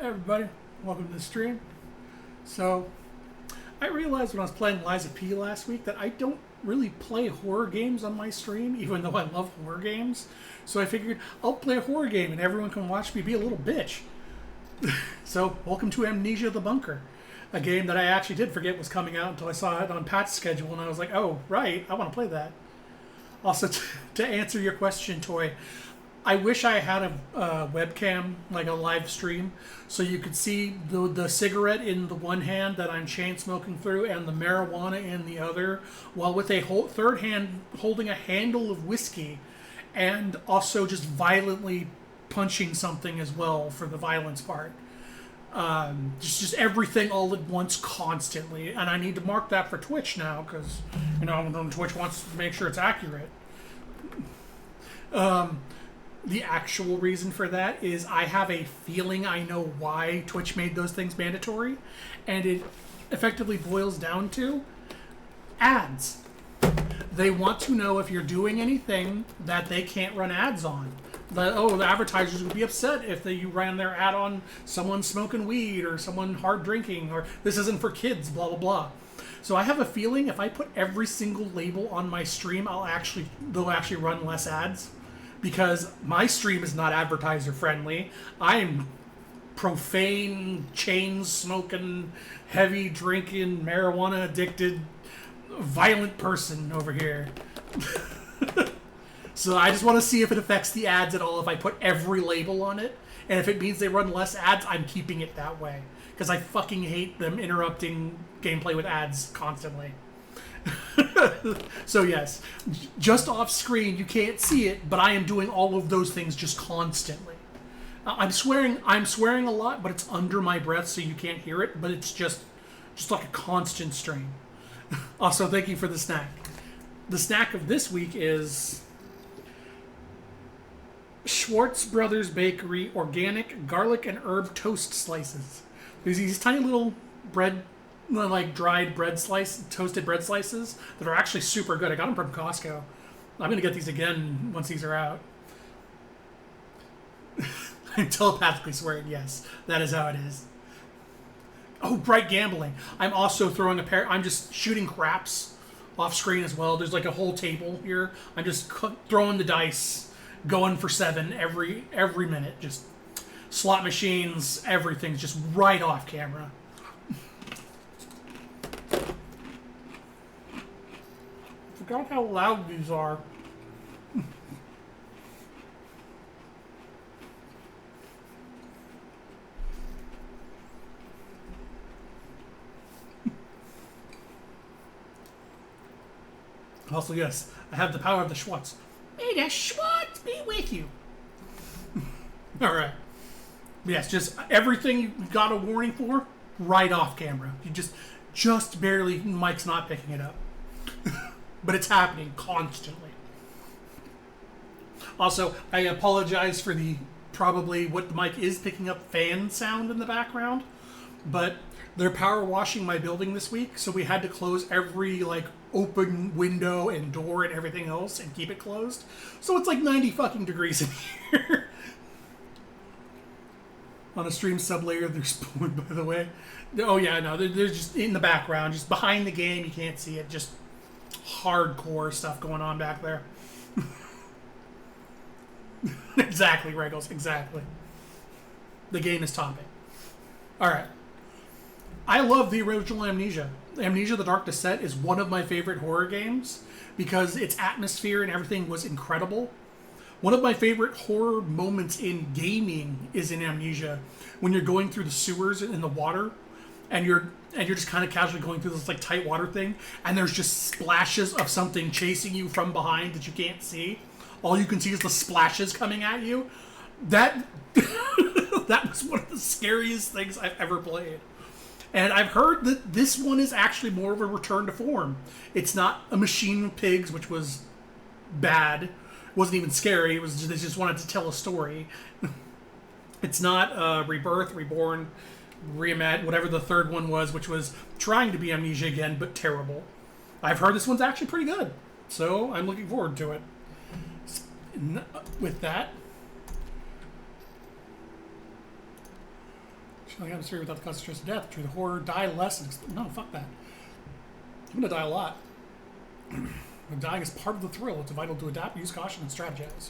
Hey everybody, welcome to the stream. So, I realized when I was playing Liza P last week that I don't really play horror games on my stream, even though I love horror games. So I figured I'll play a horror game and everyone can watch me be a little bitch. So, welcome to Amnesia the Bunker, a game that I actually did forget was coming out until I saw it on Pat's schedule and I was like, oh, right, I want to play that. Also, to answer your question, Toy, I wish I had a webcam, like a live stream, so you could see the cigarette in the one hand that I'm chain smoking through and the marijuana in the other, while with a third hand holding a handle of whiskey and also just violently punching something as well for the violence part. Just everything all at once constantly. And I need to mark that for Twitch now because, Twitch wants to make sure it's accurate. The actual reason for that is I have a feeling I know why Twitch made those things mandatory, and it effectively boils down to ads. They want to know if you're doing anything that they can't run ads on. The advertisers would be upset if you ran their ad on someone smoking weed or someone hard drinking or this isn't for kids, blah, blah, blah. So I have a feeling if I put every single label on my stream, they'll actually run less ads. Because my stream is not advertiser friendly. I'm profane, chain smoking, heavy drinking, marijuana addicted, violent person over here. So I just want to see if it affects the ads at all if I put every label on it. And if it means they run less ads, I'm keeping it that way. Because I fucking hate them interrupting gameplay with ads constantly. So yes, just off screen you can't see it, but I am doing all of those things just constantly. I'm swearing a lot, but it's under my breath so you can't hear it, but it's just like a constant stream. Also, thank you for the snack. The snack of this week is Schwartz Brothers Bakery organic garlic and herb toast slices. There's these tiny little like dried toasted bread slices that are actually super good. I got them from Costco. I'm going to get these again once these are out. I'm telepathically swearing yes. That is how it is. Oh, bright gambling. I'm also throwing I'm just shooting craps off screen as well. There's like a whole table here. I'm just throwing the dice, going for 7 every minute. Just slot machines, everything's just right off camera. Forgot how loud these are. Also, yes, I have the power of the Schwartz. May the Schwartz be with you. Alright. Yes, just everything you got a warning for, right off camera. You just barely, Mike's not picking it up. But it's happening constantly. Also, I apologize for probably what the mic is picking up fan sound in the background, but they're power washing my building this week, so we had to close every open window and door and everything else and keep it closed. So it's like 90 fucking degrees in here. On a stream sub-layer, they're spoiled, by the way. Oh yeah, no, they're just in the background, just behind the game, you can't see it, just hardcore stuff going on back there. Exactly, Regals, exactly. The game is topping. Alright. I love the original Amnesia. Amnesia The Dark Descent is one of my favorite horror games because its atmosphere and everything was incredible. One of my favorite horror moments in gaming is in Amnesia when you're going through the sewers in the water and you're just kind of casually going through this tight water thing, and there's just splashes of something chasing you from behind that you can't see. All you can see is the splashes coming at you. That was one of the scariest things I've ever played. And I've heard that this one is actually more of a return to form. It's not a machine with pigs, which was bad. It wasn't even scary. They just wanted to tell a story. It's not Rebirth, Reborn, Reimagined, whatever the third one was, which was trying to be Amnesia again, but terrible. I've heard this one's actually pretty good, so I'm looking forward to it. With that, Shall the atmosphere without the constant stress of death. True, the horror die less. No, fuck that. I'm gonna die a lot. Dying is part of the thrill. It's vital to adapt, use caution, and strategize.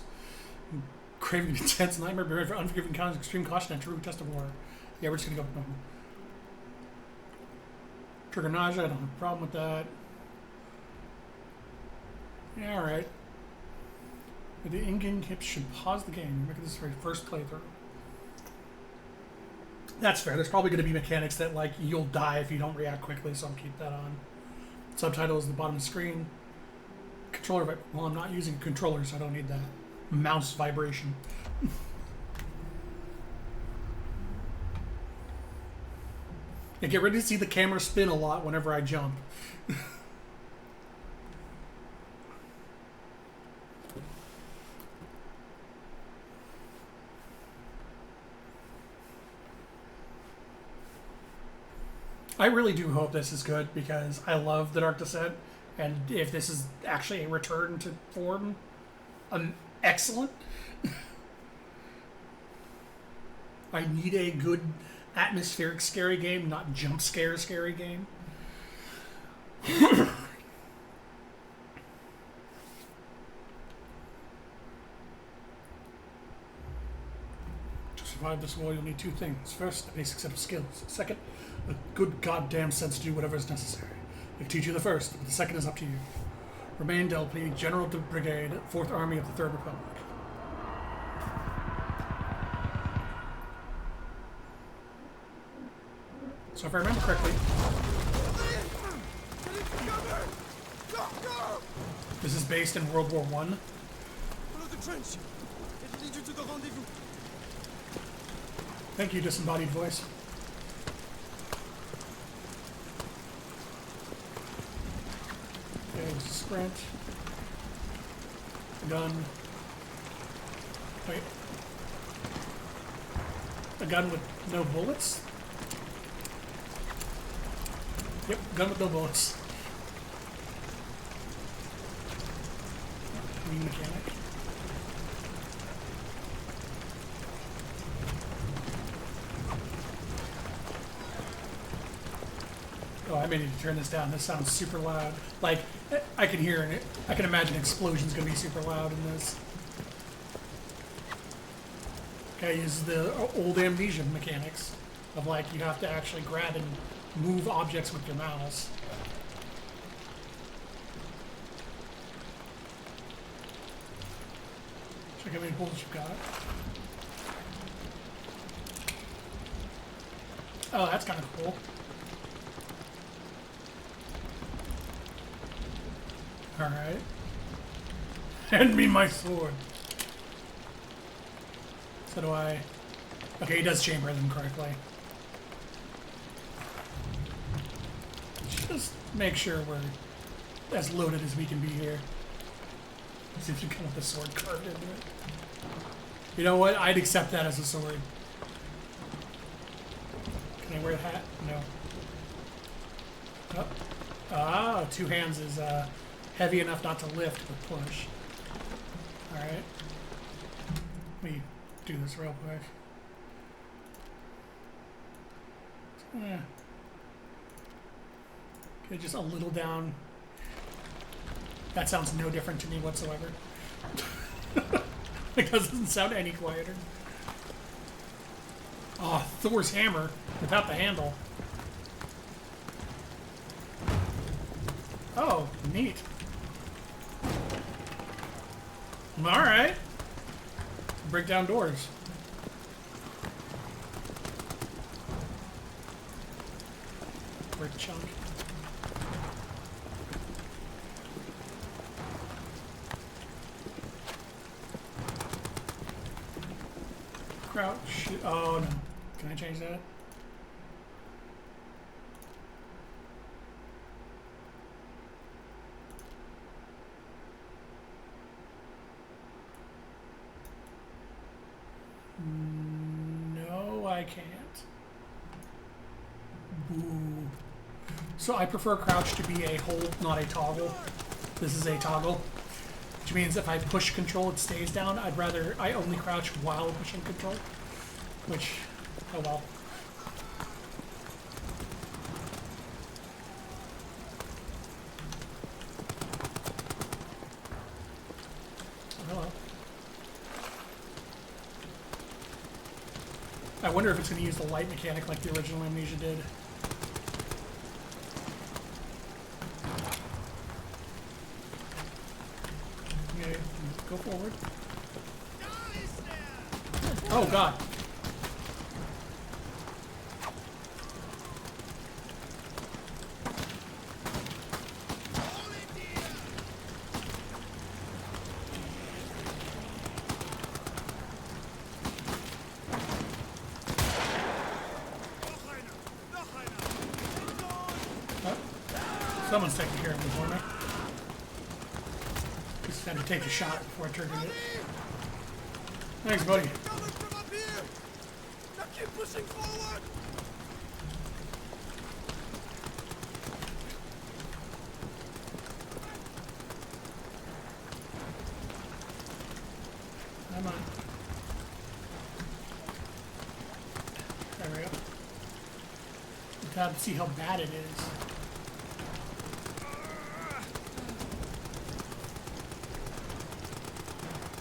Craving an intense nightmare, be ready for unforgiving encounters, extreme caution, and true test of horror. Yeah, we're just gonna go with normal. Trigger nausea, I don't have a problem with that. Yeah, alright. The in-game hips should pause the game. Make this for your first playthrough. That's fair. There's probably going to be mechanics that, like, you'll die if you don't react quickly, so I'll keep that on. Subtitles at the bottom of the screen. Controller, well, I'm not using a controller, so I don't need that. Mouse vibration. I get ready to see the camera spin a lot whenever I jump. I really do hope this is good because I love The Dark Descent, and if this is actually a return to form, excellent. I need a good atmospheric scary game, not jump scare scary game. To survive this war, you'll need two things. First, a basic set of skills. Second, a good goddamn sense to do whatever is necessary. I can teach you the first, but the second is up to you. Remain Delpy, General of the Brigade, 4th Army of the Third Republic. So if I remember correctly, this is based in World War I. Follow the trench. It'll lead you to the rendezvous. Thank you, disembodied voice. Okay, this is sprint. A gun. Wait. A gun with no bullets? Yep, gun with no bullets. New mechanic. Oh, I may need to turn this down. This sounds super loud. Like, I can hear it. I can imagine explosions gonna be super loud in this. Okay, use the old Amnesia mechanics of like you have to actually grab and move objects with your mouse. Check how many bullets you've got. Oh, that's kind of cool. Alright. Hand me my sword. So do I... Okay, he does chamber them correctly. Just make sure we're as loaded as we can be here. See if you come with a sword carved into it. You know what? I'd accept that as a sword. Can I wear a hat? No. Oh. Ah, two hands is heavy enough not to lift, but push. Alright. Let me do this real quick. Yeah. Okay, just a little down. That sounds no different to me whatsoever. It doesn't sound any quieter. Oh, Thor's hammer without the handle. Oh, neat. Alright. Break down doors. Brick chunk. Crouch. Oh no. Can I change that? No, I can't. Boo. So I prefer crouch to be a hold, not a toggle. This is a toggle. Which means if I push control, it stays down. I only crouch while pushing control. Which, oh well. hello. I wonder if it's going to use the light mechanic like the original Amnesia did. Okay, go forward. Oh god. Someone's taking care of me for me. Just had to take a shot before I triggered it. Thanks, buddy. Coming from up here! Now keep pushing forward! Come on. There we go. Time to see how bad it is.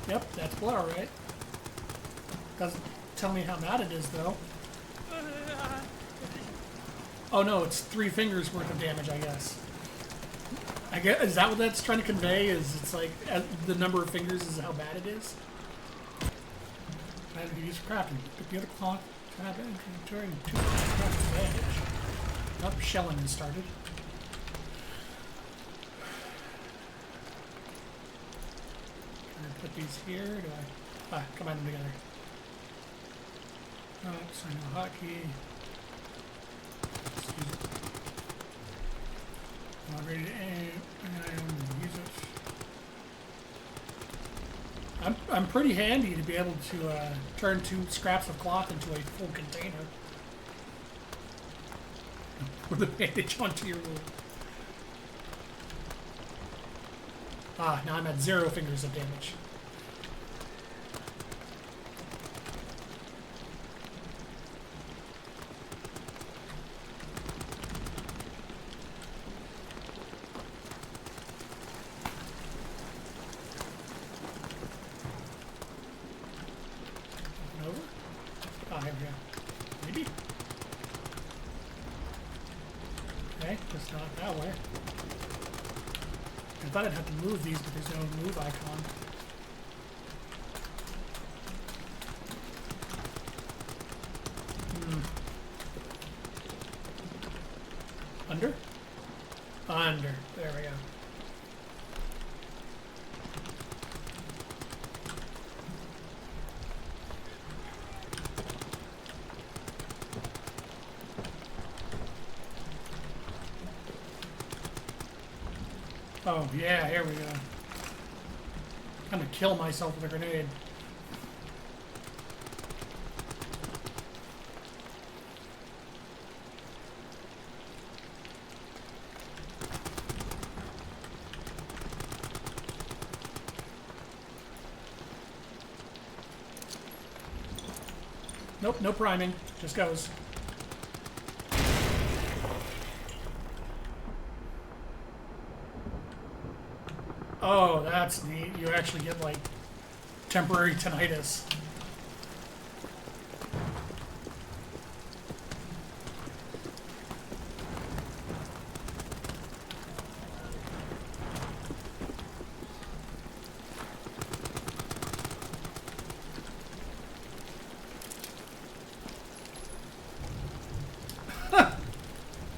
Yep, that's blood, alright. Doesn't tell me how bad it is, though. Oh no, it's 3 fingers worth of damage, I guess. I guess, is that what that's trying to convey? Is it's like the number of fingers is how bad it is? I to use for crafting. Pick the other cloth, tab it, and turn 2 craft advantage. Nope, shelling has started. Put these here. Do I? Ah, combine them together. So I know hotkey. Let's use it. I'm ready to aim and use it. I'm pretty handy to be able to turn 2 scraps of cloth into a full container. Put the bandage onto your wound. Ah, now I'm at 0 fingers of damage. Over? Ah, here we go. Maybe? Okay, just not that way. I thought I'd have to move these, but there's no move icon. Under? Under. There we go. Oh, yeah, here we go. I'm gonna kill myself with a grenade. Nope, no priming. Just goes. Oh, that's neat. You actually get, like, temporary tinnitus.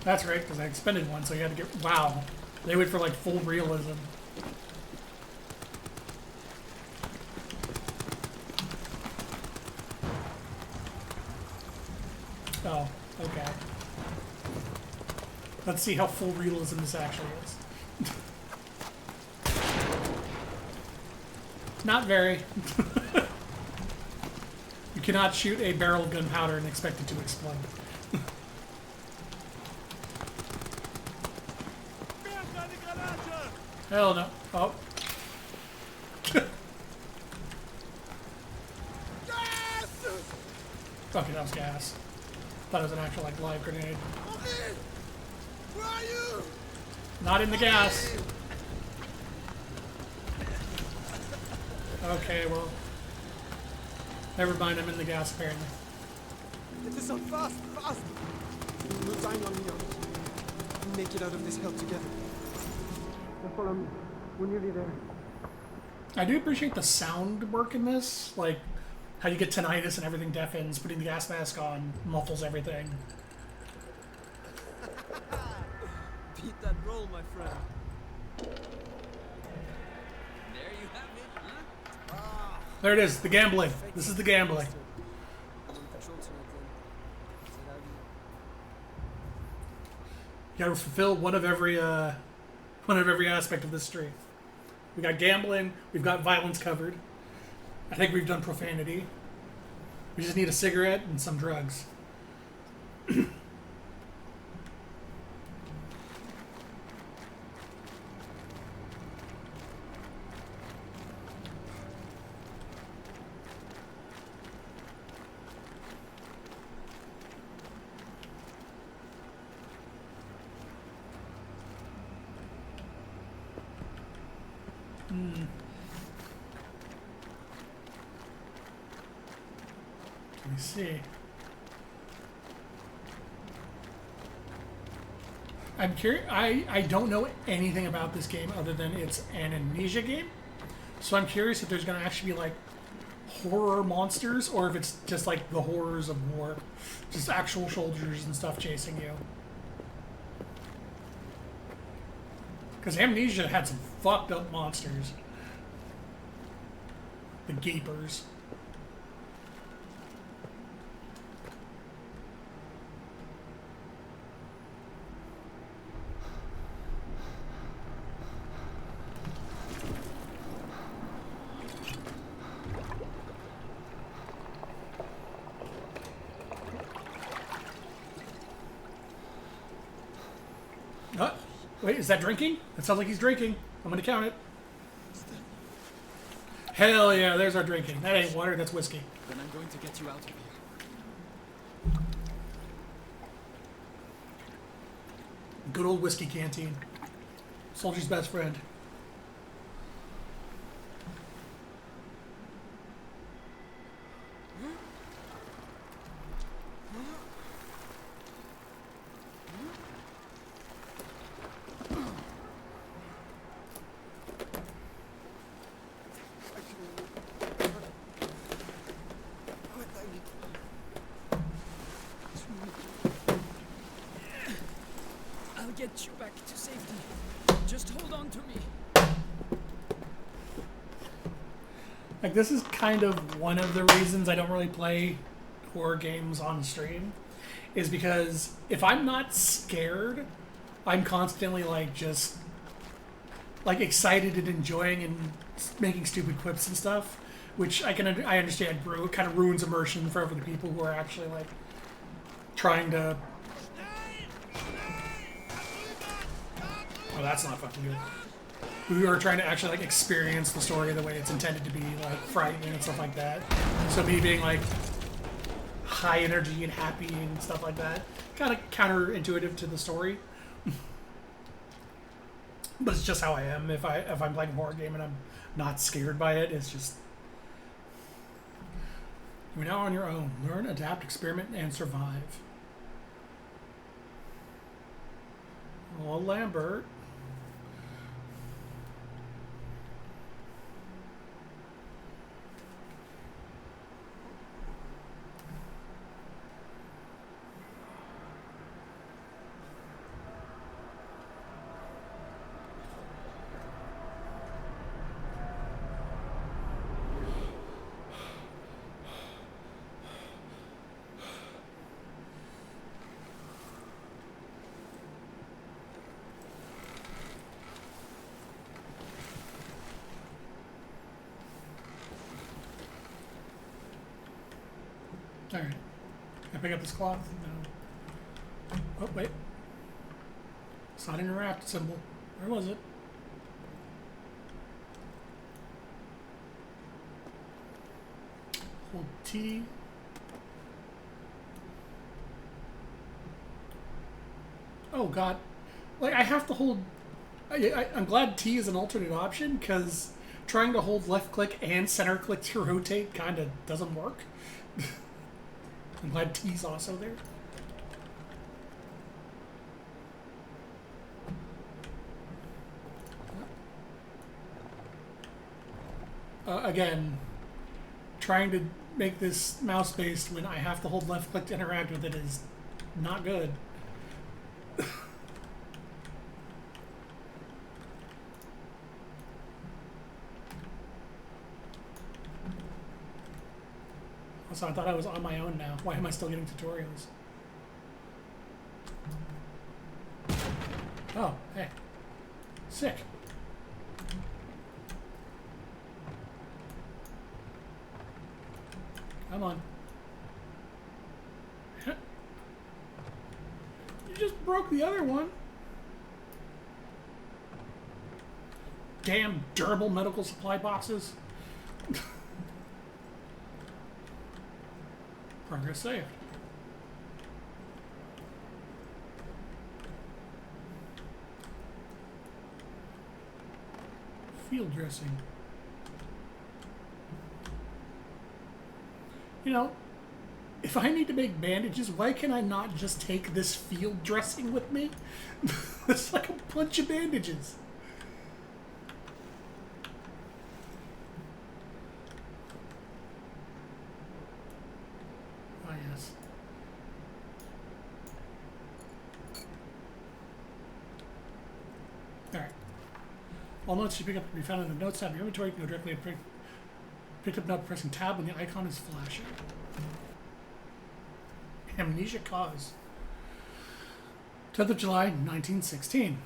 That's right, because I expended one, so you had to get... Wow. They went for, like, full realism. Oh, okay. Let's see how full realism this actually is. Not very. You cannot shoot a barrel of gunpowder and expect it to explode. Hell no. Oh. Okay, that was gas. Thought it was an actual, like, live grenade. Where are you? Not in the gas. Okay, well. Never mind, I'm in the gas apparently. Get this up fast, fast! No time on me, We'll make it out of this hell together. Now follow me. We're nearly there. I do appreciate the sound work in this. Like, how you get tinnitus and everything deafens, putting the gas mask on muffles everything. Beat that roll, my friend. There you have it, huh? There it is, the gambling. This is the gambling. I'm on patrol tonight, then. Is that You gotta fulfill one of every aspect of this stream. We got gambling, we've got violence covered. I think we've done profanity. We just need a cigarette and some drugs. Let me see. I'm curious. I don't know anything about this game other than it's an Amnesia game. So I'm curious if there's going to actually be like horror monsters or if it's just like the horrors of war. Just actual soldiers and stuff chasing you. Because Amnesia had some fucked up monsters. The Gapers. Wait, is that drinking? That sounds like he's drinking. I'm gonna count it. Hell yeah, there's our drinking. That ain't water, that's whiskey. Then I'm going to get you out of here. Good old whiskey canteen. Soldier's best friend. I'll get you back to safety. Just hold on to me. Like, this is kind of one of the reasons I don't really play horror games on stream, is because if I'm not scared, I'm constantly like just like excited and enjoying and making stupid quips and stuff, which I understand it kind of ruins immersion for other people who are actually like trying to. Oh, that's not fucking good. Who are trying to actually like experience the story the way it's intended to be, like frightening and stuff like that. So me being like high energy and happy and stuff like that, kind of counterintuitive to the story. But it's just how I am. If I'm playing a horror game and I'm not scared by it, it's just you're now on your own. Learn, adapt, experiment, and survive. Oh, Lambert. Alright. Can I pick up this cloth? No. Oh, wait. It's not interact symbol. Where was it? Hold T. Oh god. Like, I have to hold... I'm glad T is an alternate option, because trying to hold left click and center click to rotate kind of doesn't work. I'm glad T's also there. Again, trying to make this mouse based when I have to hold left click to interact with it is not good. Also, I thought I was on my own now. Why am I still getting tutorials? Oh, hey. Sick. Come on. You just broke the other one. Damn durable medical supply boxes. Progress saved. Field dressing. You know, if I need to make bandages, why can I not just take this field dressing with me? It's like a bunch of bandages. Oh, yes. Alright. All notes you pick up can be found in the Notes tab of your inventory. You can go directly and pick up note pressing tab when the icon is flashing. Amnesia cause. 10th of July, 1916.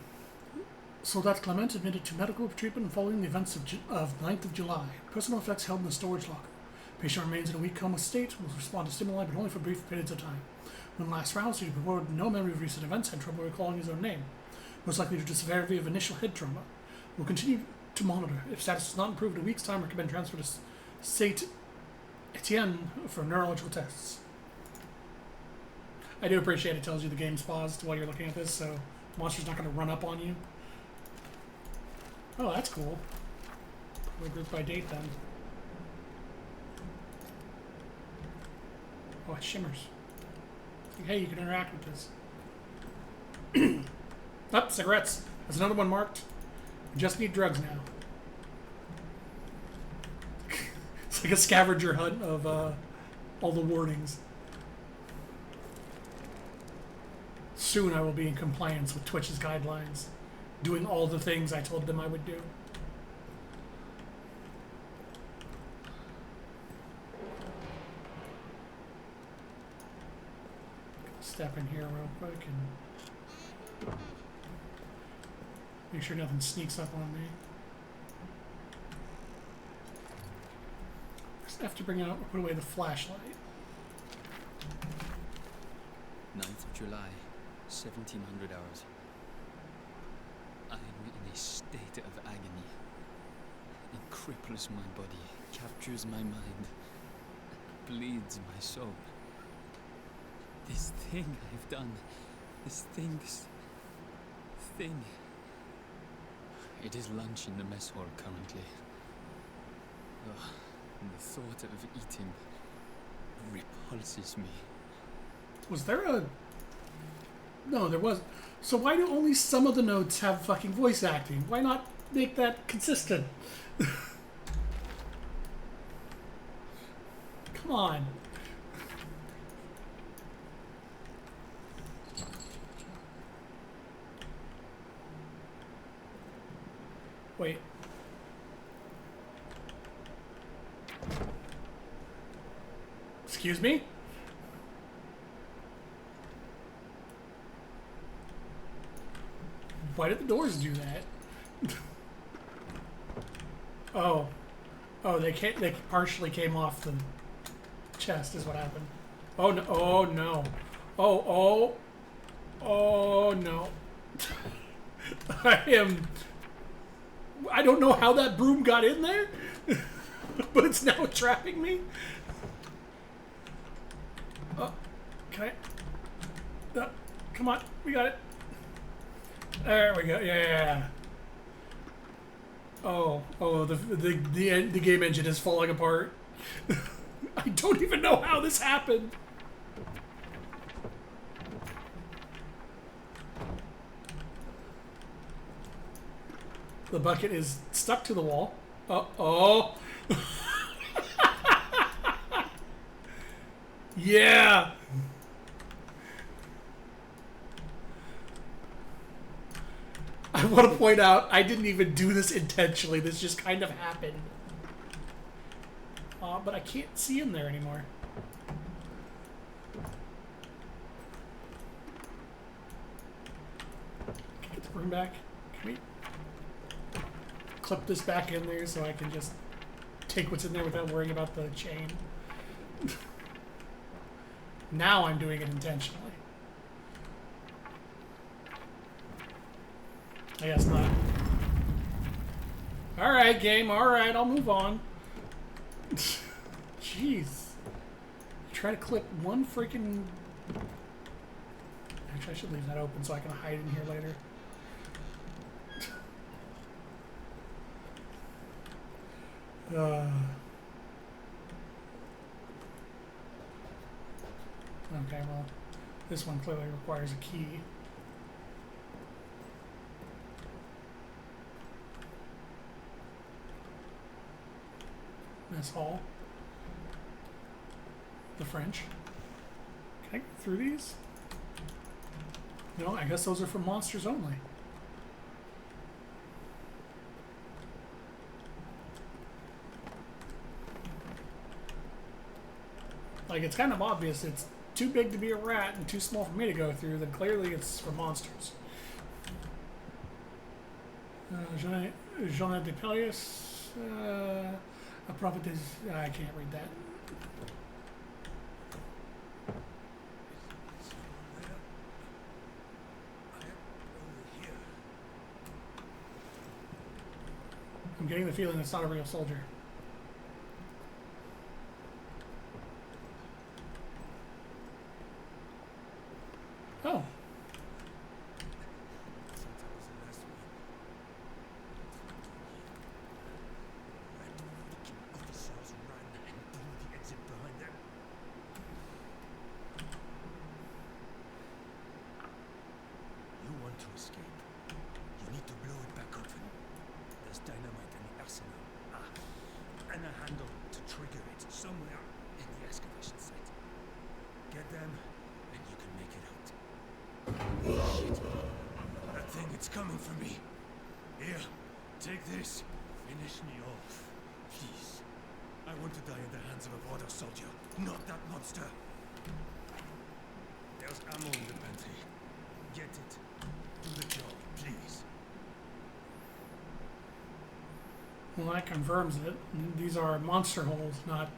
Soldat Clement admitted to medical treatment following the events of 9th of July. Personal effects held in the storage locker. Patient remains in a weak coma state, will respond to stimuli, but only for brief periods of time. When last roused, he reported no memory of recent events, had trouble recalling his own name. Most likely due to severity of initial head trauma. Will continue to monitor. If status is not improved in a week's time, recommend transfer to Saint Etienne for neurological tests. I do appreciate it tells you the game's paused while you're looking at this, so the monster's not going to run up on you. Oh, that's cool. We'll group by date then. Oh, it shimmers. Hey, you can interact with this. Oh, cigarettes. There's another one marked. We just need drugs now. It's like a scavenger hunt of all the warnings. Soon I will be in compliance with Twitch's guidelines, doing all the things I told them I would do. Step in here real quick and make sure nothing sneaks up on me. Just have to bring out or put away the flashlight. 9th of July, 1700 hours. I'm in a state of agony. It cripples my body, captures my mind, bleeds my soul. This thing I've done, this thing. It is lunch in the mess hall currently. Ugh, and the thought of eating repulses me. Was there a... No, there wasn't. So why do only some of the notes have fucking voice acting? Why not make that consistent? Come on. Wait. Excuse me? Why did the doors do that? Oh. Oh, they partially came off the chest is what happened. Oh no. Oh no. Oh no. I don't know how that broom got in there, but it's now trapping me. Oh, can I? Come on, we got it. There we go. Yeah. The game engine is falling apart. I don't even know how this happened. The bucket is stuck to the wall. Oh. Yeah. I want to point out, I didn't even do this intentionally. This just kind of happened. But I can't see in there anymore. Can I get the broom back? Can we clip this back in there so I can just take what's in there without worrying about the chain? Now I'm doing it intentionally. I guess not. Alright, game. Alright, I'll move on. Jeez. Try to clip one freaking... Actually, I should leave that open so I can hide in here later. Okay, well, this one clearly requires a key. Mess hall. The French. Can I get through these? No, I guess those are for monsters only. Like, it's kind of obvious it's too big to be a rat and too small for me to go through, then clearly it's for monsters. Journal de Pelias. A prophet is... I can't read that. I'm getting the feeling it's not a real soldier. Oh. Coming for me. Here, take this. Finish me off. Please. I want to die in the hands of a border soldier, not that monster. There's ammo in the pantry. Get it. Do the job, please. Well, that confirms it. These are monster holes, not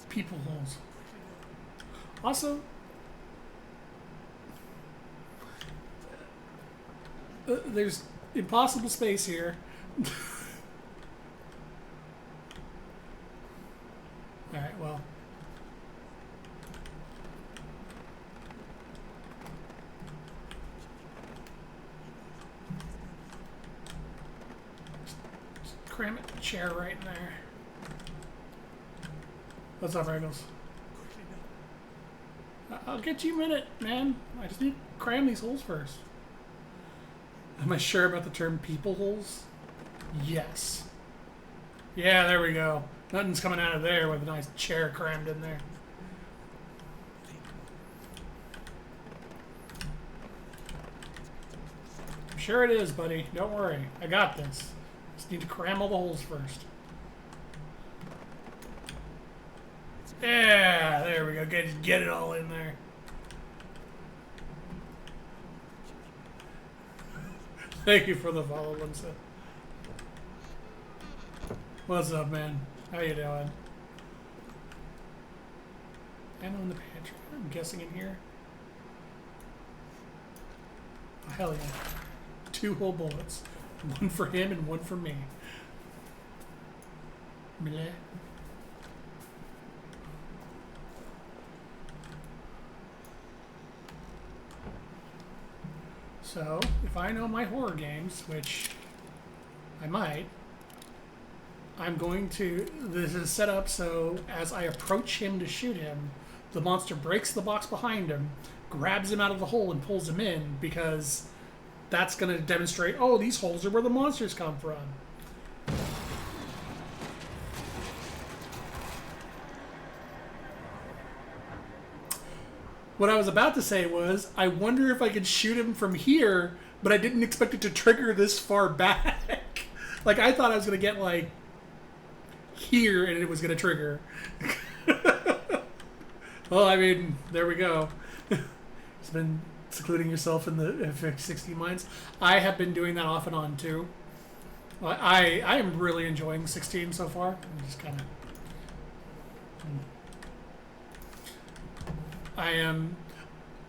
people holes. Also, there's impossible space here. Alright, well. Just cram it chair right in there. What's up, Regals? I'll get you a minute, man. I just need to cram these holes first. Am I sure about the term people holes? Yes. Yeah, there we go. Nothing's coming out of there with a nice chair crammed in there. I'm sure it is, buddy. Don't worry. I got this. Just need to cram all the holes first. Yeah, there we go. Get it all in there. Thank you for the follow, Linsa. What's up, man? How you doing? Ammo in the pantry. I'm guessing in here. Oh, hell yeah. 2 whole bullets. One for him and one for me. Meh. So, if I know my horror games, which I might. I'm going to... This is set up so as I approach him to shoot him, the monster breaks the box behind him, grabs him out of the hole, and pulls him in, because that's going to demonstrate, oh, these holes are where the monsters come from. What I was about to say was, I wonder if I could shoot him from here, but I didn't expect it to trigger this far back. Like, I thought I was going to get, like, here, and it was going to trigger. Well, I mean, there we go. It's been secluding yourself in the FX16 mines. I have been doing that off and on, too. I am really enjoying 16 so far. I'm just kind of... I am...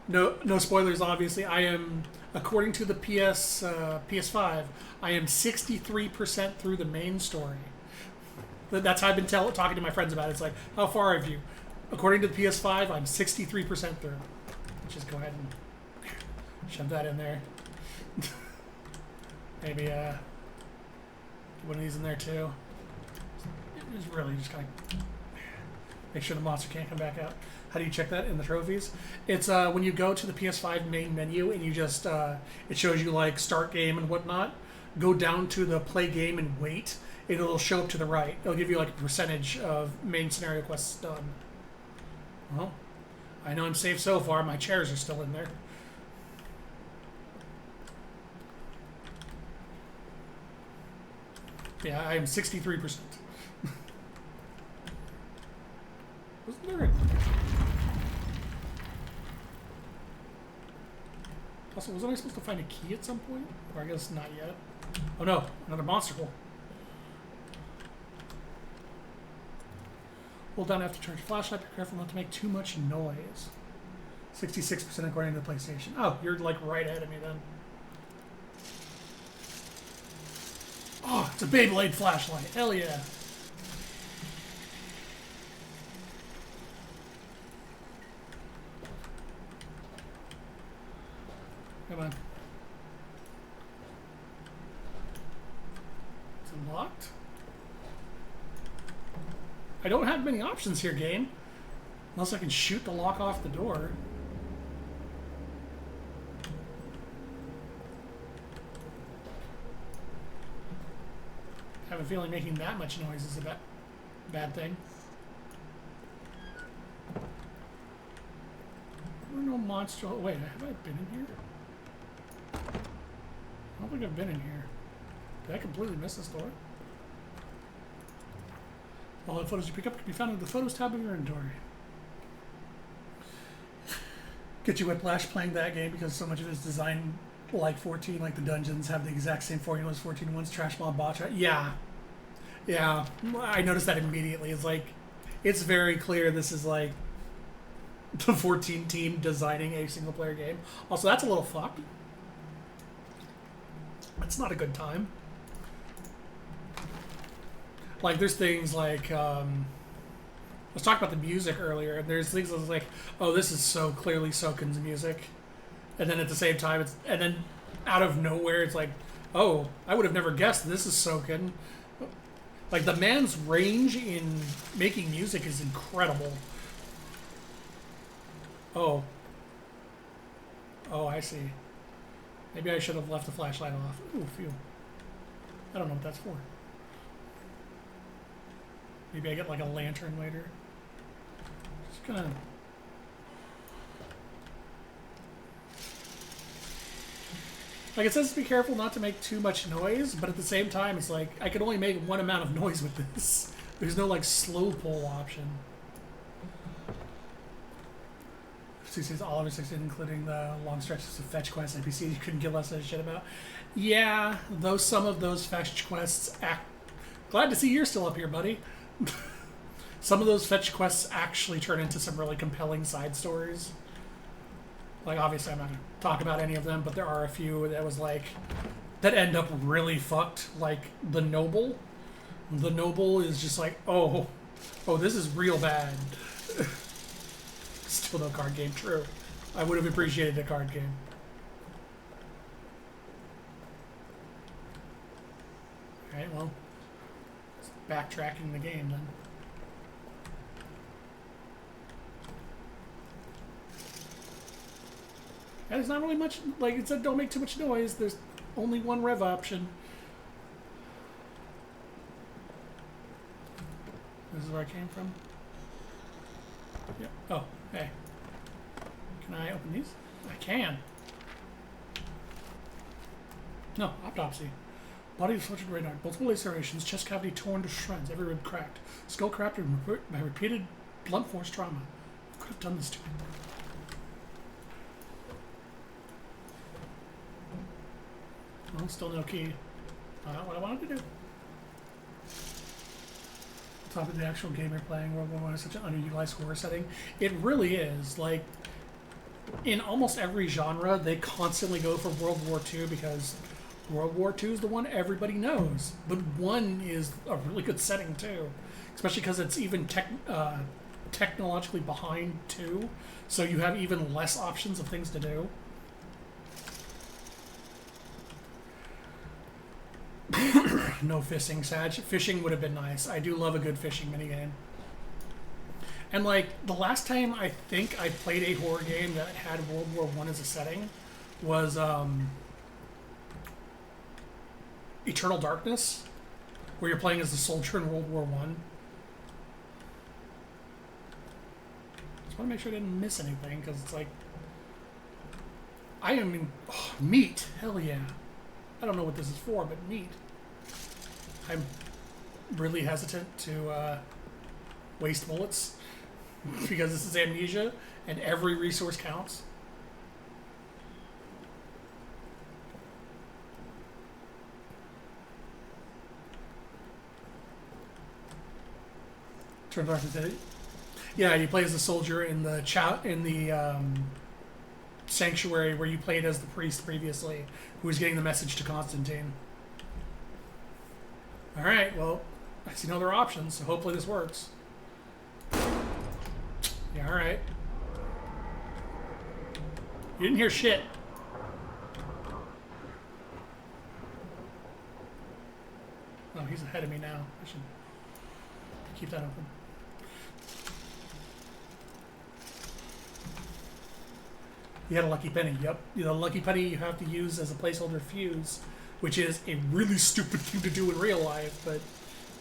No spoilers, obviously. I am, according to the PS5, I am 63% through the main story. That's how I've been talking to my friends about it. It's like, how far have you? According to the PS5, I'm 63% through. Let's just go ahead and shove that in there. Maybe get one of these in there too. Just really just kind of make sure the monster can't come back out. How do you check that in the trophies? It's when you go to the PS5 main menu and you just it shows you like start game and whatnot. Go down to the play game and wait. It'll show up to the right. It'll give you like a percentage of main scenario quests done. Well, I know I'm safe so far. My chairs are still in there. Yeah, I am 63%. Wasn't there a... Also, wasn't I supposed to find a key at some point? Or I guess not yet. Oh no, another monster hole. Hold down after charge flashlight. Be careful not to make too much noise. 66% according to the PlayStation. Oh, you're like right ahead of me then. Oh, it's a Beyblade flashlight. Hell yeah. Come on. It's unlocked. I don't have many options here, game. Unless I can shoot the lock off the door. I have a feeling making that much noise is a bad thing. There are no monster... Wait, have I been in here? I don't think I've been in here. Did I completely miss this door? All the photos you pick up can be found in the Photos tab of your inventory. Get you whiplash playing that game because so much of it is designed like 14, like the dungeons have the exact same formula as 14 ones, trash mob, bot trap. Yeah. Yeah. I noticed that immediately. It's like, it's very clear this is like the 14 team designing a single player game. Also, that's a little fucked. That's not a good time. Like, there's things like, let's talk about the music earlier. There's things that's like, oh, this is so clearly Soken's music. And then at the same time, and then out of nowhere, it's like, oh, I would have never guessed this is Soken. Like, the man's range in making music is incredible. Oh. Oh, I see. Maybe I should have left the flashlight off. Ooh, phew. I don't know what that's for. Maybe I get like a lantern later. Just gonna... Like, it says to be careful not to make too much noise, but at the same time, it's like, I can only make one amount of noise with this. There's no, like, slow pull option. CC's all over 16, including the long stretches of fetch quests NPCs you couldn't give less of a shit about. Yeah, though some of those fetch quests Glad to see you're still up here, buddy. Some of those fetch quests actually turn into some really compelling side stories. Like, obviously I'm not going to talk about any of them, but there are a few that was like, that end up really fucked. Like, the Noble. The Noble is just like, oh, this is real bad. Still no card game, true. I would have appreciated a card game. Alright, well, it's backtracking the game then. And there's not really much, like it said, don't make too much noise. There's only one rev option. This is where I came from. Yep. Oh, hey. Can I open these? I can. No, autopsy. Body distorted radar. Multiple lacerations, chest cavity torn to shreds, every rib cracked. Skull cracked by repeated blunt force trauma. Who could have done this to me? Well, still no key. Not what I wanted to do. Top of the actual game you're playing, World War I is such an underutilized horror setting. It really is. Like, in almost every genre, they constantly go for World War II because World War II is the one everybody knows. But 1 is a really good setting, too. Especially because it's even technologically behind 2. So you have even less options of things to do. No fishing, Sag. Fishing would have been nice. I do love a good fishing minigame. And like, the last time I think I played a horror game that had World War I as a setting was Eternal Darkness, where you're playing as a soldier in World War I. Just want to make sure I didn't miss anything, because it's like, I am in meat. Hell yeah. I don't know what this is for, but meat. I'm really hesitant to waste bullets because this is Amnesia and every resource counts. Turn back to it. Yeah, you play as a soldier in the sanctuary where you played as the priest previously, who was getting the message to Constantine. Alright, well, I see no other options, so hopefully this works. Yeah, alright. You didn't hear shit. Oh, he's ahead of me now. I should keep that open. You had a lucky penny. Yep. The lucky penny you have to use as a placeholder fuse, which is a really stupid thing to do in real life, but,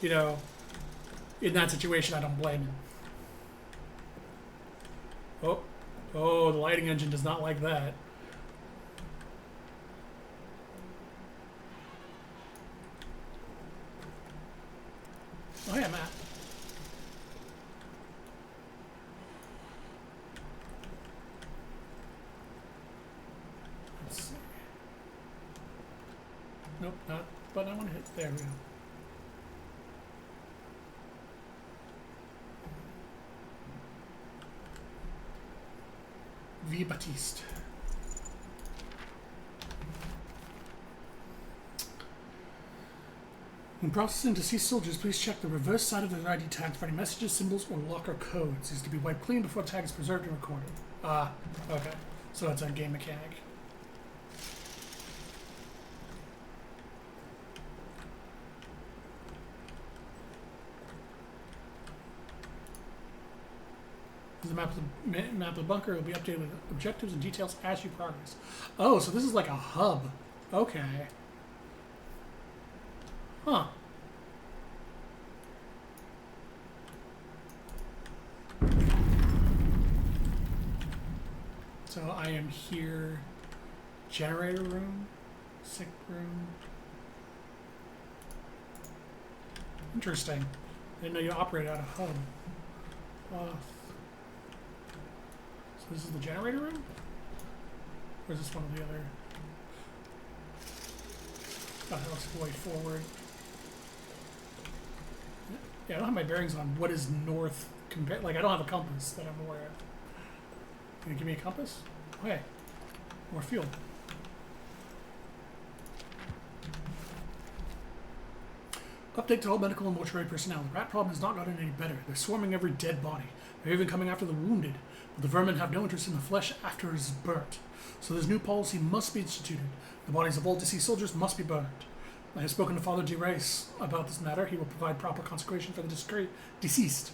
you know, in that situation, I don't blame him. Oh, the lighting engine does not like that. Oh, yeah, Matt. Let's see. Nope, not. But I want to hit. There we go. V. Baptiste. When processing deceased soldiers, please check the reverse side of their ID tags for any messages, symbols, or locker codes. These to be wiped clean before the tag is preserved and recorded. Ah, okay. So that's a game mechanic. The map of the bunker will be updated with objectives and details as you progress. Oh, so this is like a hub. Okay. Huh. So I am here. Generator room. Sick room. Interesting. I didn't know you operate out of hub. So this is the generator room? Or is this one of the other? Oh, that looks way forward. Yeah, I don't have my bearings on what is north compared. Like, I don't have a compass that I'm aware of. Can you give me a compass? Okay. More fuel. Update to all medical and mortuary personnel. The rat problem has not gotten any better. They're swarming every dead body. They're even coming after the wounded. But the vermin have no interest in the flesh after it is burnt. So this new policy must be instituted. The bodies of all deceased soldiers must be burned. I have spoken to Father de Reis about this matter. He will provide proper consecration for the deceased.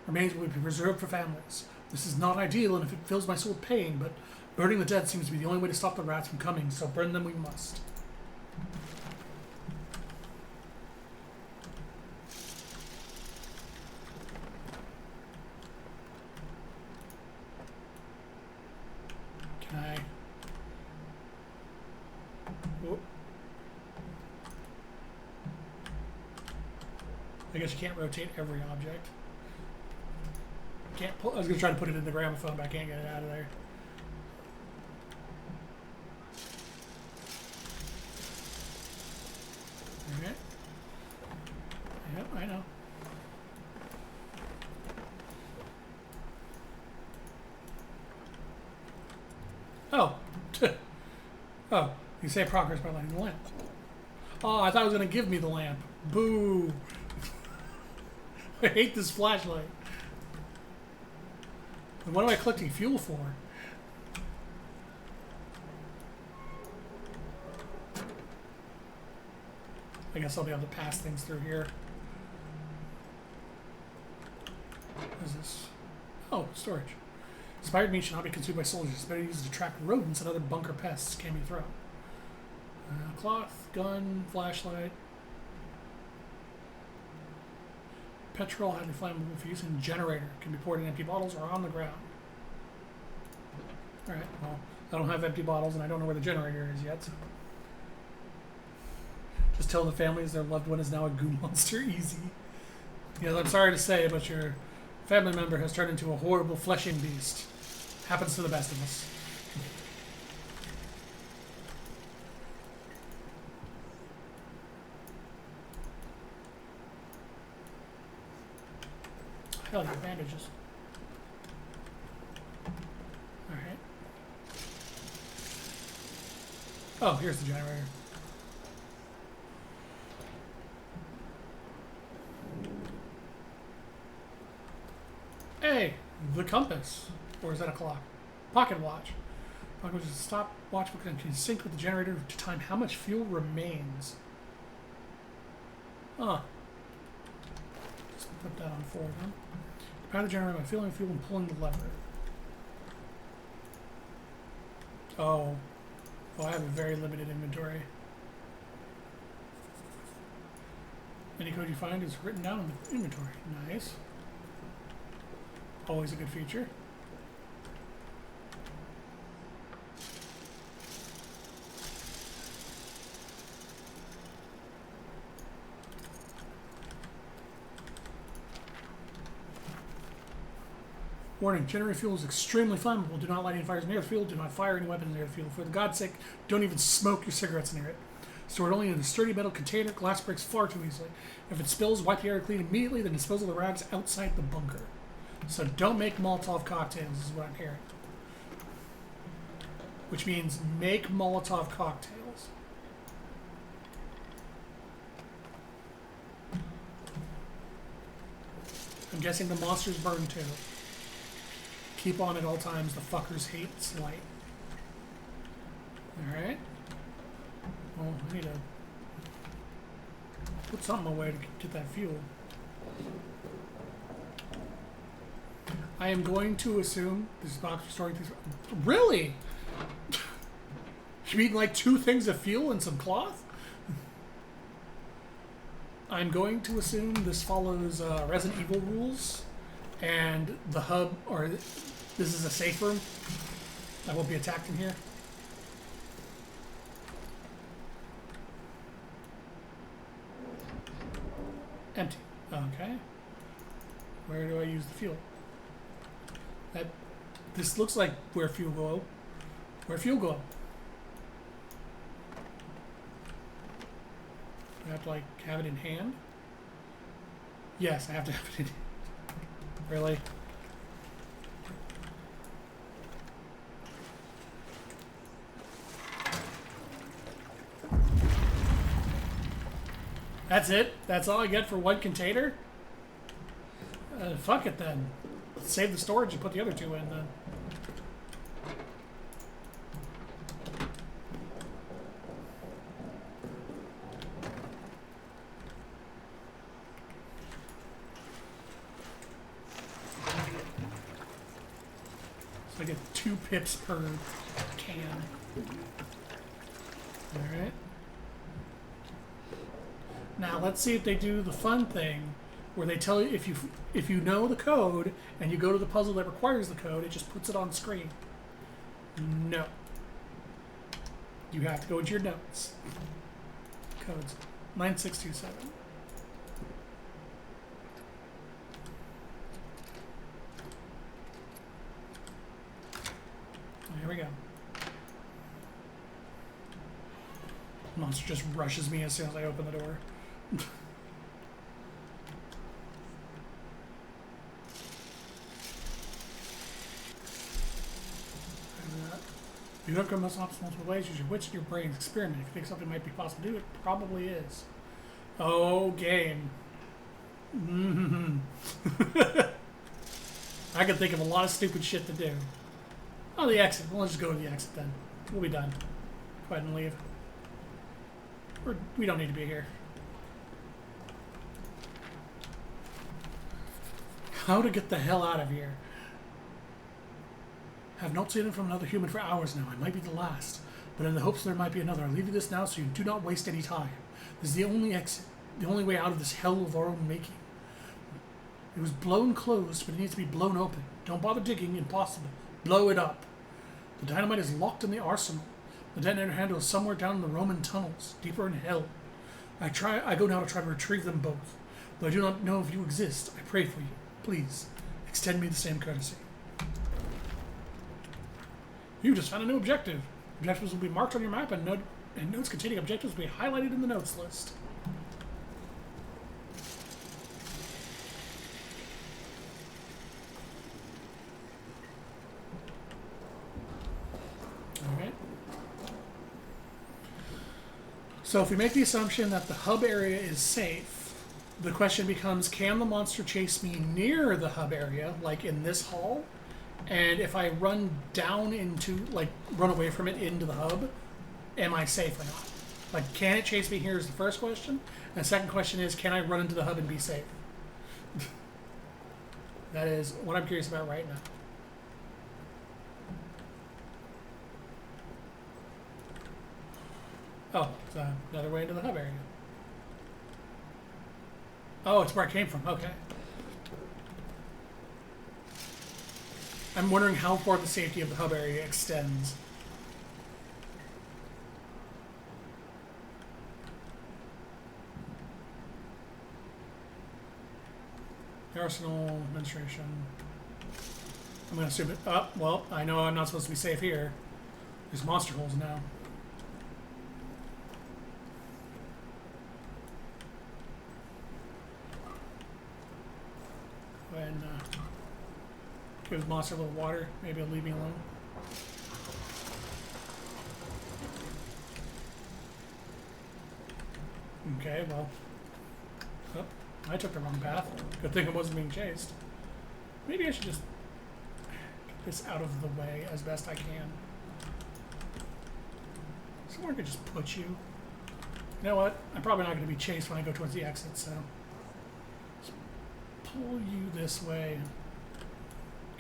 Remains will be preserved for families. This is not ideal, and if it fills my soul with pain, but burning the dead seems to be the only way to stop the rats from coming, so burn them we must. Can I... Whoop. I guess you can't rotate every object. Can't pull, I was going to try to put it in the gramophone, but I can't get it out of there. Okay. Yep, I know. Oh. Oh, you say progress by lighting the lamp. Oh, I thought it was going to give me the lamp. Boo. I hate this flashlight. And what am I collecting fuel for? I guess I'll be able to pass things through here. What is this? Oh, storage. Expired meat should not be consumed by soldiers. It's better used to attract rodents and other bunker pests can be thrown. Cloth, gun, flashlight. Petrol, highly flammable for use, and generator can be poured in empty bottles or on the ground. Alright, well, I don't have empty bottles and I don't know where the generator is yet. So. Just tell the families their loved one is now a goo monster. Easy. Yes, I'm sorry to say, but your family member has turned into a horrible fleshing beast. Happens to the best of us. Hell, your bandages. Alright. Oh, here's the generator. Hey, the compass. Or is that a clock? Pocket watch. Pocket watch is a stopwatch that can sync with the generator to time how much fuel remains. Huh. Just put that on 4 then. Power the generator by filling fuel and pulling the lever. Oh. Well, I have a very limited inventory. Any code you find is written down in the inventory. Nice. Always a good feature. Warning, generator fuel is extremely flammable. Do not light any fires near the fuel. Do not fire any weapons near the fuel. For God's sake, don't even smoke your cigarettes near it. Store it only in a sturdy metal container. Glass breaks far too easily. If it spills, wipe the area clean immediately, then dispose of the rags outside the bunker. So don't make Molotov cocktails, is what I'm hearing. Which means make Molotov cocktails. I'm guessing the monsters burn too. Keep on at all times. The fuckers hate light. Alright. Well, I need to put something away to get that fuel. I am going to assume this box is storing things. Really? You mean like 2 things of fuel and some cloth? I'm going to assume this follows Resident Evil rules, and the hub, or this is a safe room. I won't be attacked in here. Empty. Okay. Where do I use the fuel? This looks like where fuel go. Where fuel go? I have to like have it in hand? Yes, I have to have it in hand. Really? That's it? That's all I get for 1 container? Fuck it then. Save the storage and put the other 2 in then. I get 2 pips per can. Alright. Now let's see if they do the fun thing where they tell you if you know the code and you go to the puzzle that requires the code, it just puts it on screen. No. You have to go into your notes. Codes 9627. Here we go. Monster just rushes me as soon as I open the door. You don't come most multiple ways. Use your wits and your brains. Experiment. If you think something might be possible to do, it probably is. Oh, game. I can think of a lot of stupid shit to do. Oh, the exit. Well, let's just go to the exit then. We'll be done. Go ahead and leave. We don't need to be here. How to get the hell out of here? Have not seen it from another human for hours now. I might be the last, but in the hopes there might be another, I'll leave you this now so you do not waste any time. This is the only exit, the only way out of this hell of our own making. It was blown closed, but it needs to be blown open. Don't bother digging, impossible. Blow it up. The dynamite is locked in the arsenal. The detonator handle is somewhere down in the Roman tunnels, deeper in hell. I go now to try to retrieve them both. Though I do not know if you exist, I pray for you. Please, extend me the same courtesy. You just found a new objective. Objectives will be marked on your map, and notes containing objectives will be highlighted in the notes list. Alright. So if we make the assumption that the hub area is safe, the question becomes, can the monster chase me near the hub area, like in this hall? And if I run down into, like, run away from it into the hub, am I safe or not? Like, can it chase me here is the first question. And the second question is, can I run into the hub and be safe? That is what I'm curious about right now. Oh, it's another way into the hub area. Oh, it's where I came from. Okay. I'm wondering how far the safety of the hub area extends. The Arsenal Administration. I'm going to assume it. Oh, well, I know I'm not supposed to be safe here. There's monster holes now. Go ahead and give the monster a little water. Maybe it'll leave me alone. Okay, well. Oh, I took the wrong path. Good thing I wasn't being chased. Maybe I should just get this out of the way as best I can. Somewhere I could just put you. You know what? I'm probably not going to be chased when I go towards the exit, so. Just pull you this way.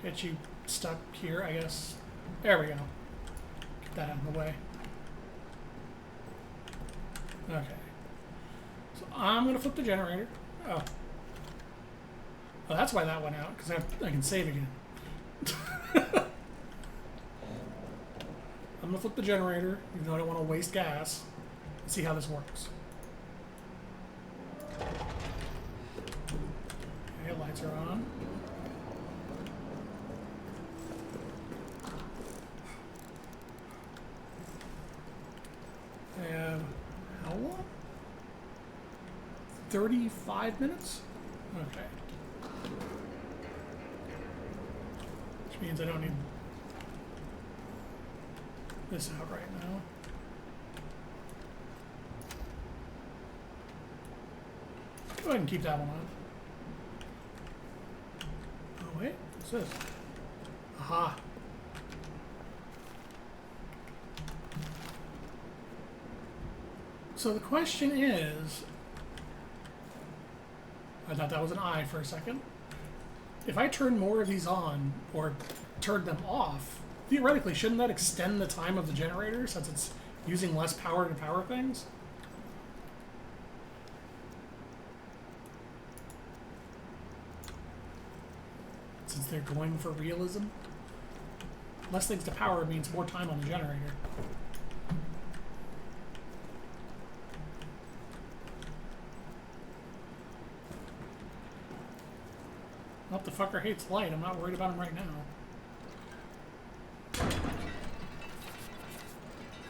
Get you stuck here, I guess. There we go. Get that out of the way. Okay. So I'm going to flip the generator. Oh. Oh, that's why that went out, because I can save again. I'm going to flip the generator, even though I don't want to waste gas, and see how this works. Okay, lights are on. I have how long? 35 minutes? Okay. Which means I don't need this out right now. Go ahead and keep that one on. Oh wait, what's this? Aha. So the question is, I thought that was an I for a second. if I turn more of these on or turn them off, theoretically, shouldn't that extend the time of the generator since it's using less power to power things? Since they're going for realism? Less things to power means more time on the generator. Well, the fucker hates light. I'm not worried about him right now.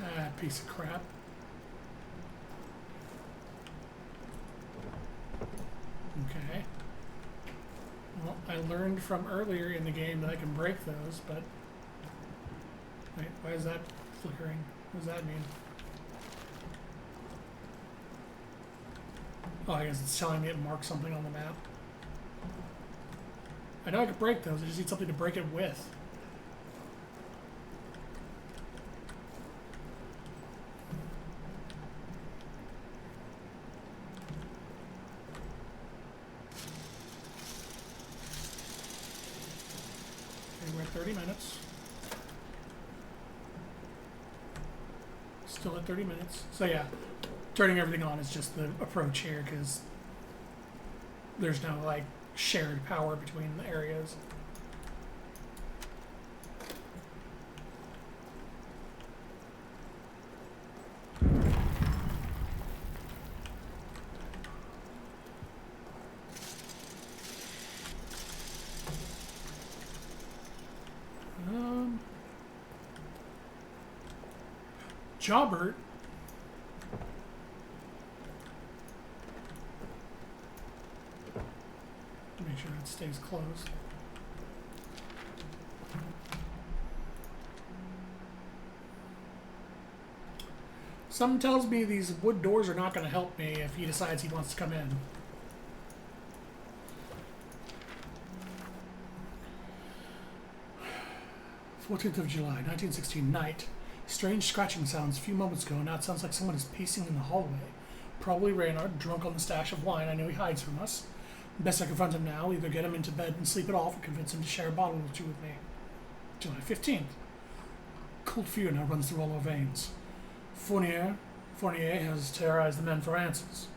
Ah, piece of crap. Okay. Well, I learned from earlier in the game that I can break those, but... Wait, why is that flickering? What does that mean? Oh, I guess it's telling me it marked something on the map. I know I could break those, I just need something to break it with. Okay, we're at 30 minutes. Still at 30 minutes. So yeah, turning everything on is just the approach here, because there's no, like, shared power between the areas. Jobert. Make sure it stays closed. Something tells me these wood doors are not going to help me if he decides he wants to come in. "14th of July, 1916, night. Strange scratching sounds a few moments ago. Now it sounds like someone is pacing in the hallway. Probably Reynard, drunk on the stash of wine I know he hides from us. Best I confront him now, either get him into bed and sleep it off or convince him to share a bottle or two with me. July 15th. Cold fear now runs through all our veins. Fournier has terrorized the men for answers.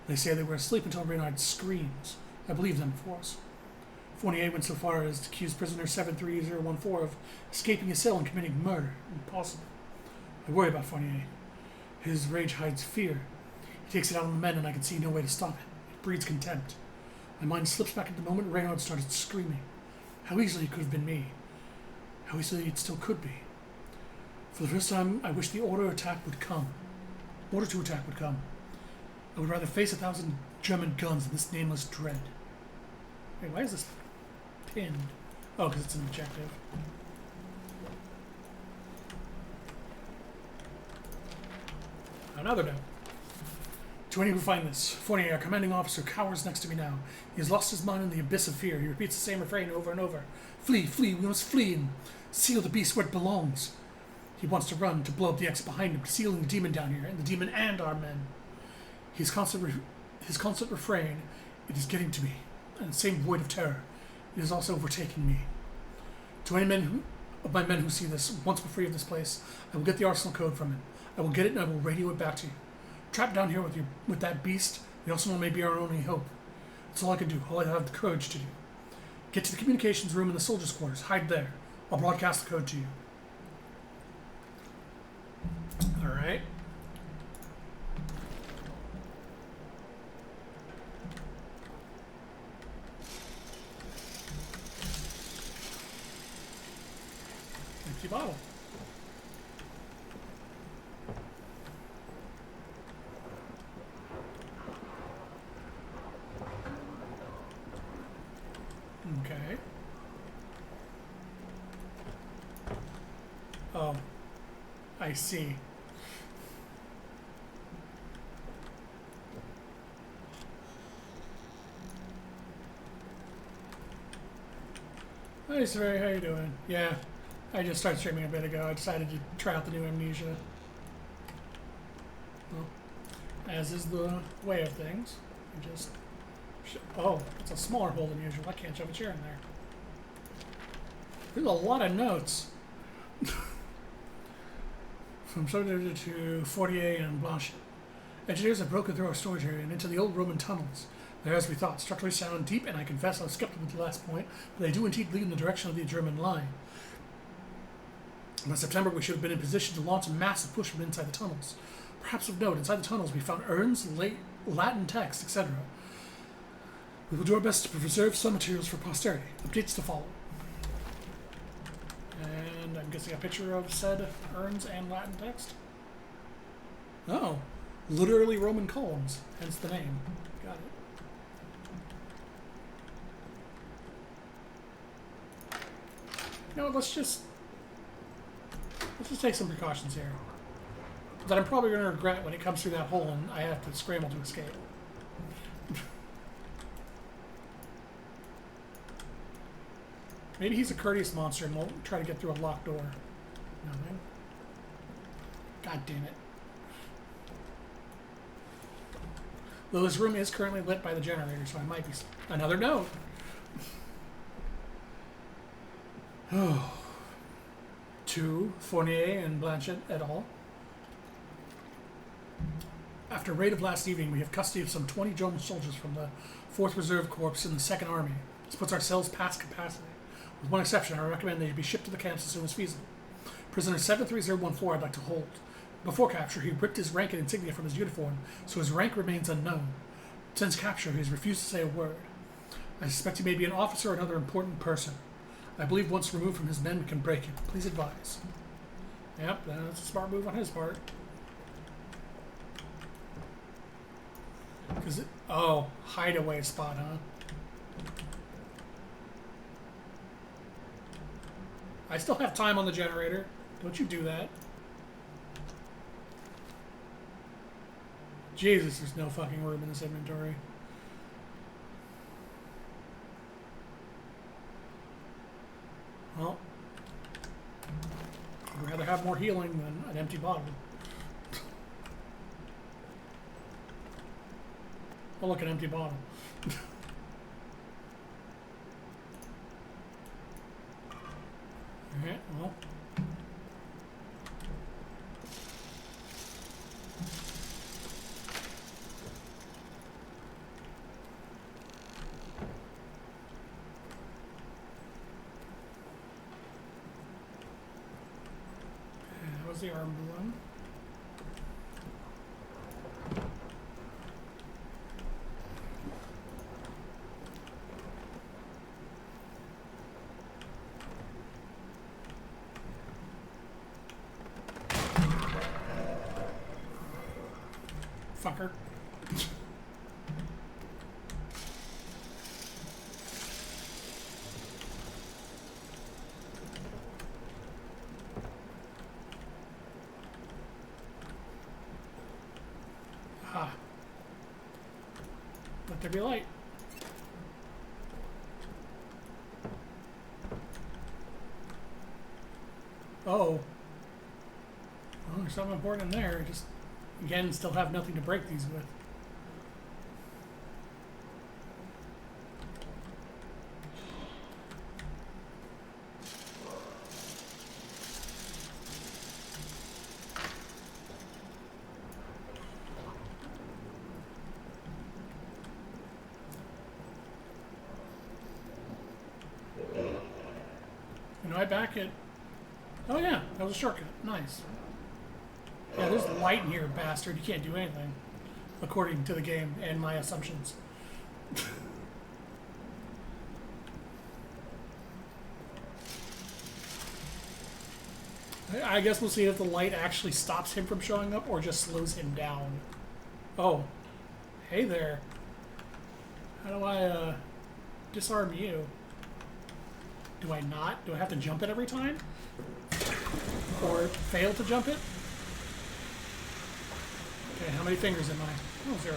They say they were asleep until Reynard screams. I believe them, of course. Fournier went so far as to accuse prisoner 73014 of escaping his cell and committing murder. Impossible. I worry about Fournier. His rage hides fear. He takes it out on the men, and I can see no way to stop it. It breeds contempt. My mind slips back at the moment Reynard started screaming. How easily it could have been me. How easily it still could be. For the first time, I wish the order to attack would come. I would rather face 1,000 German guns than this nameless dread. Wait, why is this pinned? Oh, because it's an objective. Another note. To any who find this, Fournier, our commanding officer, cowers next to me now. He has lost his mind in the abyss of fear. He repeats the same refrain over and over. Flee, flee, we must flee and seal the beast where it belongs. He wants to run, to blow up the X behind him, sealing the demon down here, and the demon and our men. His constant refrain, it is getting to me, and the same void of terror, it is also overtaking me. To any of my men who see this, once we're free of this place, I will get the arsenal code from him. I will get it and I will radio it back to you. Trapped down here with that beast, the arsenal may be our only hope. That's all I can do, all I have the courage to do. Get to the communications room in the soldiers' quarters, hide there. I'll broadcast the code to you. Alright. Empty bottle. Okay. Oh. I see. Hey, Siri, how you doing? Yeah, I just started streaming a bit ago. I decided to try out the new Amnesia. Well, as is the way of things, I just Oh, it's a smaller hole than usual. I can't shove a chair in there. There's a lot of notes. From Soda to Fortier and Blanchet. Engineers have broken through our storage area and into the old Roman tunnels. They're, as we thought, structurally sound, deep, and I confess I was skeptical at the last point, but they do indeed lead in the direction of the German line. By September, we should have been in position to launch a massive push from inside the tunnels. Perhaps of note, inside the tunnels we found urns, Latin text, etc. We will do our best to preserve some materials for posterity. Updates to follow. And I'm guessing a picture of said urns and Latin text. Oh, literally Roman columns, hence the name. Got it. You know what, let's just take some precautions here. That I'm probably going to regret when it comes through that hole and I have to scramble to escape. Maybe he's a courteous monster and won't try to get through a locked door. No, man. God damn it. Though this room is currently lit by the generator, so I might be... Another note! Oh. To Fournier and Blanchet et al. After a raid of last evening, we have custody of some 20 German soldiers from the 4th Reserve Corps in the 2nd Army. This puts our cells past capacity. With one exception, I recommend they be shipped to the camps as soon as feasible. Prisoner 73014 I'd like to hold. Before capture, he ripped his rank and insignia from his uniform, so his rank remains unknown. Since capture, he has refused to say a word. I suspect he may be an officer or another important person. I believe once removed from his men, we can break him. Please advise. Yep, that's a smart move on his part. Oh, hideaway spot, huh? I still have time on the generator. Don't you do that. Jesus, there's no fucking room in this inventory. Well, I'd rather have more healing than an empty bottle. Oh, look, an empty bottle. Alright, well. That was the armed one. Fucker. Ah. Let there be light. Oh. Well, there's something important in there. Just, again, still have nothing to break these with. You know, I back it. Oh yeah, that was a shortcut. Nice. Yeah, there's light in here, bastard. You can't do anything. According to the game and my assumptions. I guess we'll see if the light actually stops him from showing up or just slows him down. Oh. Hey there. How do I, disarm you? Do I not? Do I have to jump it every time? Or fail to jump it? Okay, how many fingers am I? Oh, 0.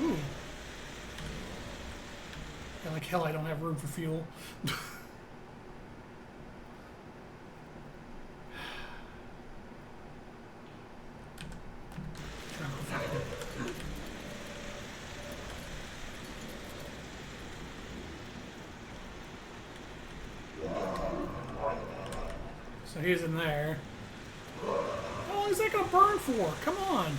Ooh. Yeah, like hell I don't have room for fuel. he's in there. How long is that gonna burn for? Come on.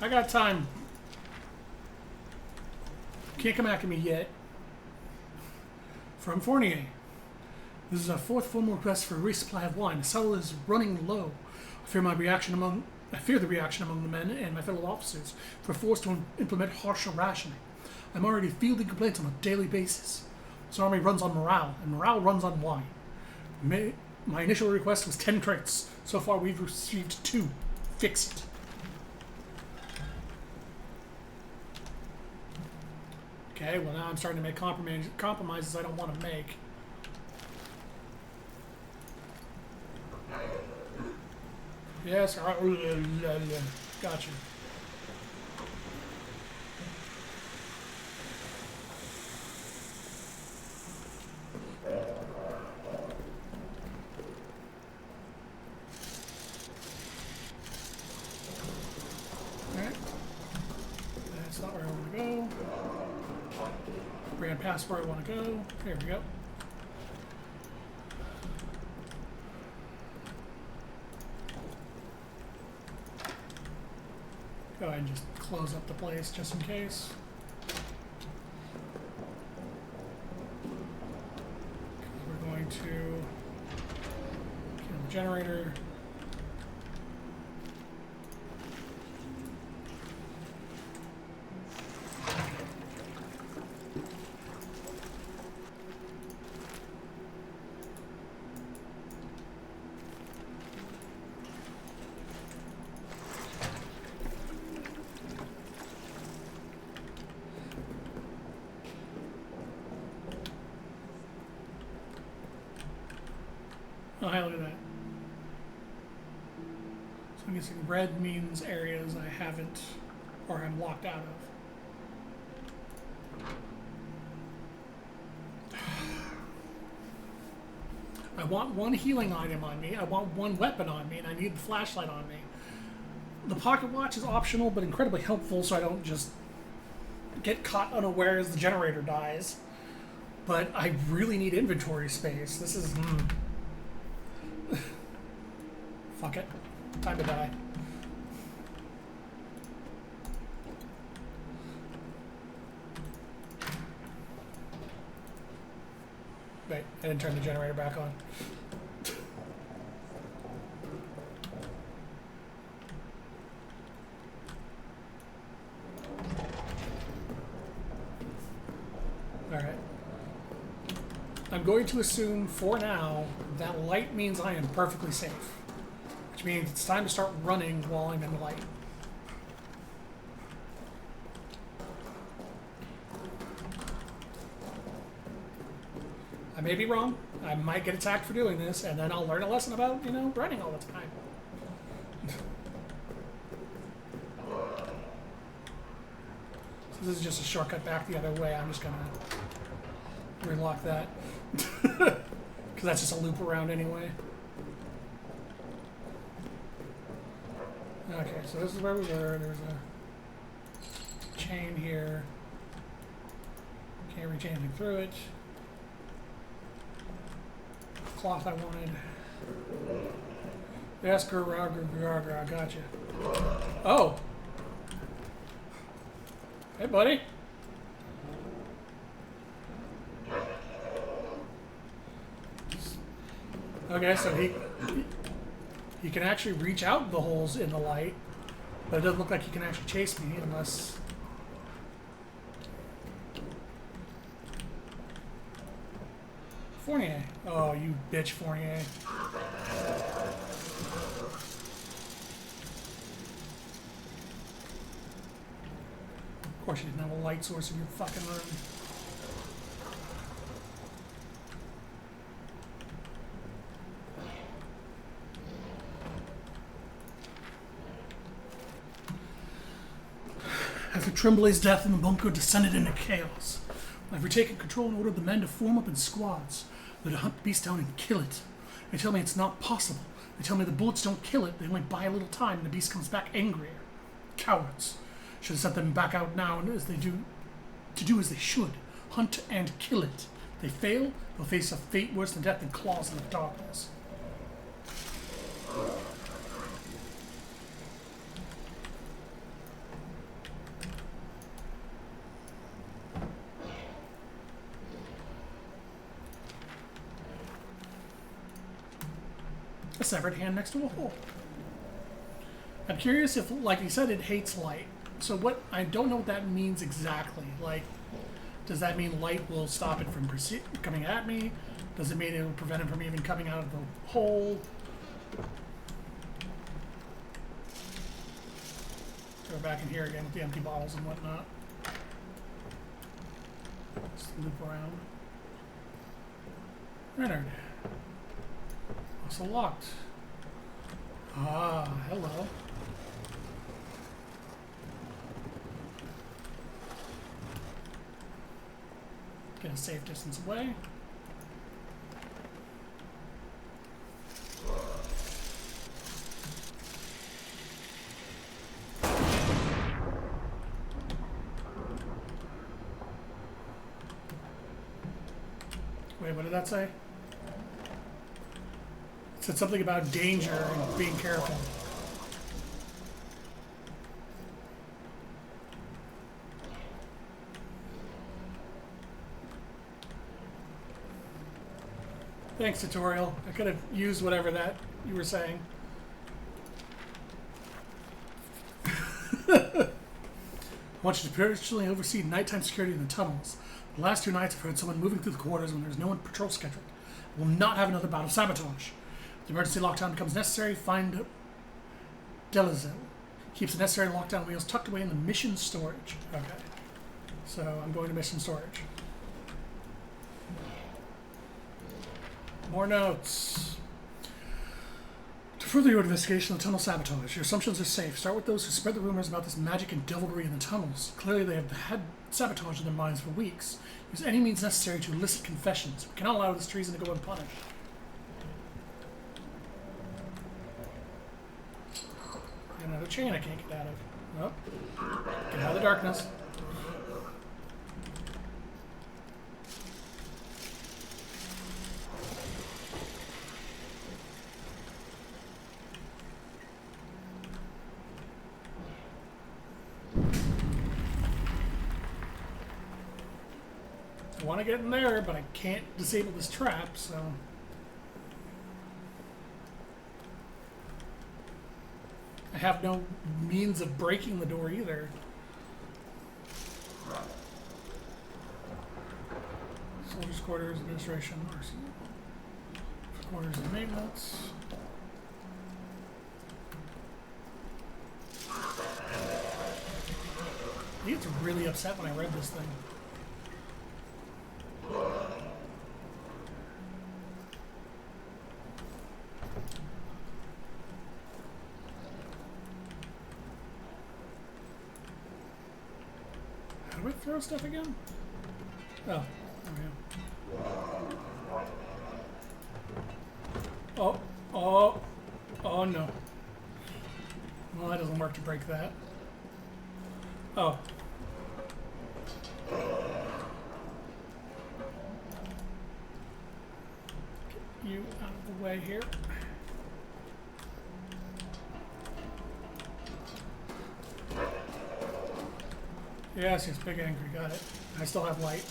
I got time. Can't come after me yet. From Fournier. This is our fourth formal request for a resupply of wine. The cellar is running low. I fear the reaction among the men and my fellow officers if we're forced to implement harsher rationing. I'm already fielding complaints on a daily basis. This army runs on morale, and morale runs on wine. My initial request was 10 crates. So far we've received 2. Fix it. Okay, well now I'm starting to make compromises I don't want to make. Yes, gotcha. Alright. That's not where I want to go. Brand past where I want to go. There we go. Go ahead and just close up the place just in case. We're going to kill the generator. Oh, hey, look at that. So I'm guessing red means areas I haven't, or I'm locked out of. I want one healing item on me, I want one weapon on me, and I need the flashlight on me. The pocket watch is optional, but incredibly helpful so I don't just get caught unaware as the generator dies. But I really need inventory space. This is... Fuck it. Time to die. Wait, I didn't turn the generator back on. Alright. I'm going to assume, for now, that light means I am perfectly safe. Which means it's time to start running while I'm in the light. I may be wrong. I might get attacked for doing this, and then I'll learn a lesson about, you know, running all the time. So this is just a shortcut back the other way. I'm just gonna relock that. Because that's just a loop around anyway. Okay, so this is where we were. There's a chain here. Can't reach anything through it. Cloth I wanted. Yes, I gotcha. Oh! Hey, buddy. Okay, so he can actually reach out the holes in the light, but it doesn't look like he can actually chase me unless... Fournier. Oh, you bitch, Fournier. Of course you didn't have a light source in your fucking room. After Tremblay's death in the bunker descended into chaos, I've retaken control and ordered the men to form up in squads. They're to hunt the beast down and kill it. They tell me it's not possible. They tell me the bullets don't kill it. They only buy a little time and the beast comes back angrier. Cowards. Should have sent them back out now as they do to do as they should. Hunt and kill it. If they fail, they'll face a fate worse than death and claws in the darkness. A severed hand next to a hole. I'm curious if, like you said, it hates light. So what, I don't know what that means exactly. Like, does that mean light will stop it from coming at me? Does it mean it will prevent it from even coming out of the hole? Go back in here again with the empty bottles and whatnot. Just loop around. Renard. Also locked. Ah, hello. Get a safe distance away. Wait, what did that say? It said something about danger and being careful. Thanks, tutorial. I could have used whatever that you were saying. I want you to personally oversee nighttime security in the tunnels. The last 2 nights I've heard someone moving through the quarters when there's no one patrol scheduled. I will not have another bout of sabotage. If the emergency lockdown becomes necessary, find Delazil. Keeps the necessary lockdown wheels tucked away in the mission storage. Okay. So I'm going to mission storage. More notes. To further your investigation of the tunnel sabotage, your assumptions are safe. Start with those who spread the rumors about this magic and devilry in the tunnels. Clearly they have had sabotage in their minds for weeks. Use any means necessary to elicit confessions. We cannot allow this treason to go unpunished. Another chain I can't get out of. Nope. Get out of the darkness. I want to get in there, but I can't disable this trap, so... I have no means of breaking the door either. Soldiers' quarters, administration, arsenal. Quarters and maintenance. He gets really upset when I read this thing. How do I throw stuff again? Oh, there we go. Oh no. Well, that doesn't work to break that. Oh. Get you out of the way here. Yes, yes, big angry, got it. I still have light.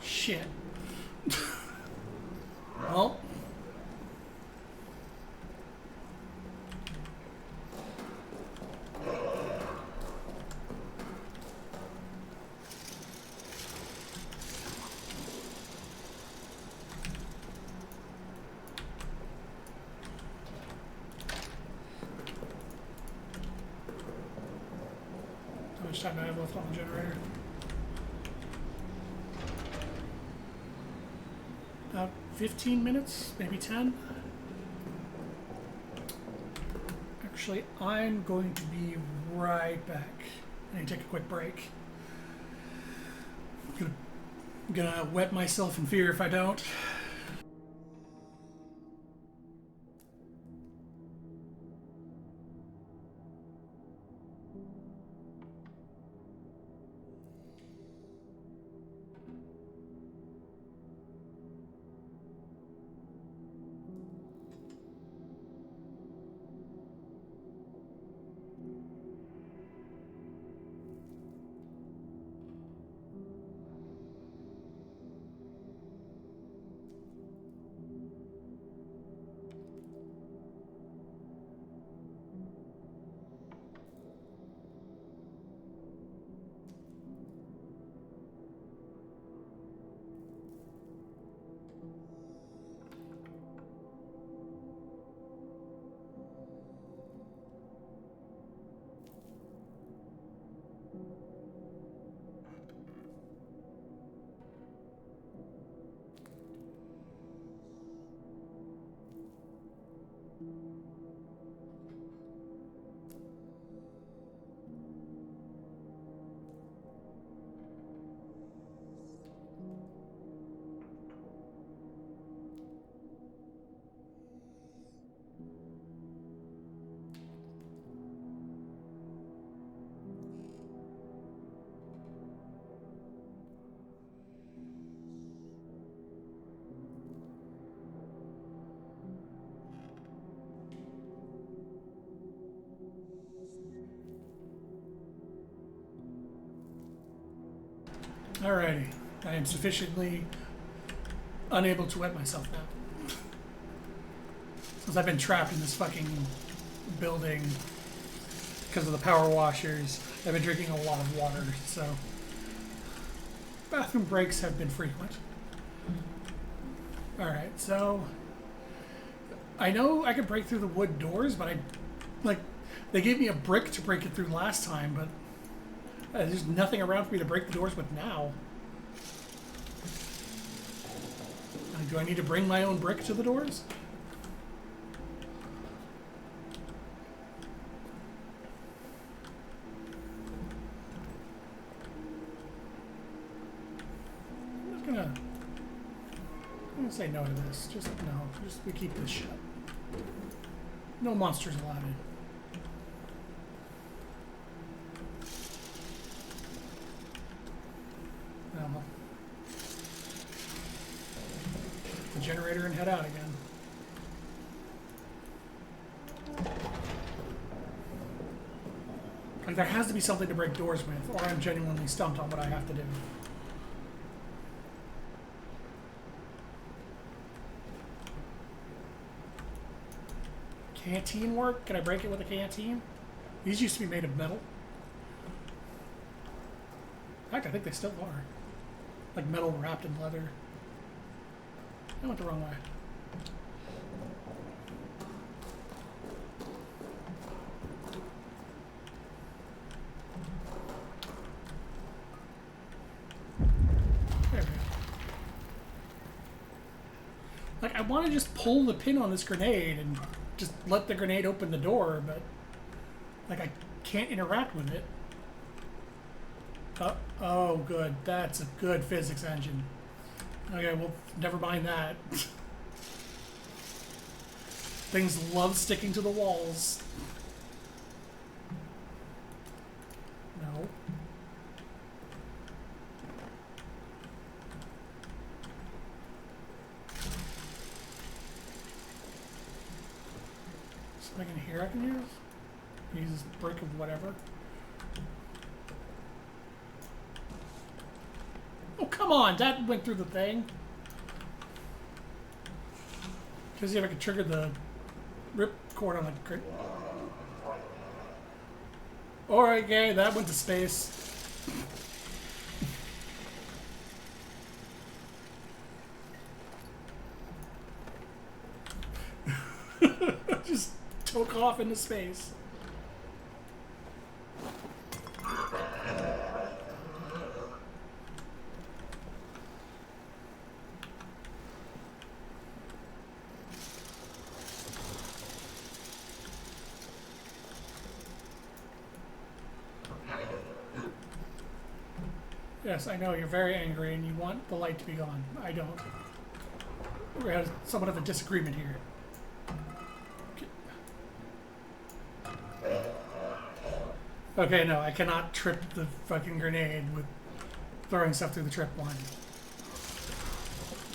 Shit. Well. How much time do I have left on the generator? About 15 minutes, maybe 10. Actually, I'm going to be right back. I need to take a quick break. I'm gonna I'm gonna wet myself in fear if I don't. Alrighty. I am sufficiently unable to wet myself now. Since I've been trapped in this fucking building because of the power washers, I've been drinking a lot of water, so bathroom breaks have been frequent. Alright, so I know I could break through the wood doors, but they gave me a brick to break it through last time, but there's nothing around for me to break the doors with now. Do I need to bring my own brick to the doors? I'm gonna say no to this. Just no. Just we keep this shut. No monsters allowed in. The generator and head out again. Like there has to be something to break doors with, or I'm genuinely stumped on what I have to do. Canteen work? Can I break it with a canteen? These used to be made of metal. In fact, I think they still are. Like metal wrapped in leather. I went the wrong way. There we go. Like, I want to just pull the pin on this grenade and just let the grenade open the door, but like I can't interact with it. Oh, good. That's a good physics engine. Okay, well, never mind that. Things love sticking to the walls. No. Something in here I can use? Use this brick of whatever. Oh, come on! That went through the thing. Let's see if I can trigger the rip cord on the crit. Or, okay, that went to space. Just took off into space. Yes, I know you're very angry and you want the light to be gone. I don't. We have somewhat of a disagreement here. Okay, no, I cannot trip the fucking grenade with throwing stuff through the trip line.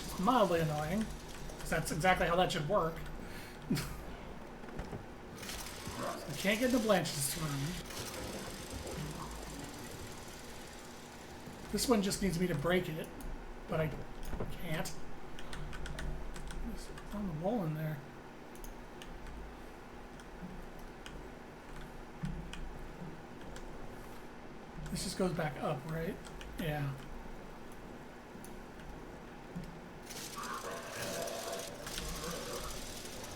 It's mildly annoying, because that's exactly how that should work. So I can't get into Blanche's room. This one just needs me to break it, but I can't. It's on the wall in there. This just goes back up, right? Yeah.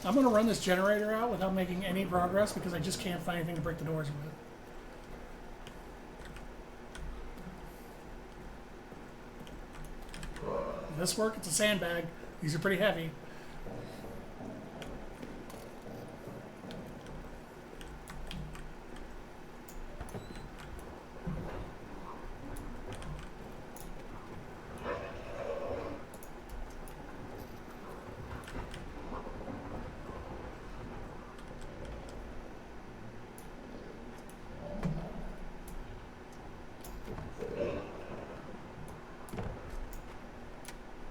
I'm gonna run this generator out without making any progress because I just can't find anything to break the doors with. Does this work? It's a sandbag. These are pretty heavy.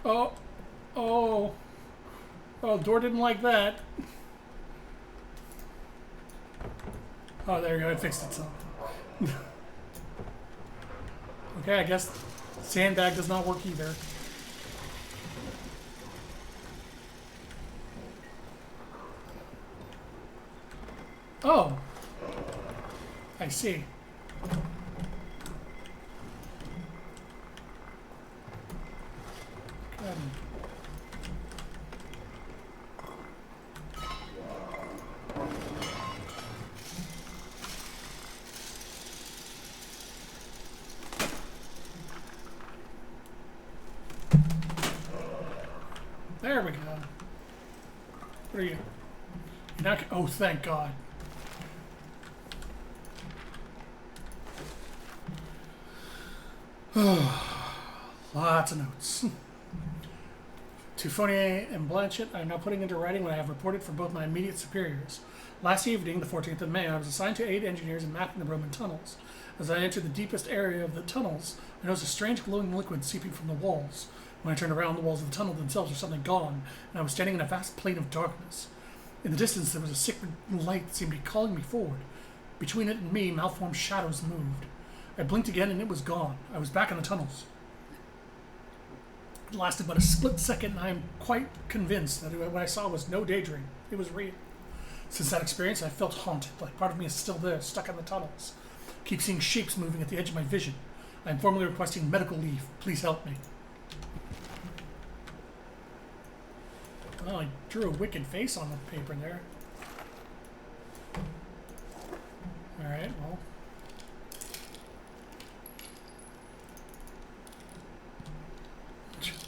Oh, oh, oh, door didn't like that. Oh, there you go, it fixed itself. Okay, I guess sandbag does not work either. Oh, I see. Good. There we go. What are you? You're not. Oh, thank God. Lots of notes. To Fournier and Blanchett, I am now putting into writing what I have reported from both my immediate superiors. Last evening, the 14th of May, I was assigned to aid engineers in mapping the Roman tunnels. As I entered the deepest area of the tunnels, I noticed a strange glowing liquid seeping from the walls. When I turned around, the walls of the tunnel themselves were suddenly gone, and I was standing in a vast plain of darkness. In the distance, there was a sick light that seemed to be calling me forward. Between it and me, malformed shadows moved. I blinked again, and it was gone. I was back in the tunnels. It lasted but a split second, and I am quite convinced that what I saw was no daydream. It was real. Since that experience, I felt haunted, like part of me is still there, stuck in the tunnels. I keep seeing shapes moving at the edge of my vision. I am formally requesting medical leave. Please help me. Well, I drew a wicked face on the paper there. Alright, well.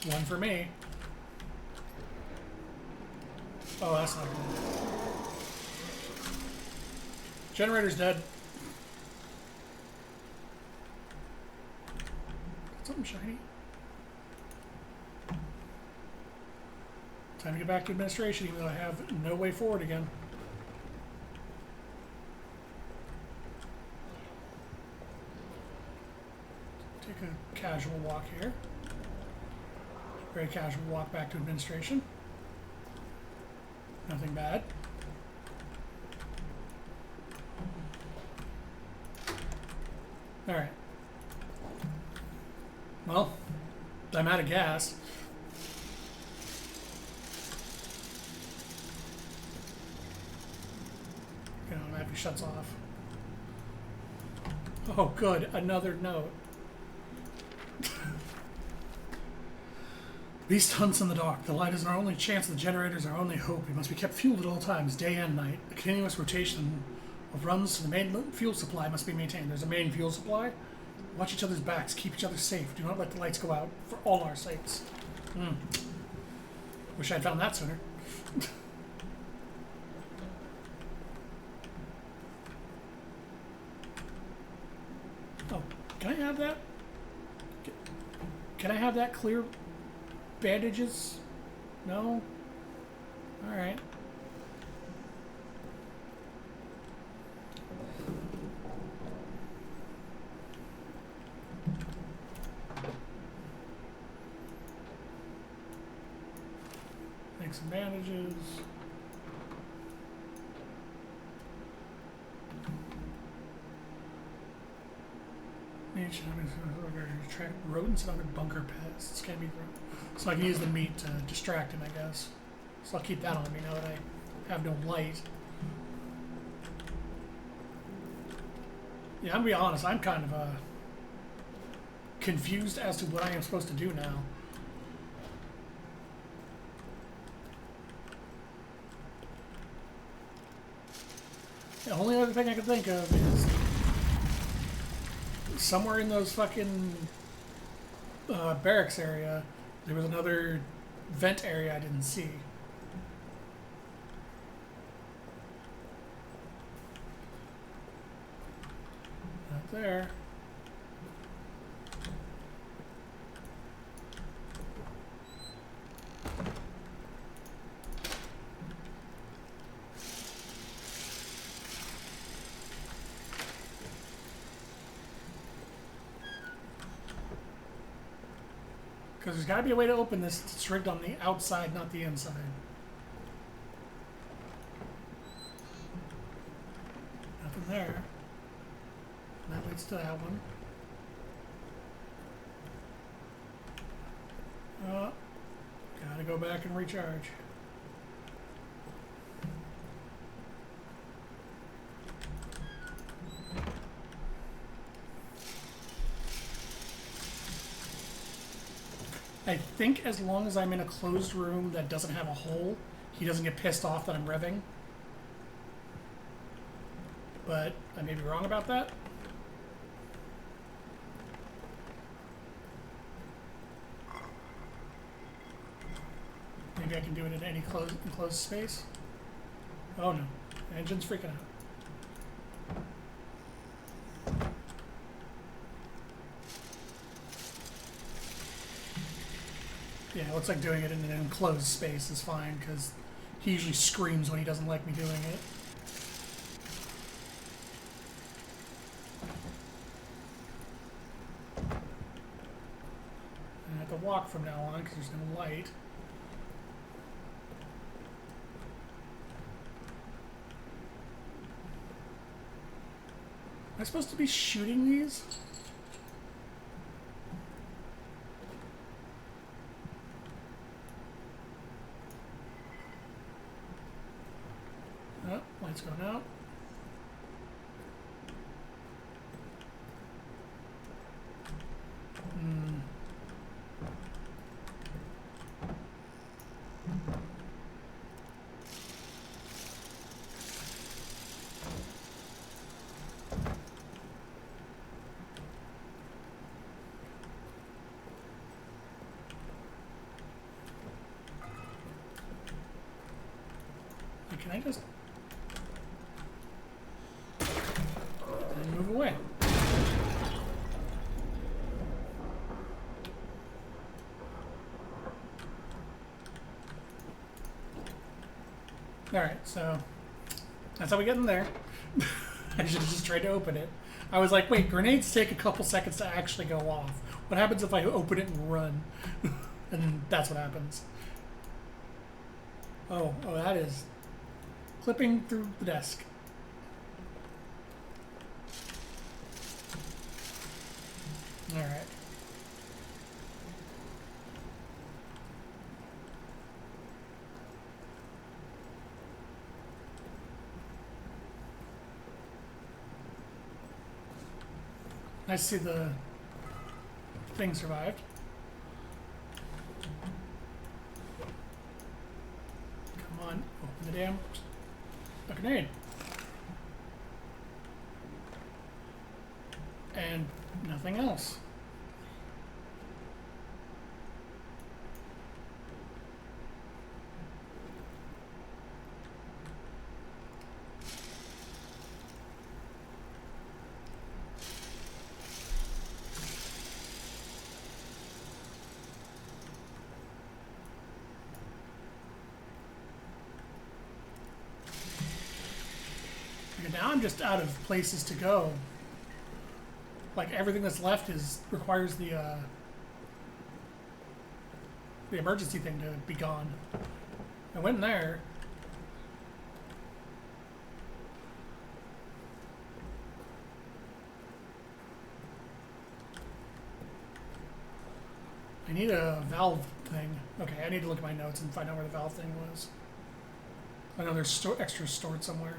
One for me. Oh, that's not good. Generator's dead. Something shiny. Time to get back to administration, even though I have no way forward again. Take a casual walk here. Very casual walk back to administration. Nothing bad. Alright. Well, I'm out of gas. You know, maybe shuts off. Oh, good. Another note. Beast hunts in the dark. The light is our only chance. The generators are our only hope. We must be kept fueled at all times, day and night. A continuous rotation of runs to the main fuel supply must be maintained. There's a main fuel supply. Watch each other's backs. Keep each other safe. Do not let the lights go out for all our sakes. Wish I'd found that sooner. Oh, can I have that? Can I have that clear bandages? No? Alright. Make some bandages. Track rodents and other bunker pests. Can be so I can use the meat to distract him, I guess. So I'll keep that on me now that I have no light. Yeah, I'm gonna be honest. I'm kind of confused as to what I am supposed to do now. The only other thing I can think of is somewhere in those fucking barracks area, there was another vent area I didn't see. Not there. Because there's got to be a way to open this. It's rigged on the outside, not the inside. Nothing there. That leads to that one. Oh, gotta go back and recharge. I think as long as I'm in a closed room that doesn't have a hole, he doesn't get pissed off that I'm revving. But I may be wrong about that. Maybe I can do it in any enclosed space. Oh no, the engine's freaking out. Yeah, it looks like doing it in an enclosed space is fine, because he usually screams when he doesn't like me doing it. And I have to walk from now on, because there's no light. Am I supposed to be shooting these? Oh, light's going out. Can I just move away? Alright, so that's how we get in there. I should have just tried to open it. I was like, wait, grenades take a couple seconds to actually go off. What happens if I open it and run? And that's what happens. Oh, that is clipping through the desk. All right. Nice to see the thing survived. Come on, open the damn grenade. And nothing else. I'm just out of places to go. Like, everything that's left requires the emergency thing to be gone. I went in there. I need a valve thing. Okay, I need to look at my notes and find out where the valve thing was. I know there's extras stored somewhere.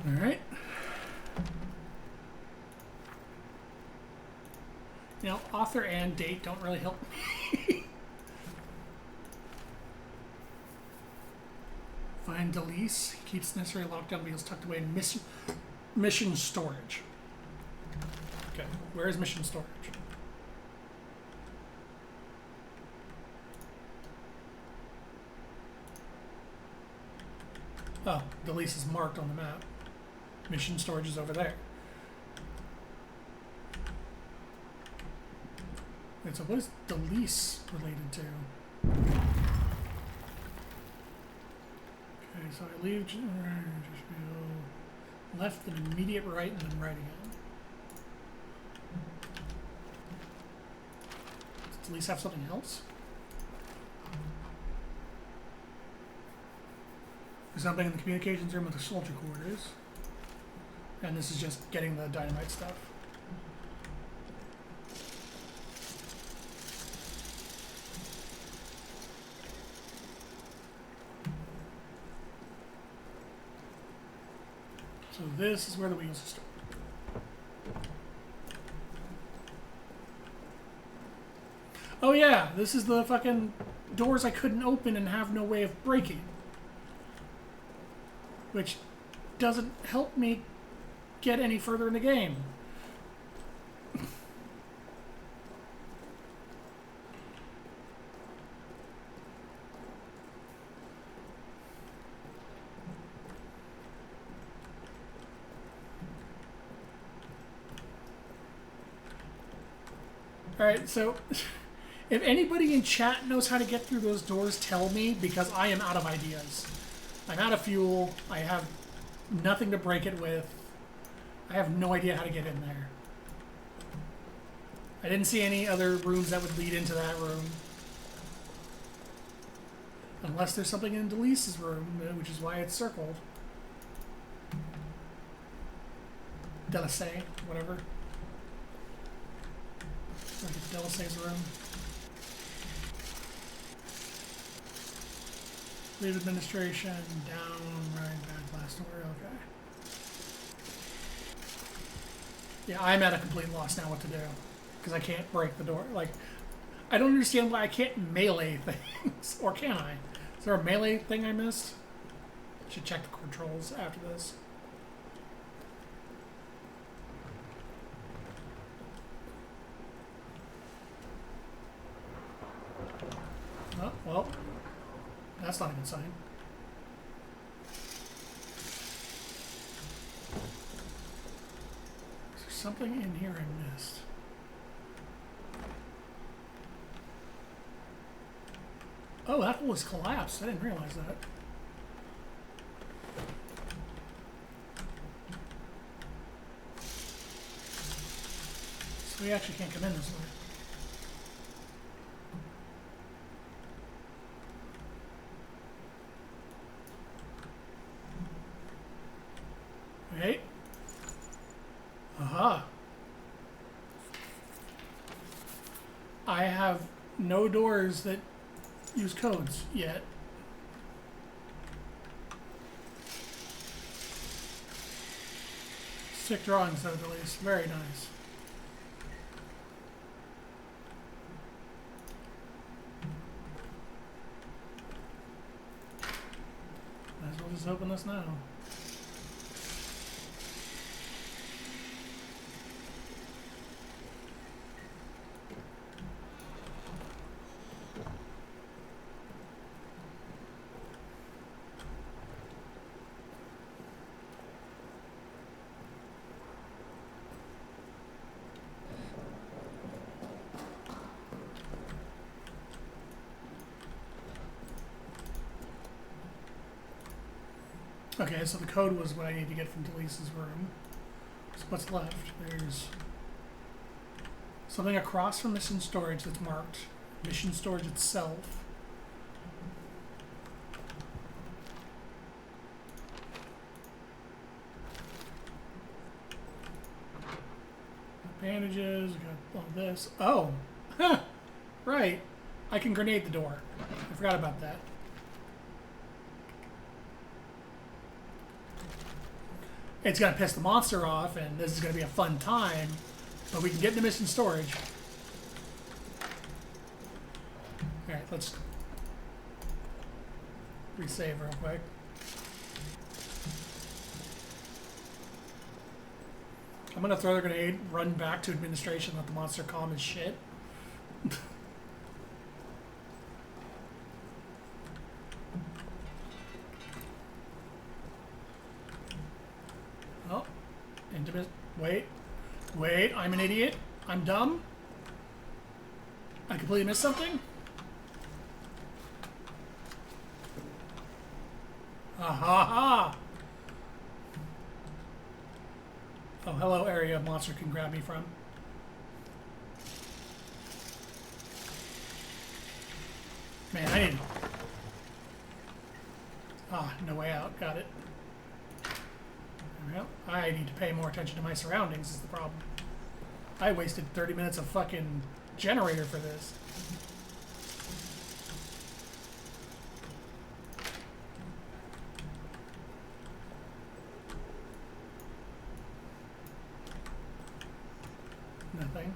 Alright. You know, author and date don't really help me. Find Delise. Keeps necessary lockdown wheels tucked away in mission storage. Okay, where is mission storage? Oh, Delise is marked on the map. Mission storage is over there. Wait, so what is Delise related to? Okay, so I leave left, then immediate right, and then right again. Does Delise have something else? There's something in the communications room with the soldier quarters. And this is just getting the dynamite stuff. So this is where the wheels are stored. Oh yeah, this is the fucking doors I couldn't open and have no way of breaking. Which doesn't help me get any further in the game. Alright, so if anybody in chat knows how to get through those doors, tell me, because I am out of ideas. I'm out of fuel. I have nothing to break it with. I have no idea how to get in there. I didn't see any other rooms that would lead into that room. Unless there's something in Delise's room, which is why it's circled. Delisay, whatever. Delisay's room. Leave administration, down, right, back, blast door, okay. Yeah, I'm at a complete loss now what to do. Because I can't break the door. Like, I don't understand why I can't melee things. Or can I? Is there a melee thing I missed? Should check the controls after this. Oh, well. That's not a good sign. Is there something in here I missed? Oh, that was collapsed. I didn't realize that. So we actually can't come in this way. Wait. Aha. I have no doors that use codes yet. Sick drawings though, at least. Very nice. Might as well just open this now. Okay, so the code was what I need to get from Delisa's room. So what's left? There's something across from mission storage that's marked. Mission storage itself. Bandages, we got all this. Oh! Huh! Right. I can grenade the door. I forgot about that. It's gonna piss the monster off, and this is gonna be a fun time, but we can get into mission storage. Alright, let's resave real quick. I'm gonna throw the grenade, run back to administration, let the monster calm his shit. Oh, intimate. Wait, I'm an idiot. I'm dumb. I completely missed something. Ha ha ha! Oh, hello, area monster can grab me from. Man, I need... Ah, no way out. Got it. There we go. I need to pay more attention to my surroundings is the problem. I wasted 30 minutes of fucking generator for this. Nothing.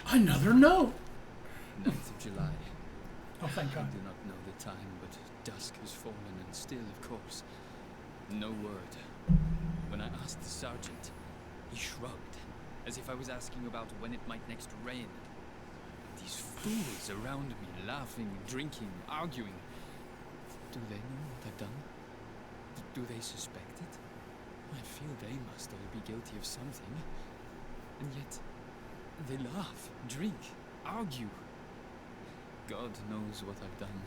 Another note! 9th of July. Oh, thank God. I do not know the time, but dusk has fallen, and still, of course, no word. When I asked the sergeant, he shrugged, as if I was asking about when it might next rain. These fools around me, laughing, drinking, arguing. Do they know what I've done? Do they suspect it? I feel they must all be guilty of something. And yet, they laugh, drink, argue. God knows what I've done.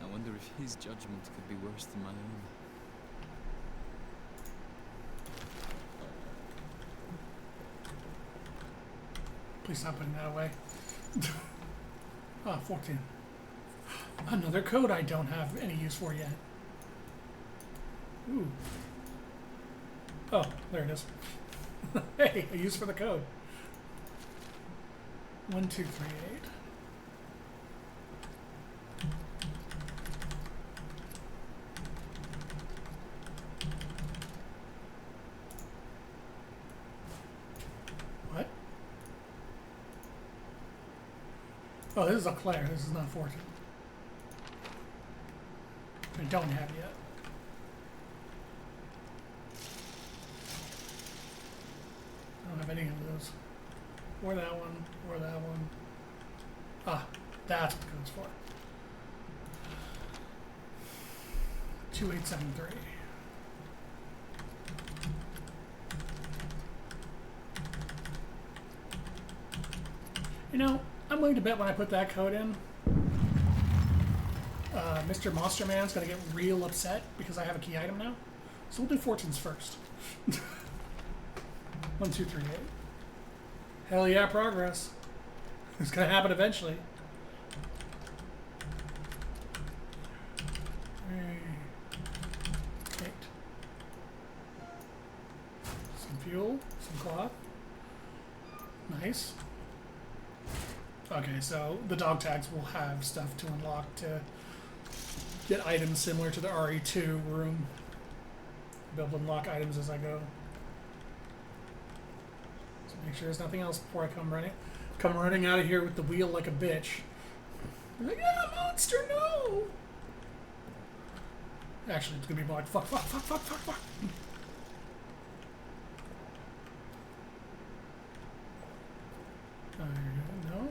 I wonder if his judgment could be worse than my own. Please stop putting that away. Ah, 14. Another code I don't have any use for yet. Ooh. Oh, there it is. Hey, a use for the code. 1238. What? Oh, this is a Claire. This is not 14. I don't have yet. I don't have any of those. Or that one, or that one. Ah, that's what the code's for. 2873. You know, I'm willing to bet when I put that code in, Mr. Monster Man's gonna get real upset because I have a key item now. So we'll do fortunes first. 1238. Hell yeah, progress. It's gonna happen eventually. Eight. Some fuel, some cloth. Nice. Okay, so the dog tags will have stuff to unlock to get items similar to the RE2 room. Be able to unlock items as I go. So make sure there's nothing else before I come running out of here with the wheel like a bitch. I'm like, ah, monster, no! Actually, it's gonna be more like, fuck. No?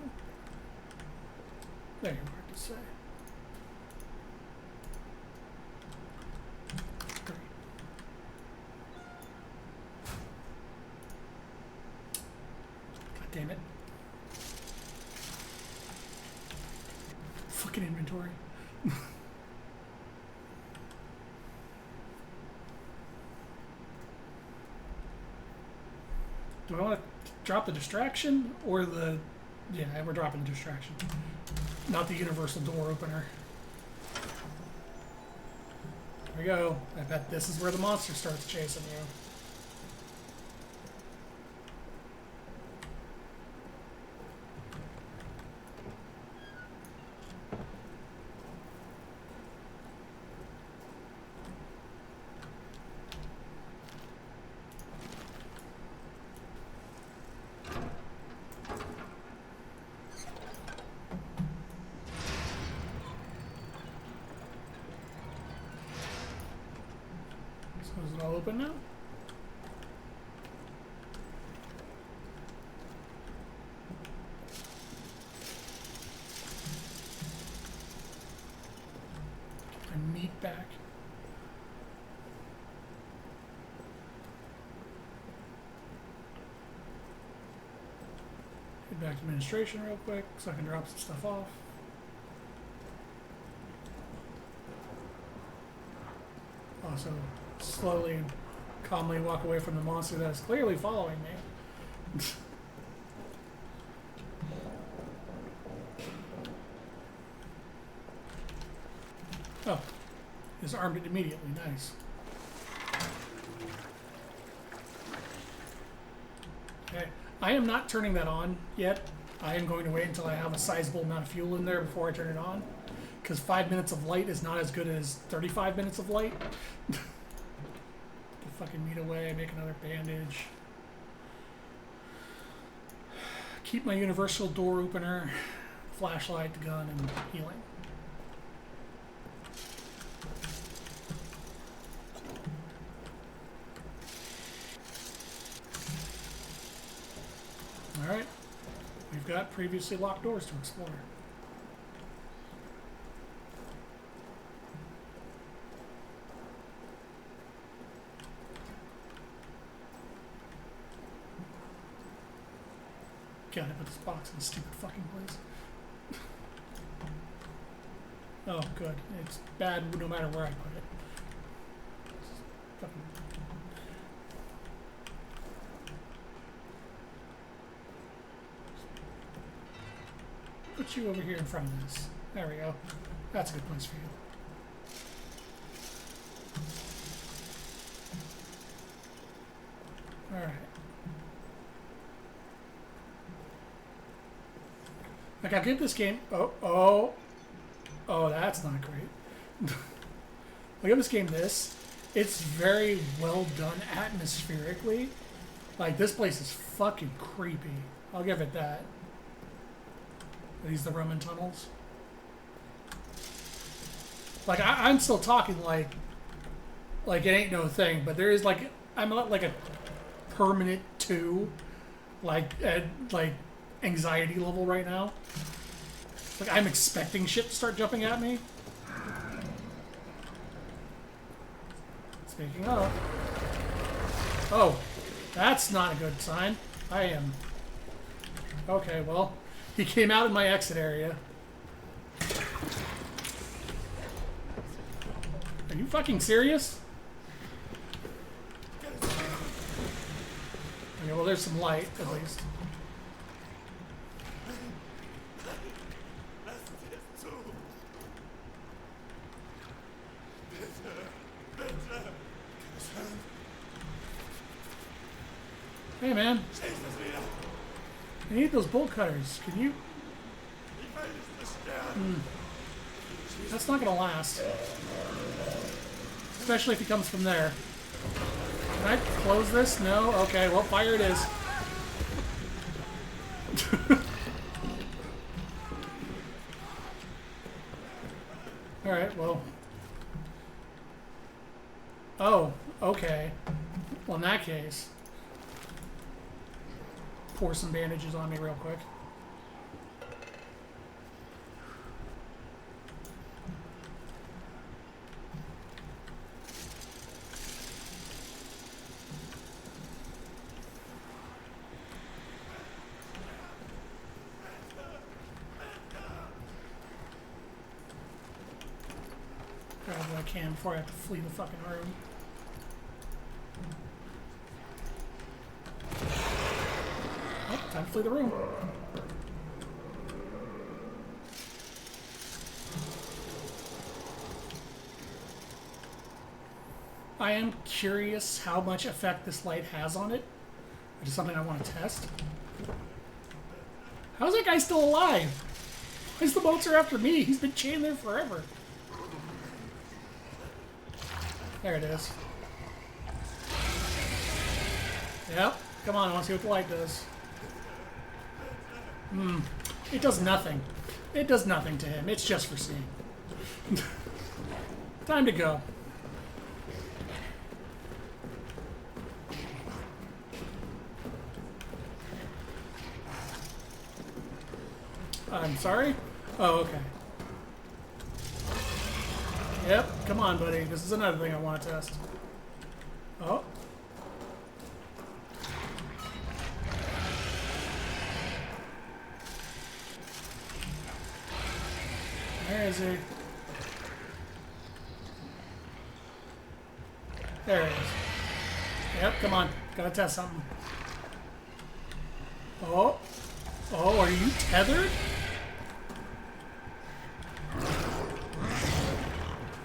There you are, to say. Great. God damn it. fucking inventory. Do I want to drop the distraction or the... Yeah, we're dropping the distraction. Not the universal door opener. Here we go. I bet this is where the monster starts chasing you. Is it all open now? Get my meat back. Head back to administration real quick so I can drop some stuff off. Also, slowly and calmly walk away from the monster that is clearly following me. Oh, is armed it immediately. Nice. Okay, I am not turning that on yet. I am going to wait until I have a sizable amount of fuel in there before I turn it on. Because 5 minutes of light is not as good as 35 minutes of light. Get the fucking meat away, make another bandage. Keep my universal door opener, flashlight, the gun, and healing. Alright, we've got previously locked doors to explore. God, I put this box in this stupid fucking place. Oh, good. It's bad no matter where I put it. Fucking... Put you over here in front of this. There we go. That's a good place for you. Alright. Like, I'll give this game... Oh, that's not great. I'll give this game this. It's very well done atmospherically. Like, this place is fucking creepy. I'll give it that. Are these the Roman tunnels? Like, I'm still talking like it ain't no thing, but there is, like... I'm at, like, a permanent 2. Like, at, like... anxiety level right now. Like, I'm expecting shit to start jumping at me. Speaking of. Oh, that's not a good sign. I am... Okay, well, he came out in my exit area. Are you fucking serious? Okay, well, there's some light, at least. Hey, man. I need those bolt cutters. Can you... That's not going to last. Especially if he comes from there. Can I close this? No? Okay, well, fire it is. Alright, well... Oh, okay. Well, in that case... Pour some bandages on me real quick. Grab what I can before I have to flee the fucking room. Oh, time to flee the room. I am curious how much effect this light has on it, which is something I want to test. How's that guy still alive? Why is the monster after me? He's been chained there forever. There it is. Yep. Come on, I want to see what the light does. It does nothing. It does nothing to him. It's just for seeing. Time to go. I'm sorry? Oh, okay. Yep, come on, buddy. This is another thing I want to test. Oh. Where is he? There he is. Yep, come on. Gotta test something. Oh. Oh, are you tethered?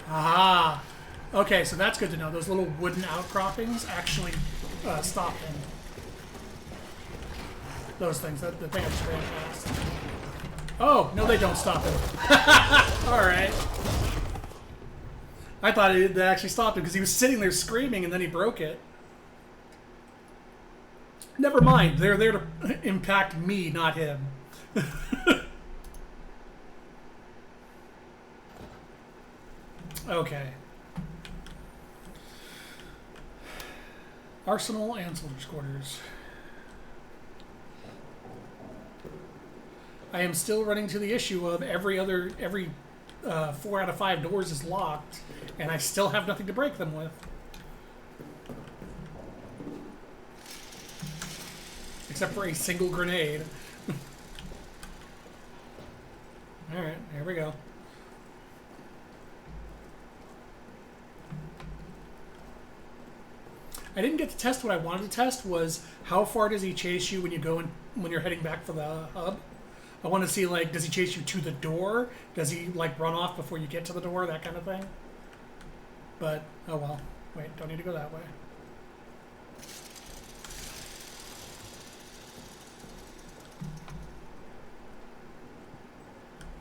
Aha! Okay, so that's good to know. Those little wooden outcroppings actually stop him. Those things, the thing I just ran past. Oh, no, they don't stop him. Alright. I thought they actually stopped him because he was sitting there screaming and then he broke it. Never mind, they're there to impact me, not him. Okay. Arsenal and soldiers' quarters. I am still running to the issue of every 4 out of 5 doors is locked, and I still have nothing to break them with. Except for a single grenade. Alright, here we go. I didn't get to test what I wanted to test was how far does he chase you when you go in, when you're heading back for the hub. I want to see, like, does he chase you to the door? Does he, like, run off before you get to the door? That kind of thing. But, oh well. Wait, don't need to go that way.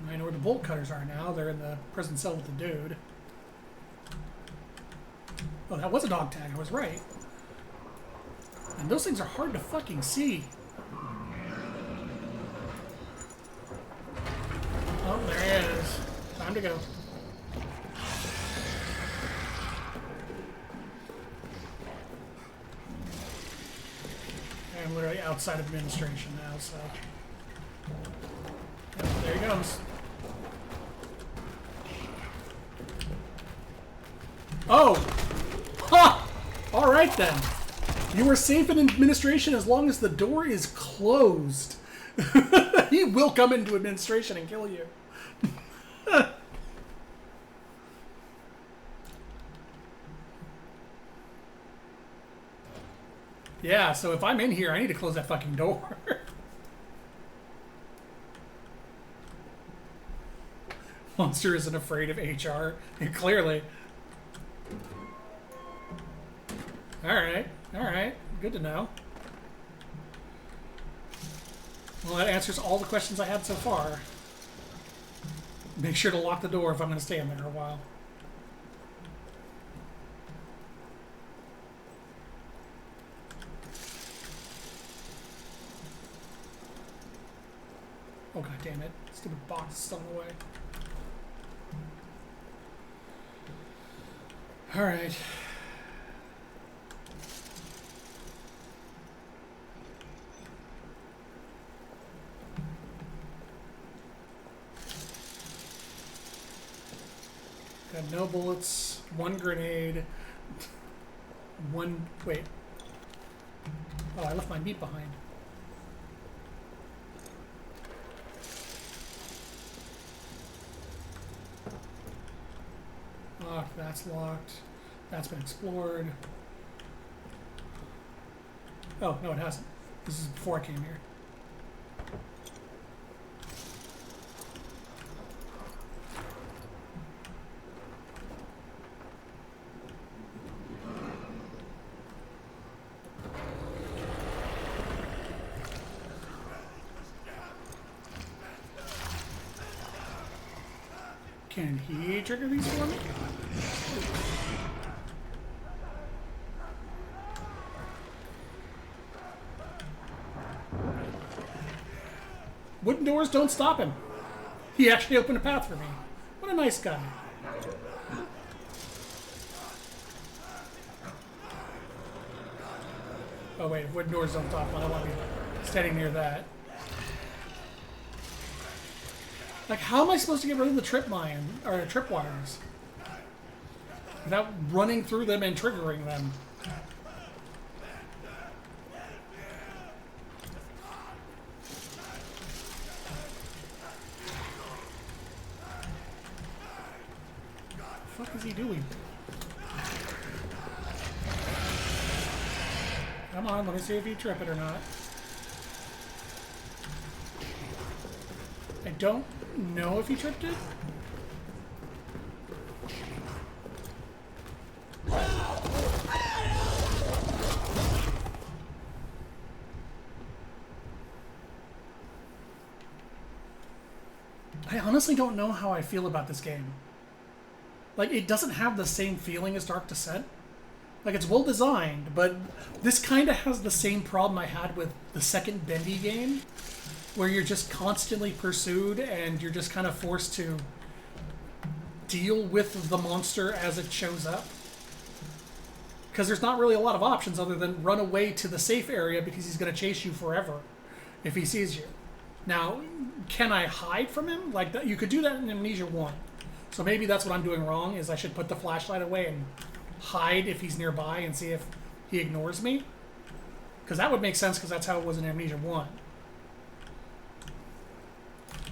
I know where the bolt cutters are now. They're in the prison cell with the dude. Oh, that was a dog tag. I was right. And those things are hard to fucking see. Oh, there he is. Time to go. I'm literally outside of administration now, so... Yep, there he goes. Oh! Ha! Alright then. You are safe in administration as long as the door is closed. He will come into administration and kill you. Yeah, so if I'm in here, I need to close that fucking door. Monster isn't afraid of HR. Clearly. Alright, alright. Good to know. Well, that answers all the questions I had so far. Make sure to lock the door if I'm going to stay in there a while. Oh, god damn it. Stupid box is still in the way. Alright. Got no bullets, 1 grenade, 1... Wait. Oh, I left my meat behind. Locked. That's locked. That's been explored. Oh, no, it hasn't. This is before I came here. Can he trigger these for me? Wooden doors don't stop him. He actually opened a path for me. What a nice guy. Oh wait, wooden doors don't stop him. I don't want to be standing near that. Like, how am I supposed to get rid of the trip mine or trip wires without running through them and triggering them? What the fuck is he doing? Come on, let me see if you trip it or not. I don't know if he tripped it. I honestly don't know how I feel about this game. Like, it doesn't have the same feeling as Dark Descent. Like, it's well designed, but this kind of has the same problem I had with the second Bendy game, where you're just constantly pursued and you're just kind of forced to deal with the monster as it shows up. Because there's not really a lot of options other than run away to the safe area because he's going to chase you forever if he sees you. Now, can I hide from him? Like, that, you could do that in Amnesia 1. So maybe that's what I'm doing wrong, is I should put the flashlight away and hide if he's nearby and see if he ignores me. Because that would make sense, because that's how it was in Amnesia 1.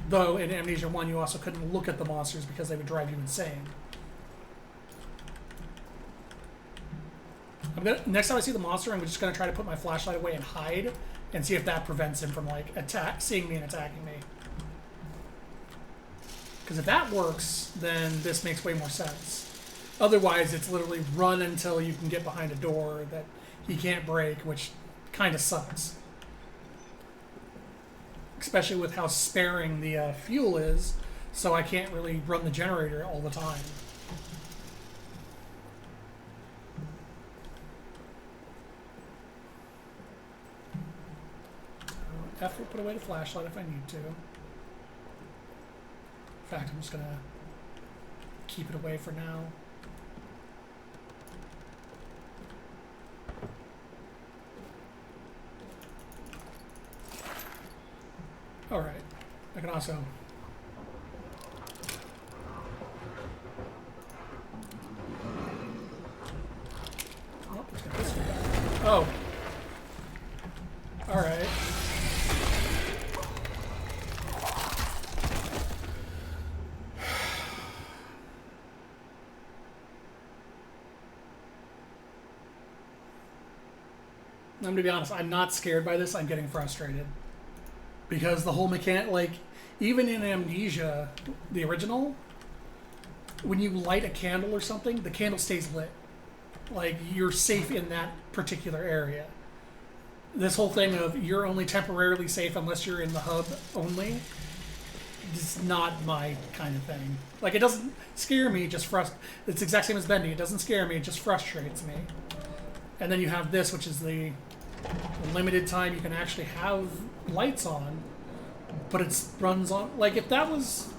Though in Amnesia 1 you also couldn't look at the monsters because they would drive you insane. Next time I see the monster, I'm just gonna try to put my flashlight away and hide and see if that prevents him from like seeing me and attacking me. Because if that works, then this makes way more sense. Otherwise, it's literally run until you can get behind a door that he can't break, which kind of sucks. Especially with how sparing the fuel is, so I can't really run the generator all the time. F will put away the flashlight if I need to. In fact, I'm just gonna keep it away for now. Alright. I can also... Oh, let's get this one back. Oh. Alright. I'm gonna be honest, I'm not scared by this, I'm getting frustrated. Because the whole mechanic, like, even in Amnesia, the original, when you light a candle or something, the candle stays lit. Like, you're safe in that particular area. This whole thing of you're only temporarily safe unless you're in the hub only is not my kind of thing. Like, it doesn't scare me, it just it's the exact same as Bendy. It doesn't scare me, it just frustrates me. And then you have this, which is the limited time you can actually have lights on, but it runs on... Like, if that was...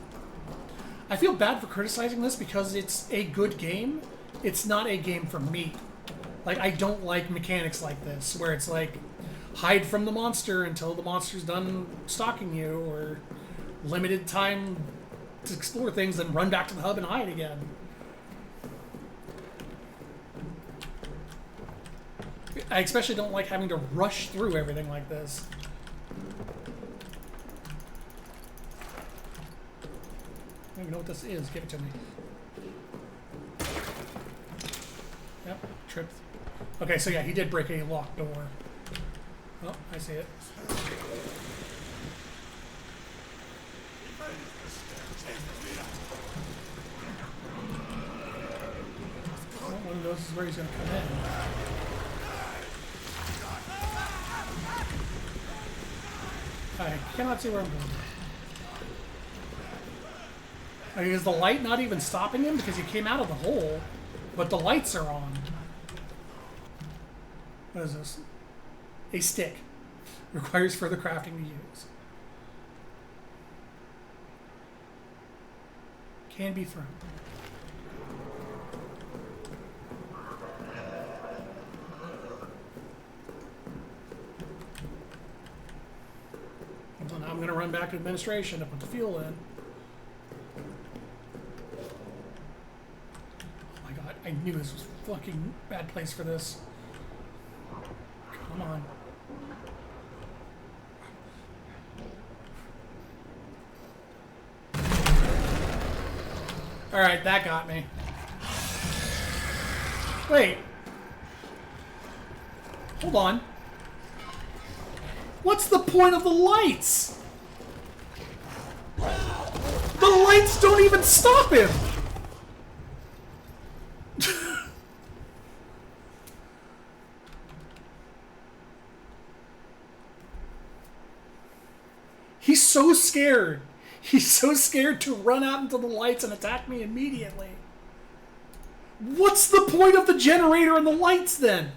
I feel bad for criticizing this because it's a good game. It's not a game for me. Like, I don't like mechanics like this, where it's like, hide from the monster until the monster's done stalking you, or limited time to explore things, then run back to the hub and hide again. I especially don't like having to rush through everything like this. I don't even know what this is. Give it to me. trip. Okay, so yeah, he did break a locked door. Oh, I see it. Well, one of those is where he's going to come in. I cannot see where I'm going. Like, is the light not even stopping him? Because he came out of the hole, but the lights are on. What is this? A stick. Requires further crafting to use. Can be thrown. So now I'm going to run back to administration to put the fuel in. Oh my god, I knew this was a fucking bad place for this. Come on. Alright, that got me. Wait. Hold on. What's the point of the lights? The lights don't even stop him! He's so scared. He's so scared to run out into the lights and attack me immediately. What's the point of the generator and the lights then?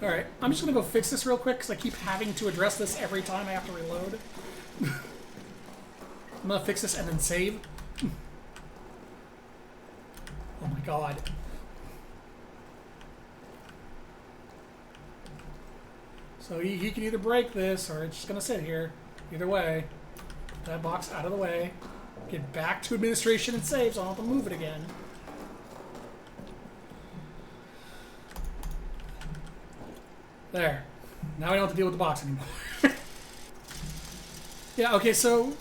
Alright, I'm just gonna go fix this real quick because I keep having to address this every time I have to reload. I'm gonna fix this and then save. Oh my god. So he can either break this or it's just gonna sit here. Either way. Put that box out of the way. Get back to administration and save so I don't have to move it again. There. Now I don't have to deal with the box anymore. Yeah, okay, so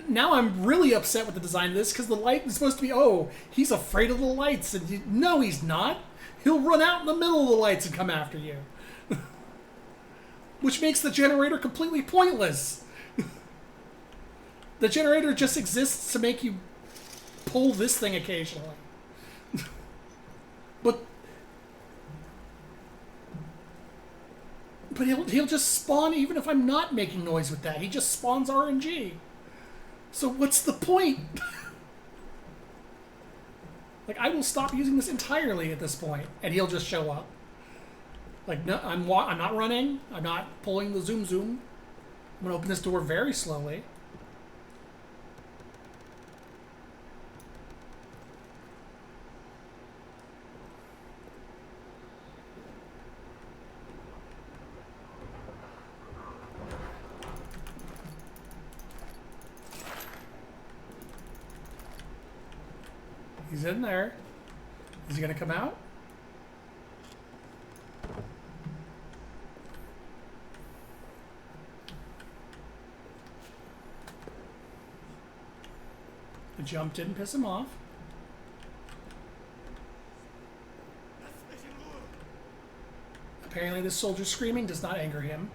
now I'm really upset with the design of this because the light is supposed to be, oh, he's afraid of the lights. And no, he's not. He'll run out in the middle of the lights and come after you. Which makes the generator completely pointless. The generator just exists to make you pull this thing occasionally. But he'll just spawn even if I'm not making noise with that. He just spawns RNG. So what's the point? Like, I will stop using this entirely at this point, and he'll just show up. Like, no, I'm not running. I'm not pulling the zoom. I'm gonna open this door very slowly. He's in there. Is he gonna come out? The jump didn't piss him off. Apparently this soldier screaming does not anger him.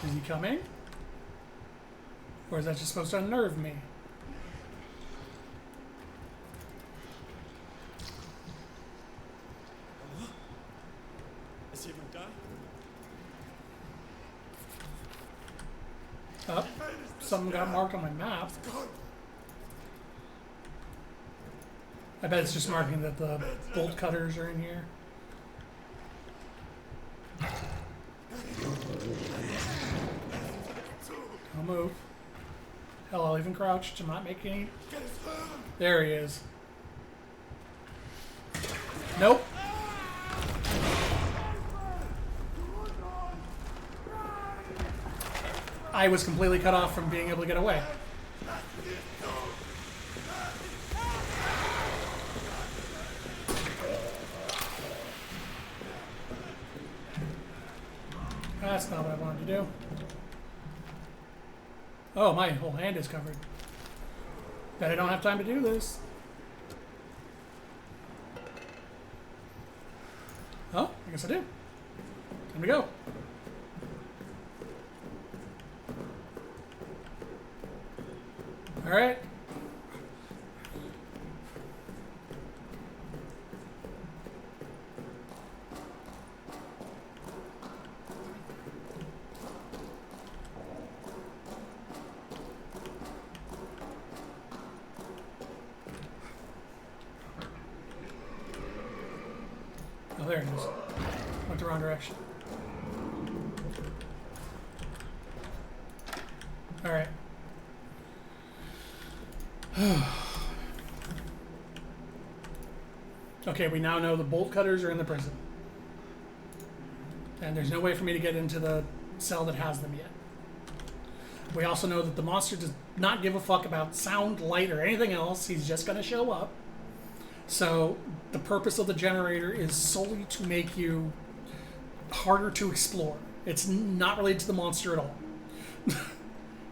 Is he coming? Or is that just supposed to unnerve me? Is he even done? Oh, something got marked on my map. I bet it's just marking that the bolt cutters are in here. I'll move. Hell, I'll even crouch to not make any... There he is. Nope. I was completely cut off from being able to get away. That's not what I wanted to do. Oh, my whole hand is covered. Bet I don't have time to do this. Oh, I guess I do. Time to go. All right. Oh, there it is. Went the wrong direction. All right. Okay, we now know the bolt cutters are in the prison. And there's no way for me to get into the cell that has them yet. We also know that the monster does not give a fuck about sound, light, or anything else. He's just going to show up. So the purpose of the generator is solely to make you harder to explore. It's not related to the monster at all.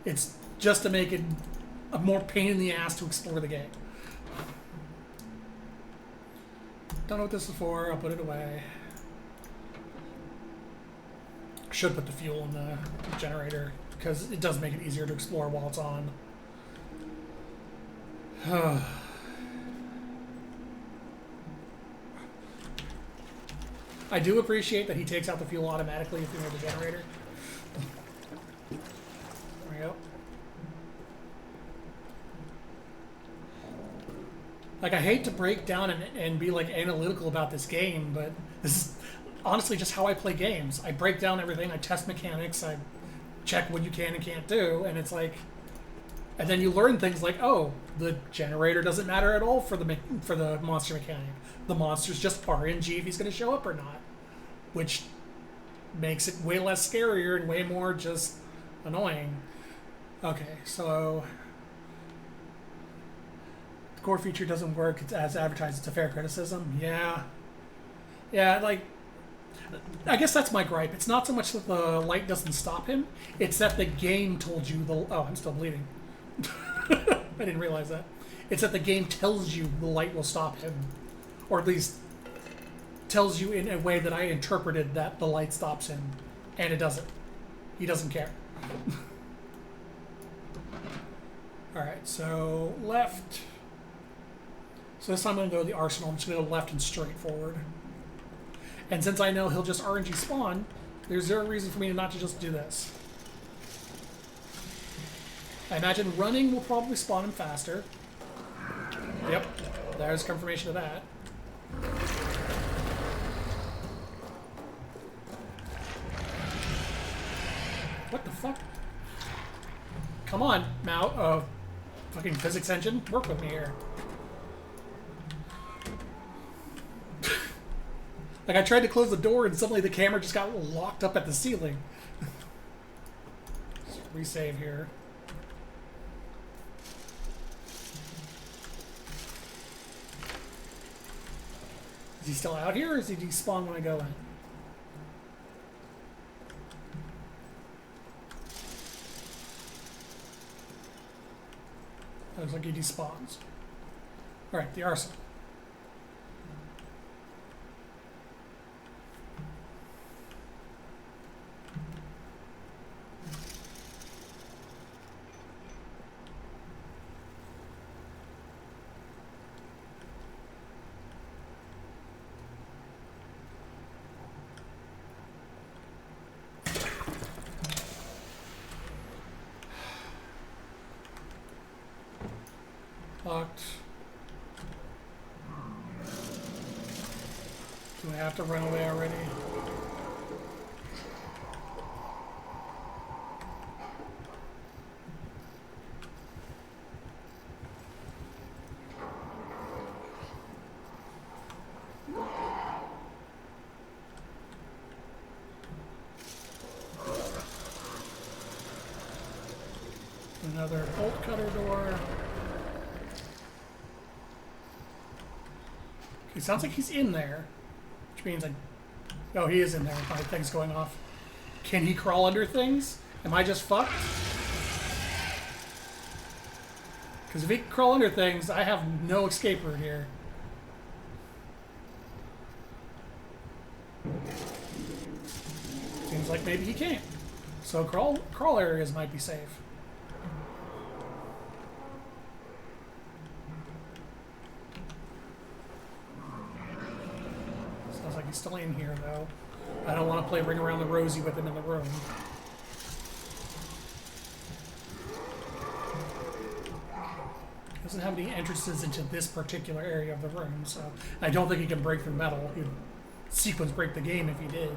It's just to make it a more pain in the ass to explore the game. Don't know what this is for. I'll put it away. Should put the fuel in the generator because it does make it easier to explore while it's on. I do appreciate that he takes out the fuel automatically if you're near the generator. There we go. Like, I hate to break down and be, like, analytical about this game, but this is honestly just how I play games. I break down everything, I test mechanics, I check what you can and can't do, and it's like... And then you learn things like, oh, the generator doesn't matter at all for the monster mechanic. The monster's just RNG if he's going to show up or not. Which makes it way less scarier and way more just annoying. Okay, so... The core feature doesn't work as advertised. It's a fair criticism. Yeah. Yeah, like... I guess that's my gripe. It's not so much that the light doesn't stop him. It's that the game told you the... Oh, I'm still bleeding. I didn't realize that. It's that the game tells you the light will stop him. Or at least tells you in a way that I interpreted that the light stops him. And it doesn't. He doesn't care. Alright, so left. So this time I'm going to go to the arsenal. I'm just going to go left and straight forward. And since I know he'll just RNG spawn, there's zero reason for me not to just do this. I imagine running will probably spawn him faster. Yep, there's confirmation of that. What the fuck? Come on, fucking physics engine, work with me here. Like, I tried to close the door and suddenly the camera just got locked up at the ceiling. Let's resave here. Is he still out here, or is he despawn when I go in? Looks like he despawns. Alright, the arsenal. Locked. Do I have to run away already? another bolt cutter door. Okay, sounds like he's in there. Which means like... Oh, he is in there. My thing's going off. Can he crawl under things? Am I just fucked? Because if he can crawl under things, I have no escape route here. Seems like maybe he can't. So crawl areas might be safe. Sounds like he's still in here, though. I don't want to play Ring Around the Rosie with him in the room. Doesn't have any entrances into this particular area of the room, so I don't think he can break through metal. He'd sequence break the game if he did.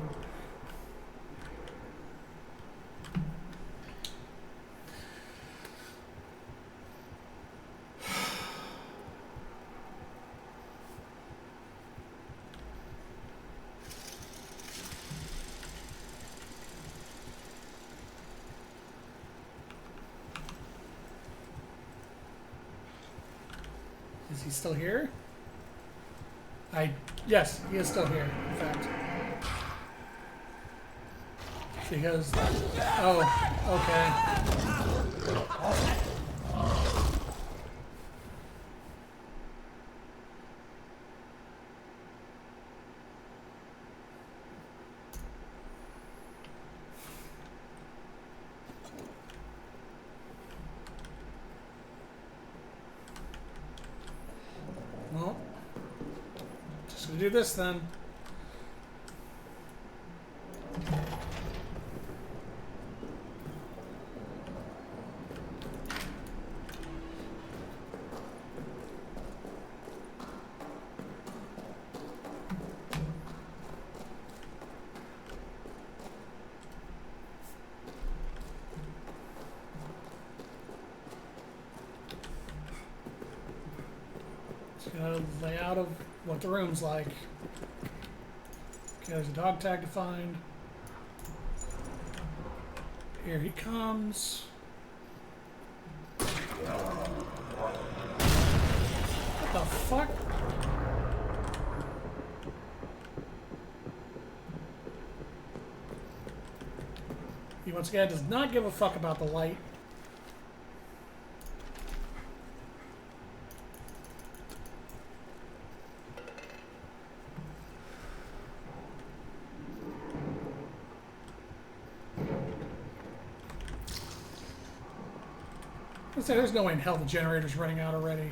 Is he still here? Yes, he is still here, in fact. Because... Oh, okay. Well, just gonna do this then. Layout of what the room's like. Okay, there's a dog tag to find. Here he comes. What the fuck? He once again does not give a fuck about the light. There's no way in hell the generator's running out already.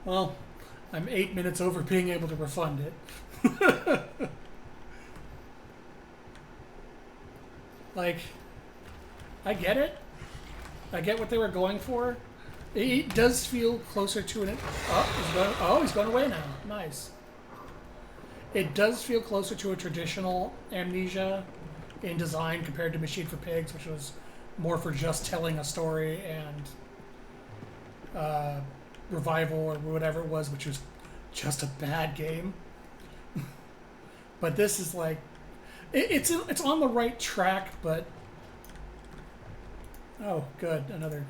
Well, I'm 8 minutes over being able to refund it. Like, I get it. I get what they were going for. It does feel closer to an... he's going away now. Nice. It does feel closer to a traditional Amnesia in design compared to Machine for Pigs, which was more for just telling a story, and Revival or whatever it was, which was just a bad game. But this is like... It's on the right track, but... Oh, good. Another...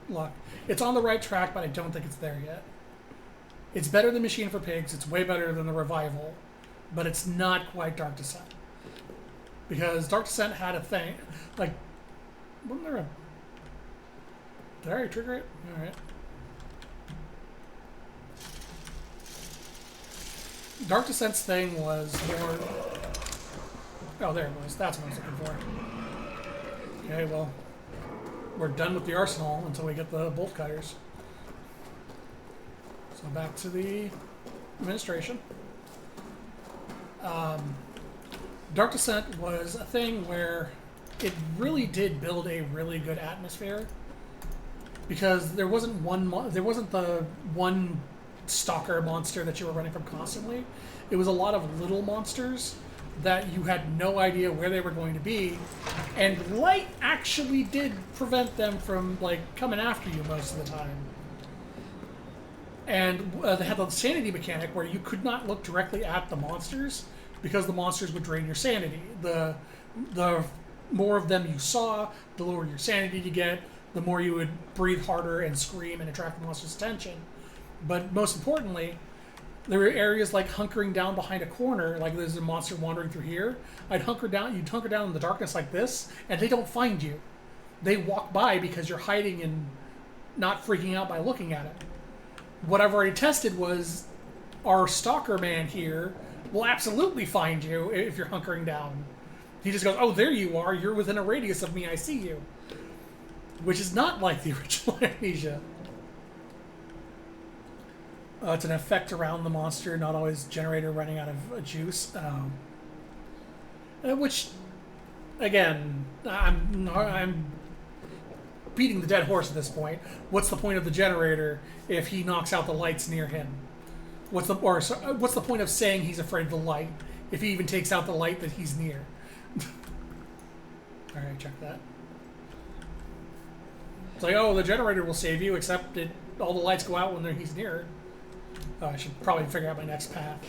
Luck. It's on the right track, but I don't think it's there yet. It's better than Machine for Pigs. It's way better than the Revival, but it's not quite Dark Descent. Because Dark Descent had a thing, like, wasn't there a... Did I already trigger it? All right. Dark Descent's thing was more... Oh, there it was. That's what I was looking for. Okay, well... We're done with the arsenal until we get the bolt cutters. So back to the administration. Dark Descent was a thing where it really did build a really good atmosphere, because there wasn't the one stalker monster that you were running from constantly. It was a lot of little monsters that you had no idea where they were going to be, and light actually did prevent them from like coming after you most of the time. And they had the sanity mechanic where you could not look directly at the monsters because the monsters would drain your sanity. The more of them you saw, the lower your sanity you get, the more you would breathe harder and scream and attract the monster's attention. But most importantly, there were areas like hunkering down behind a corner, like there's a monster wandering through here. You'd hunker down in the darkness like this, and they don't find you. They walk by because you're hiding and not freaking out by looking at it. What I've already tested was our stalker man here will absolutely find you if you're hunkering down. He just goes, oh, there you are. You're within a radius of me. I see you. Which is not like the original Amnesia. It's an effect around the monster, not always generator running out of juice. Which, again, I'm beating the dead horse at this point. What's the point of the generator if he knocks out the lights near him? What's the point of saying he's afraid of the light if he even takes out the light that he's near? All right, check that. It's like, oh, the generator will save you, except all the lights go out when he's near it. Oh, I should probably figure out my next path.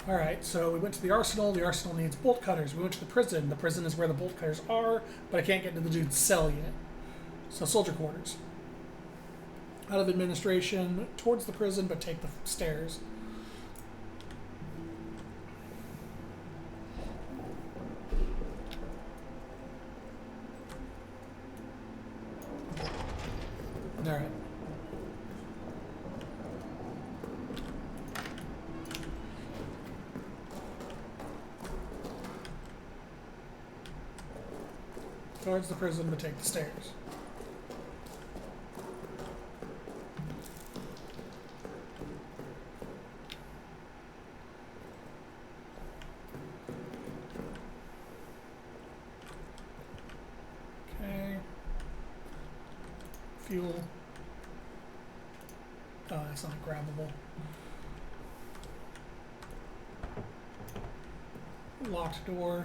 Alright, so we went to the arsenal. The arsenal needs bolt cutters. We went to the prison. The prison is where the bolt cutters are, but I can't get into the dude's cell yet. So soldier quarters. Out of administration, towards the prison, but take the stairs. Alright. Towards the prison, but take the stairs. Okay. Fuel. Oh, that's not grabbable. Locked door.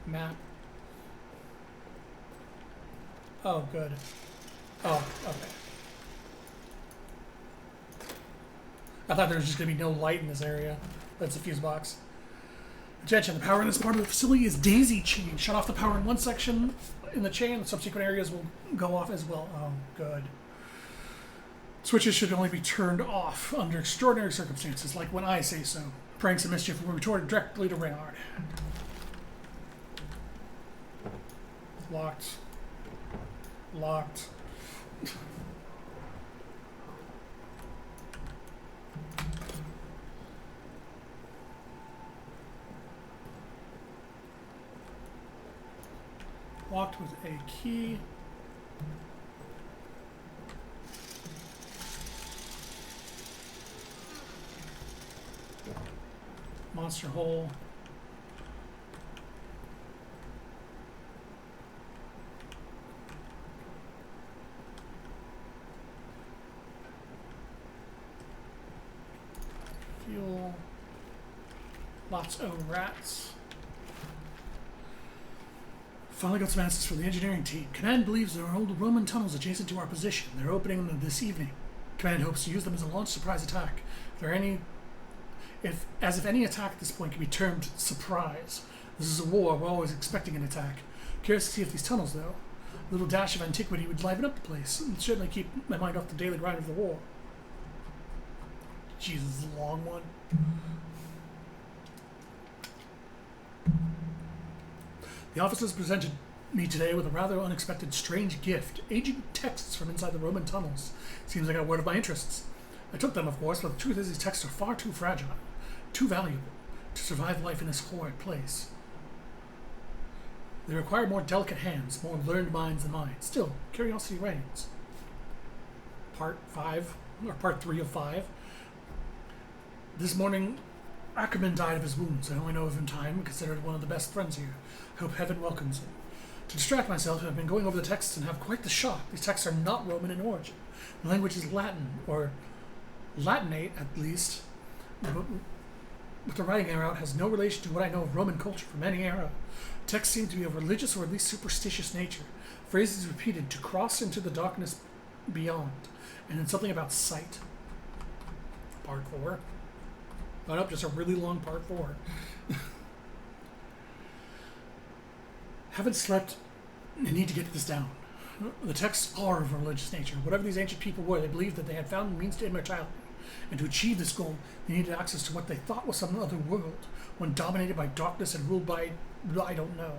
Map. Oh, good. Oh, okay. I thought there was just going to be no light in this area. That's a fuse box. Attention, the power in this part of the facility is daisy chained. Shut off the power in one section in the chain, the subsequent areas will go off as well. Oh, good. Switches should only be turned off under extraordinary circumstances, like when I say so. Pranks and mischief will be retorted directly to Reynard. Locked. Locked. Locked with a key. Monster hole. Fuel. Lots of rats. Finally got some answers from the engineering team. Command believes there are old Roman tunnels adjacent to our position. They're opening them this evening. Command hopes to use them as a launch surprise attack. As if any attack at this point can be termed surprise. This is a war, we're always expecting an attack. Curious to see if these tunnels, though. A little dash of antiquity would liven up the place, and certainly keep my mind off the daily grind of the war. Jesus, a long one. The officers presented me today with a rather unexpected strange gift. Aging texts from inside the Roman tunnels. Seems like a word of my interests. I took them, of course, but the truth is these texts are far too fragile, too valuable, to survive life in this horrid place. They require more delicate hands, more learned minds than mine. Still, curiosity reigns. Part 5, or Part 3 of 5. This morning, Ackerman died of his wounds. I only know of him in time and considered one of the best friends here. I hope heaven welcomes him. To distract myself, I've been going over the texts and have quite the shock. These texts are not Roman in origin. The language is Latin, or Latinate at least. What the writing out has no relation to what I know of Roman culture from any era. Texts seem to be of religious or at least superstitious nature. Phrases repeated to cross into the darkness beyond, and then something about sight. Part 4. Oh nope, just a really long part 4. Haven't slept and need to get this down. The texts are of religious nature. Whatever these ancient people were, they believed that they had found the means to immortality. And to achieve this goal, they needed access to what they thought was some other world, one dominated by darkness and ruled by, I don't know.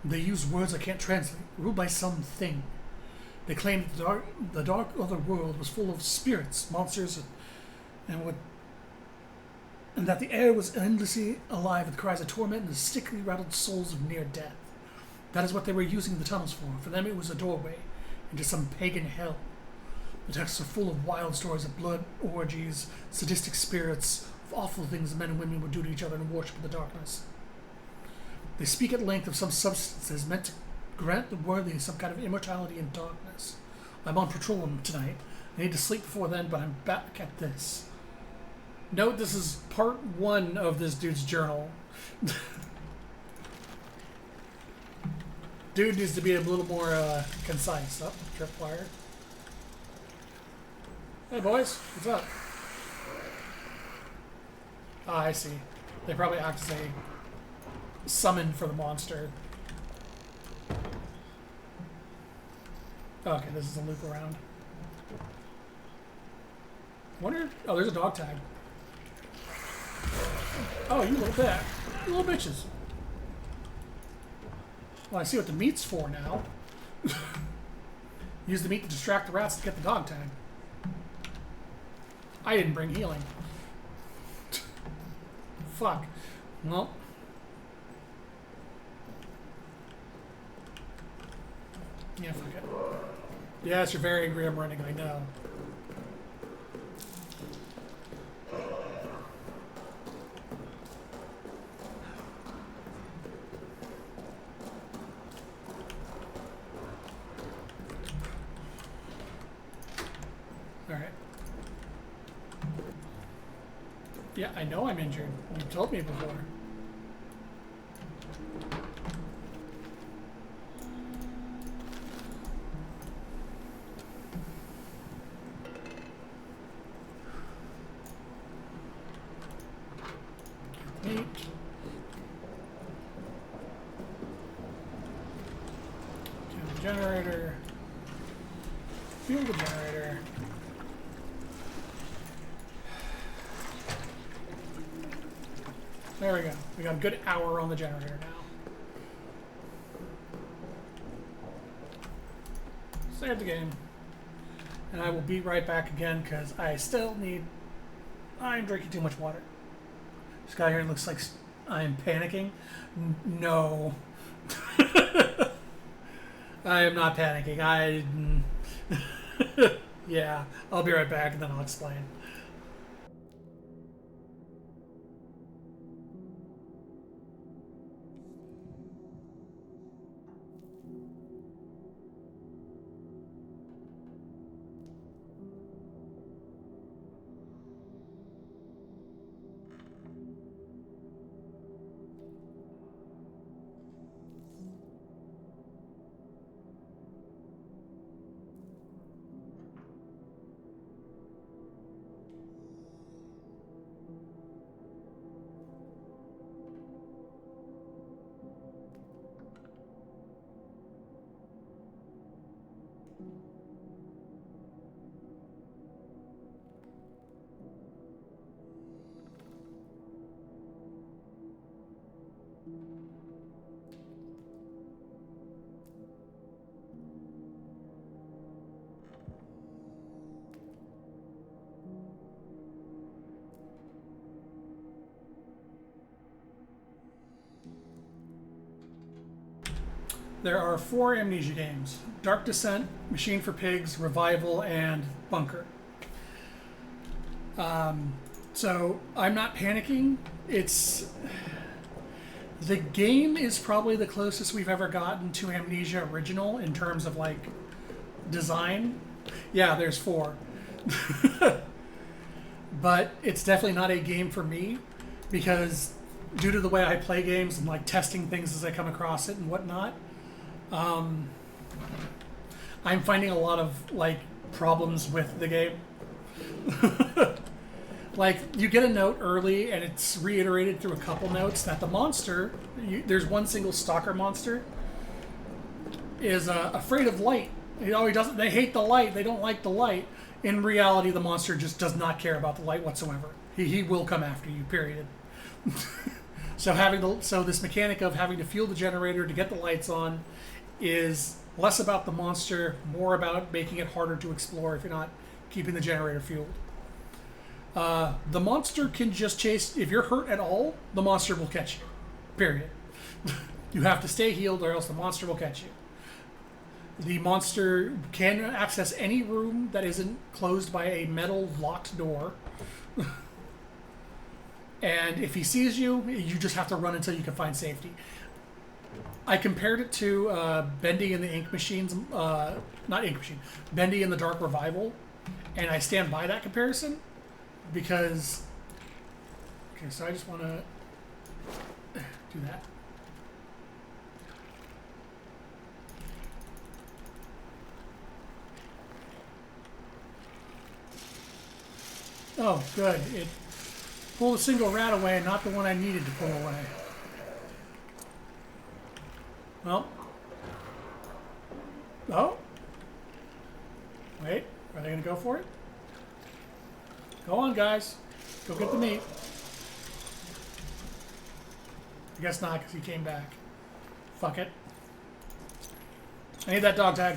They used words I can't translate, ruled by something. They claimed that the dark other world was full of spirits, monsters, and that the air was endlessly alive with cries of torment and the stickily rattled souls of near death. That is what they were using the tunnels for. For them it was a doorway into some pagan hell. The texts are full of wild stories of blood, orgies, sadistic spirits, of awful things men and women would do to each other in worship of the darkness. They speak at length of some substances meant to grant the worthy some kind of immortality in darkness. I'm on patrol tonight. I need to sleep before then, but I'm back at this. Note this is part 1 of this dude's journal. Dude needs to be a little more concise. Oh, tripwire. Hey boys, what's up? Ah, I see. They probably act as a summon for the monster. Okay, this is a loop around. Wonder. Oh, there's a dog tag. Oh, you little bit. You little bitches. Well, I see what the meat's for now. Use the meat to distract the rats to get the dog tag. I didn't bring healing. Fuck. Well. Yeah, fuck it. Yes, you're very angry I'm running, I know. Alright. Yeah, I know I'm injured. You told me before. Meat. Kill the generator. Fuel the generator. There we go. We got a good hour on the generator now. Save the game. And I will be right back again because I still need... I'm drinking too much water. This guy here looks like I'm panicking. No. I am not panicking. Yeah, I'll be right back and then I'll explain. There are 4 Amnesia games: Dark Descent, Machine for Pigs, Revival, and Bunker. So I'm not panicking. The game is probably the closest we've ever gotten to Amnesia original in terms of like design. Yeah, there's 4. but it's definitely not a game for me because due to the way I play games and like testing things as I come across it and whatnot, I'm finding a lot of like problems with the game. Like you get a note early and it's reiterated through a couple notes that the monster, there's one single stalker monster, is afraid of light. He doesn't. They hate the light. They don't like the light. In reality, the monster just does not care about the light whatsoever. He will come after you. Period. So this mechanic of having to fuel the generator to get the lights on is less about the monster, more about making it harder to explore if you're not keeping the generator fueled. The monster can just chase. If you're hurt at all, the monster will catch you. Period. You have to stay healed or else the monster will catch you. The monster can access any room that isn't closed by a metal locked door. And if he sees you, you just have to run until you can find safety. I compared it to Bendy and the Ink Machines, not Ink Machine, Bendy and the Dark Revival, and I stand by that comparison because. Okay, so I just want to do that. Oh, good. It pulled a single rat away and not the one I needed to pull away. Well. Oh. Wait. Are they going to go for it? Go on, guys. Go get the meat. I guess not, because he came back. Fuck it. I need that dog tag.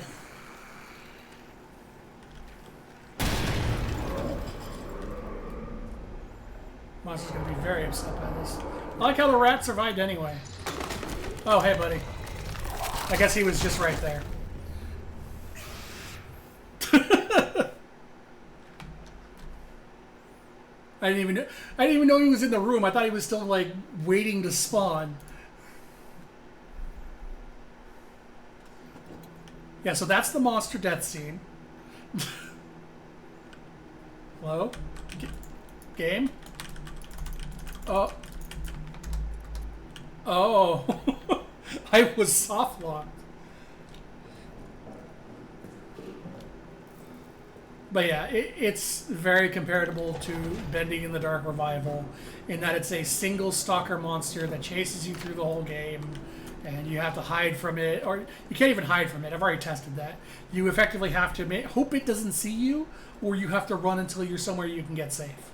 Monster's gonna be very upset by this. I like how the rat survived anyway. Oh, hey, buddy. I guess he was just right there. I didn't even know he was in the room. I thought he was still like waiting to spawn. Yeah, so that's the monster death scene. Hello? Game? Oh. Oh. I was soft locked. But yeah, it's very comparable to Bending in the Dark Revival in that it's a single stalker monster that chases you through the whole game and you have to hide from it, or you can't even hide from it. I've already tested that. You effectively have to hope it doesn't see you, or you have to run until you're somewhere you can get safe.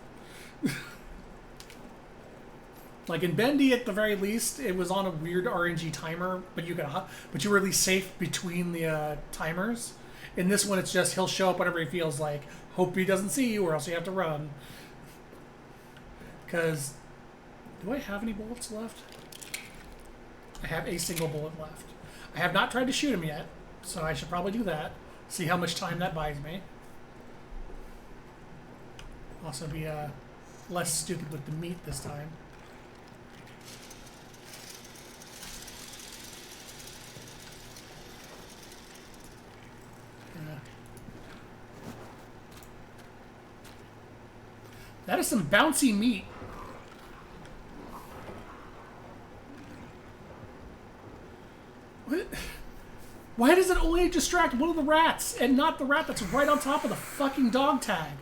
Like in Bendy, at the very least, it was on a weird RNG timer, but you were at least safe between the timers. In this one, it's just he'll show up whenever he feels like. Hope he doesn't see you, or else you have to run. Because, do I have any bullets left? I have a single bullet left. I have not tried to shoot him yet, so I should probably do that. See how much time that buys me. Also be less stupid with the meat this time. That is some bouncy meat. What? Why does it only distract one of the rats and not the rat that's right on top of the fucking dog tag?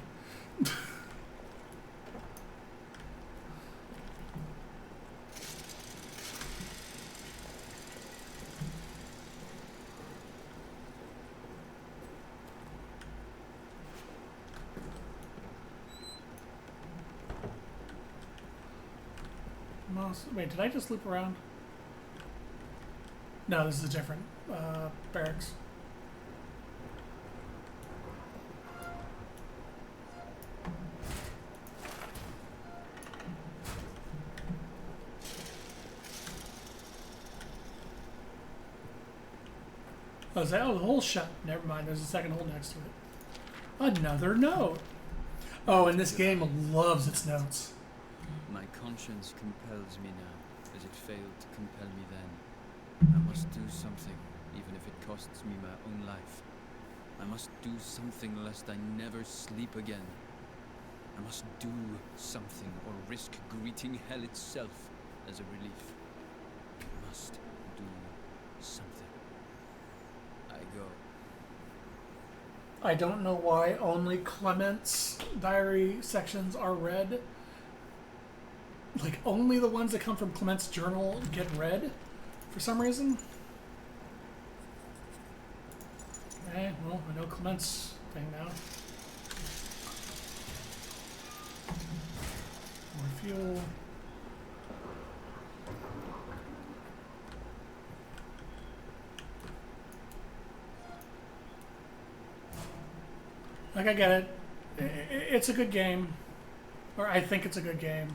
Wait, did I just loop around? No, this is a different barracks. Oh, is that? Oh, the hole's shut. Never mind, there's a second hole next to it. Another note. Oh, and this game loves its notes. My conscience compels me now, as it failed to compel me then. I must do something, even if it costs me my own life. I must do something lest I never sleep again. I must do something or risk greeting hell itself as a relief. I must do something. I go. I don't know why only Clement's diary sections are read. Like, only the ones that come from Clement's journal get read for some reason. Okay, well, I know Clement's thing now. More fuel. Like, I get it. It's a good game. Or I think it's a good game.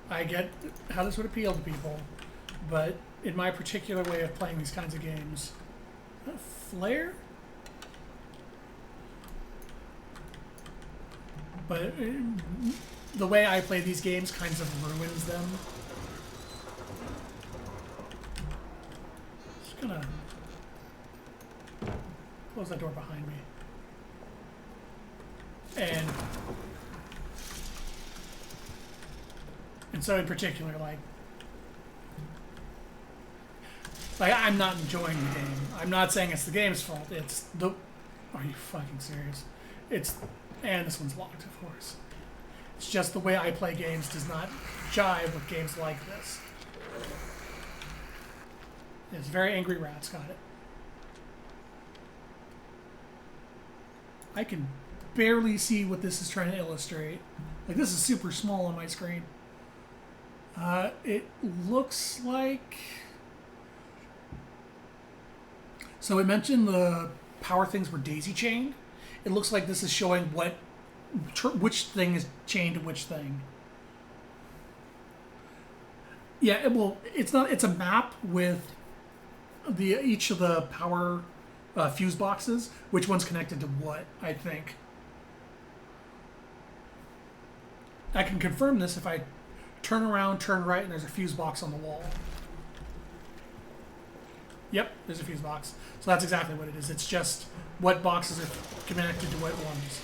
I get how this would appeal to people. But in my particular way of playing these kinds of games... Flare? But the way I play these games kinds of ruins them. Just gonna close that door behind me. And so in particular, like I'm not enjoying the game. I'm not saying it's the game's fault. It's the... Are you fucking serious? And this one's locked, of course. It's just the way I play games does not jive with games like this. It's very Angry Rats, got it. I can barely see what this is trying to illustrate. Like, this is super small on my screen. It looks like... So it mentioned the power things were daisy-chained. It looks like this is showing which thing is chained to which thing. Yeah, well, it's a map with each of the power fuse boxes, which one's connected to what, I think. I can confirm this if I turn around, turn right, and there's a fuse box on the wall. Yep, there's a fuse box. So that's exactly what it is. It's just what boxes are connected to what ones.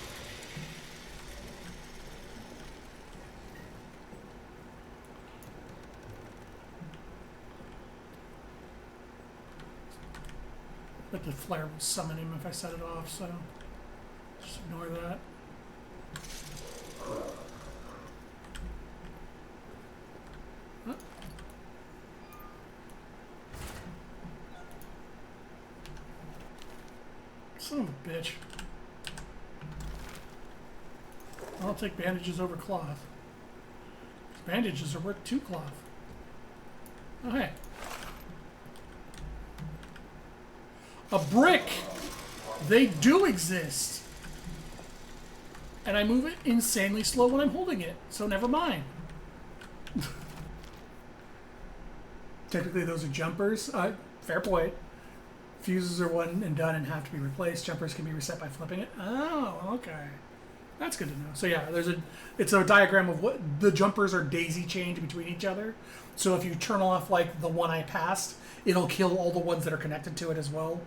But the flare will summon him if I set it off, so just ignore that. Huh? Son of a bitch. I'll take bandages over cloth. Bandages are worth 2 cloth. Oh, hey. A brick! They do exist! And I move it insanely slow when I'm holding it, so never mind. Technically those are jumpers. Fair point. Fuses are one and done and have to be replaced. Jumpers can be reset by flipping it. Oh, okay. That's good to know. So yeah, it's a diagram of what the jumpers are daisy chained between each other. So if you turn off like the one I passed, it'll kill all the ones that are connected to it as well.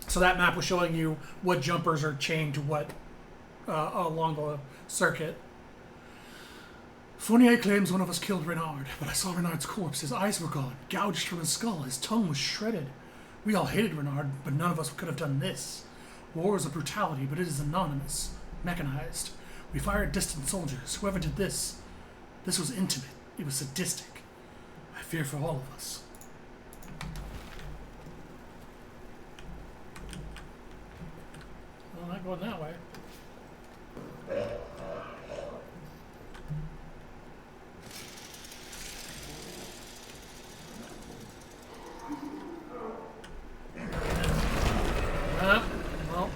So that map was showing you what jumpers are chained to what along the circuit. Fournier claims one of us killed Renard, but I saw Renard's corpse. His eyes were gone, gouged from his skull. His tongue was shredded. We all hated Renard, but none of us could have done this. War is a brutality, but it is anonymous, mechanized. We fire at distant soldiers. Whoever did this was intimate. It was sadistic. I fear for all of us. Well, I'm not going that way. Well.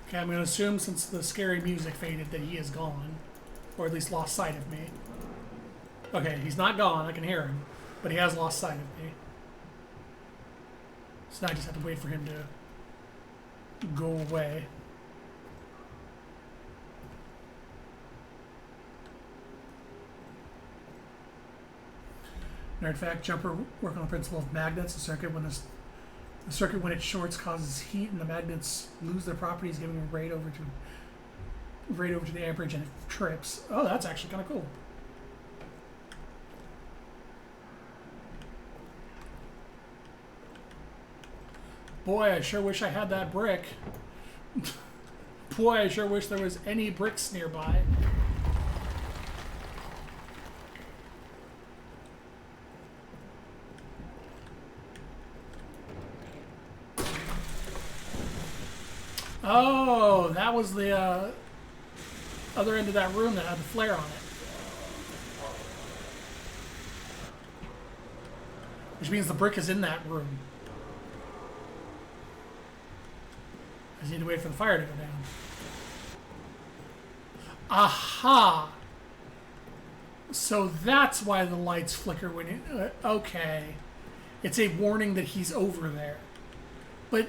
Okay, I'm going to assume since the scary music faded that he is gone. Or at least lost sight of me. Okay, he's not gone, I can hear him. But he has lost sight of me. So now I just have to wait for him to go away. Matter of fact, jumper work on the principle of magnets. The circuit when it shorts causes heat, and the magnets lose their properties, giving a rate over to the amperage, and it trips. Oh, that's actually kind of cool. Boy, I sure wish I had that brick. Boy, I sure wish there was any bricks nearby. Oh, that was the other end of that room that had the flare on it. Which means the brick is in that room. I just need to wait for the fire to go down. Aha! So that's why the lights flicker when it... okay. It's a warning that he's over there. But,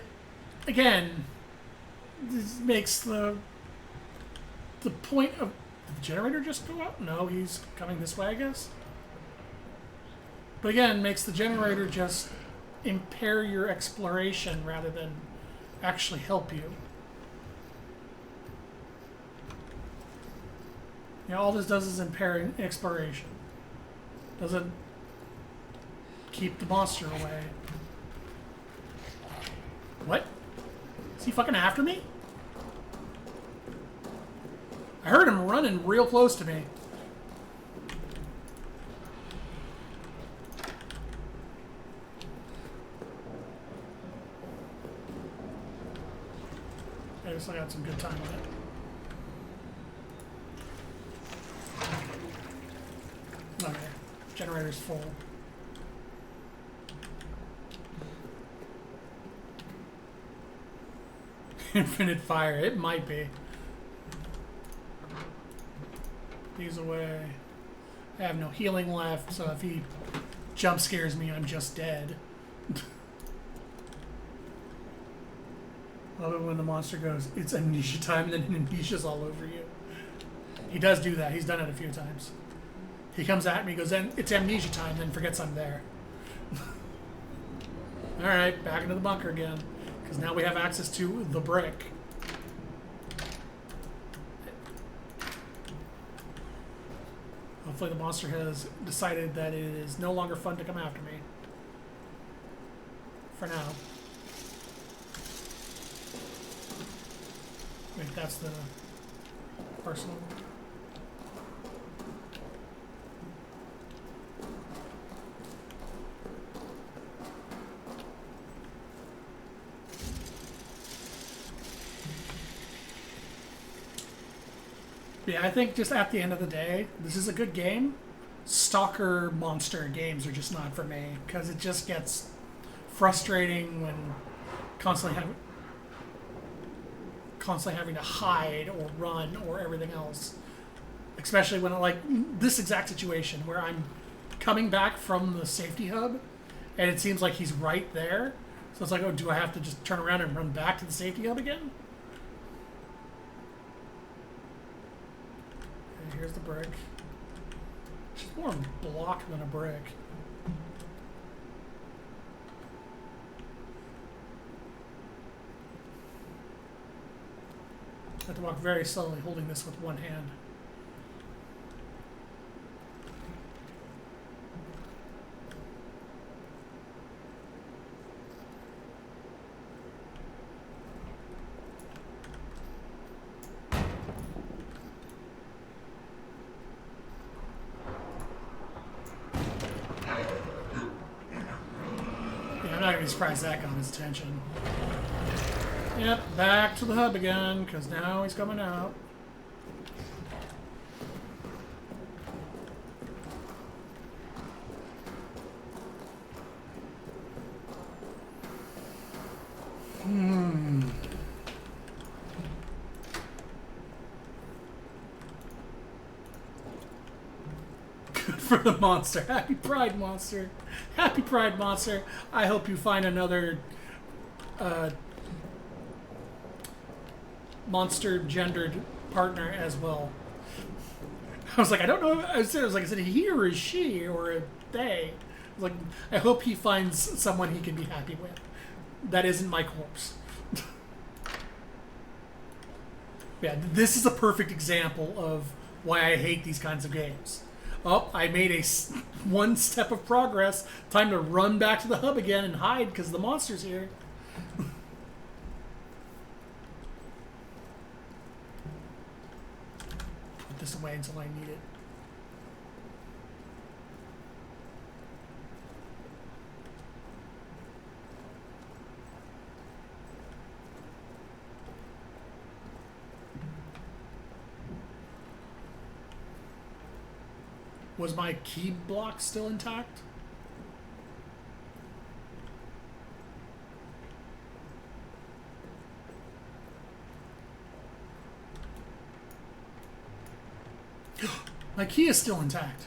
again... this makes the point of... did the generator just go out? No, he's coming this way, I guess. But again, makes the generator just impair your exploration rather than actually help you. You know, all this does is impair exploration. Doesn't keep the monster away. What? Is he fucking after me? I heard him running real close to me. I guess I got some good time with it. Okay. Generator's full. Infinite fire. It might be. These away. I have no healing left, so if he jump scares me, I'm just dead. Love it when the monster goes, it's amnesia time, and then amnesia's all over you. He does do that. He's done it a few times. He comes at me, goes, it's amnesia time, then forgets I'm there. Alright, back into the bunker again. Because now we have access to the brick. Hopefully the monster has decided that it is no longer fun to come after me. For now. Wait, that's the arsenal. Yeah, I think just at the end of the day, this is a good game. Stalker monster games are just not for me, because it just gets frustrating when constantly having to hide or run or everything else. Especially when, like, this exact situation where I'm coming back from the safety hub and it seems like he's right there. So it's like, oh, do I have to just turn around and run back to the safety hub again? Okay, here's the brick. It's more of a block than a brick. I have to walk very slowly, holding this with one hand. Yeah, I'm not gonna be surprised that got his attention. Yep, back to the hub again, because now he's coming out. Good for the monster. Happy Pride, monster. Happy Pride, monster. I hope you find another monster gendered partner as well. I was like, I don't know. I was like, is it a he or a she or a they? Like, I hope he finds someone he can be happy with. That isn't my corpse. Yeah, this is a perfect example of why I hate these kinds of games. Oh, I made one step of progress. Time to run back to the hub again and hide because the monster's here. Put this away until I need it. Was my key block still intact? My key is still intact.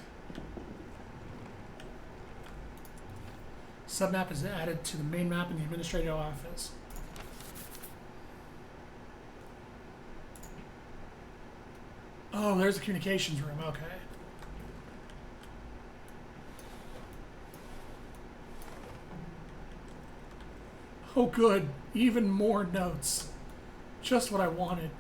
Submap is added to the main map in the administrative office. Oh, there's the communications room. Okay. Oh, good. Even more notes. Just what I wanted.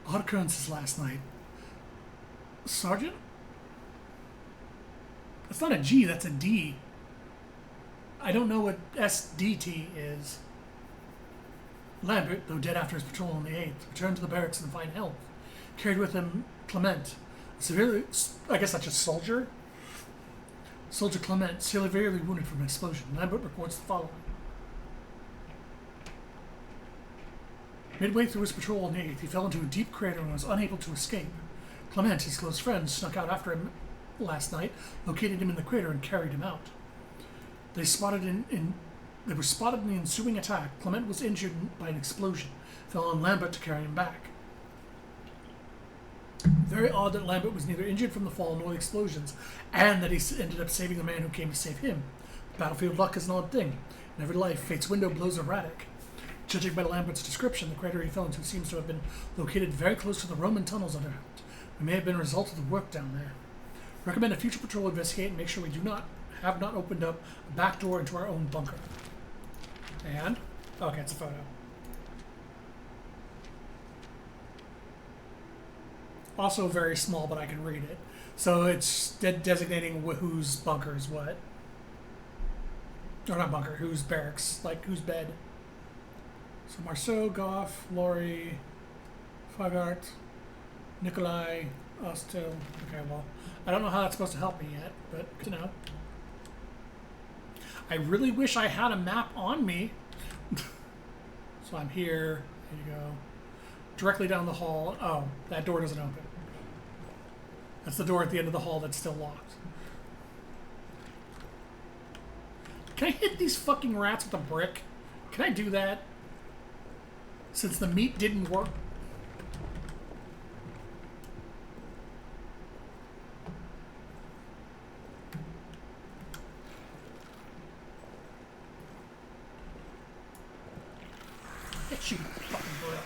Odd occurrences last night. Sergeant? That's not a G, that's a D. I don't know what SDT is. Lambert, though dead after his patrol on the 8th, returned to the barracks in fine health. Carried with him Clement, severely, I guess that's just soldier? Soldier Clement, severely wounded from an explosion. Lambert reports the following. Midway through his patrol on the 8th, he fell into a deep crater and was unable to escape. Clement, his close friend, snuck out after him last night, located him in the crater, and carried him out. They were spotted in the ensuing attack. Clement was injured by an explosion, fell on Lambert to carry him back. Very odd that Lambert was neither injured from the fall nor the explosions, and that he ended up saving the man who came to save him. Battlefield luck is an odd thing. In every life, fate's window blows erratic. Judging by Lambert's description, the crater he fell into seems to have been located very close to the Roman tunnels underground. It may have been a result of the work down there. Recommend a future patrol investigate and make sure we have not opened up a back door into our own bunker. And? Okay, it's a photo. Also very small, but I can read it. So it's designating whose bunker is what. Or not bunker, whose barracks, like whose bed. So Marceau, Goff, Laurie, Fogart, Nikolai, Ostel. Okay, well, I don't know how that's supposed to help me yet, but good to know. I really wish I had a map on me. So I'm here. There you go. Directly down the hall. Oh, that door doesn't open. That's the door at the end of the hall that's still locked. Can I hit these fucking rats with a brick? Can I do that? Since the meat didn't work. Hit you, fucking brick.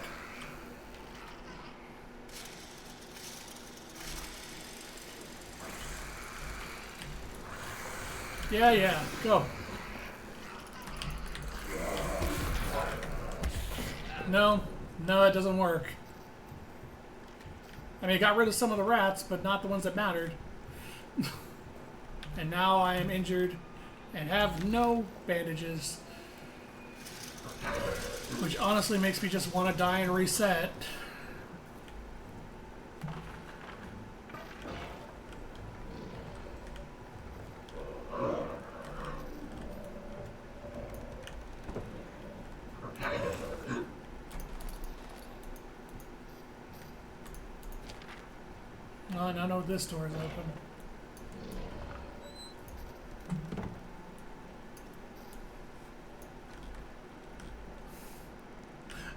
Yeah, go. No, it doesn't work. I mean, it got rid of some of the rats, but not the ones that mattered. And now I am injured and have no bandages. Which honestly makes me just want to die and reset. Oh, now I know this door is open.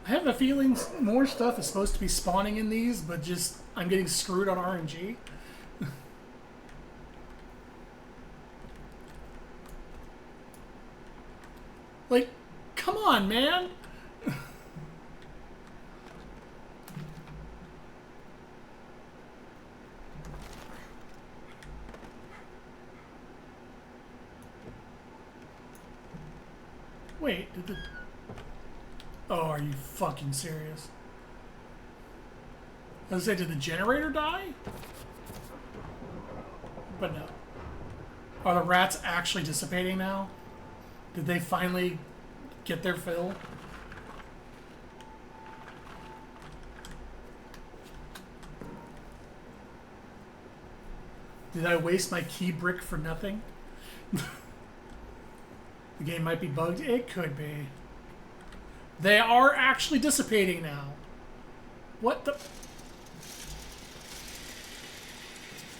I have a feeling more stuff is supposed to be spawning in these, but just I'm getting screwed on RNG. Like, come on, man! Wait, did the... Oh, are you fucking serious? I was gonna say, did the generator die? But no. Are the rats actually dissipating now? Did they finally get their fill? Did I waste my key brick for nothing? The game might be bugged. It could be. They are actually dissipating now. What the...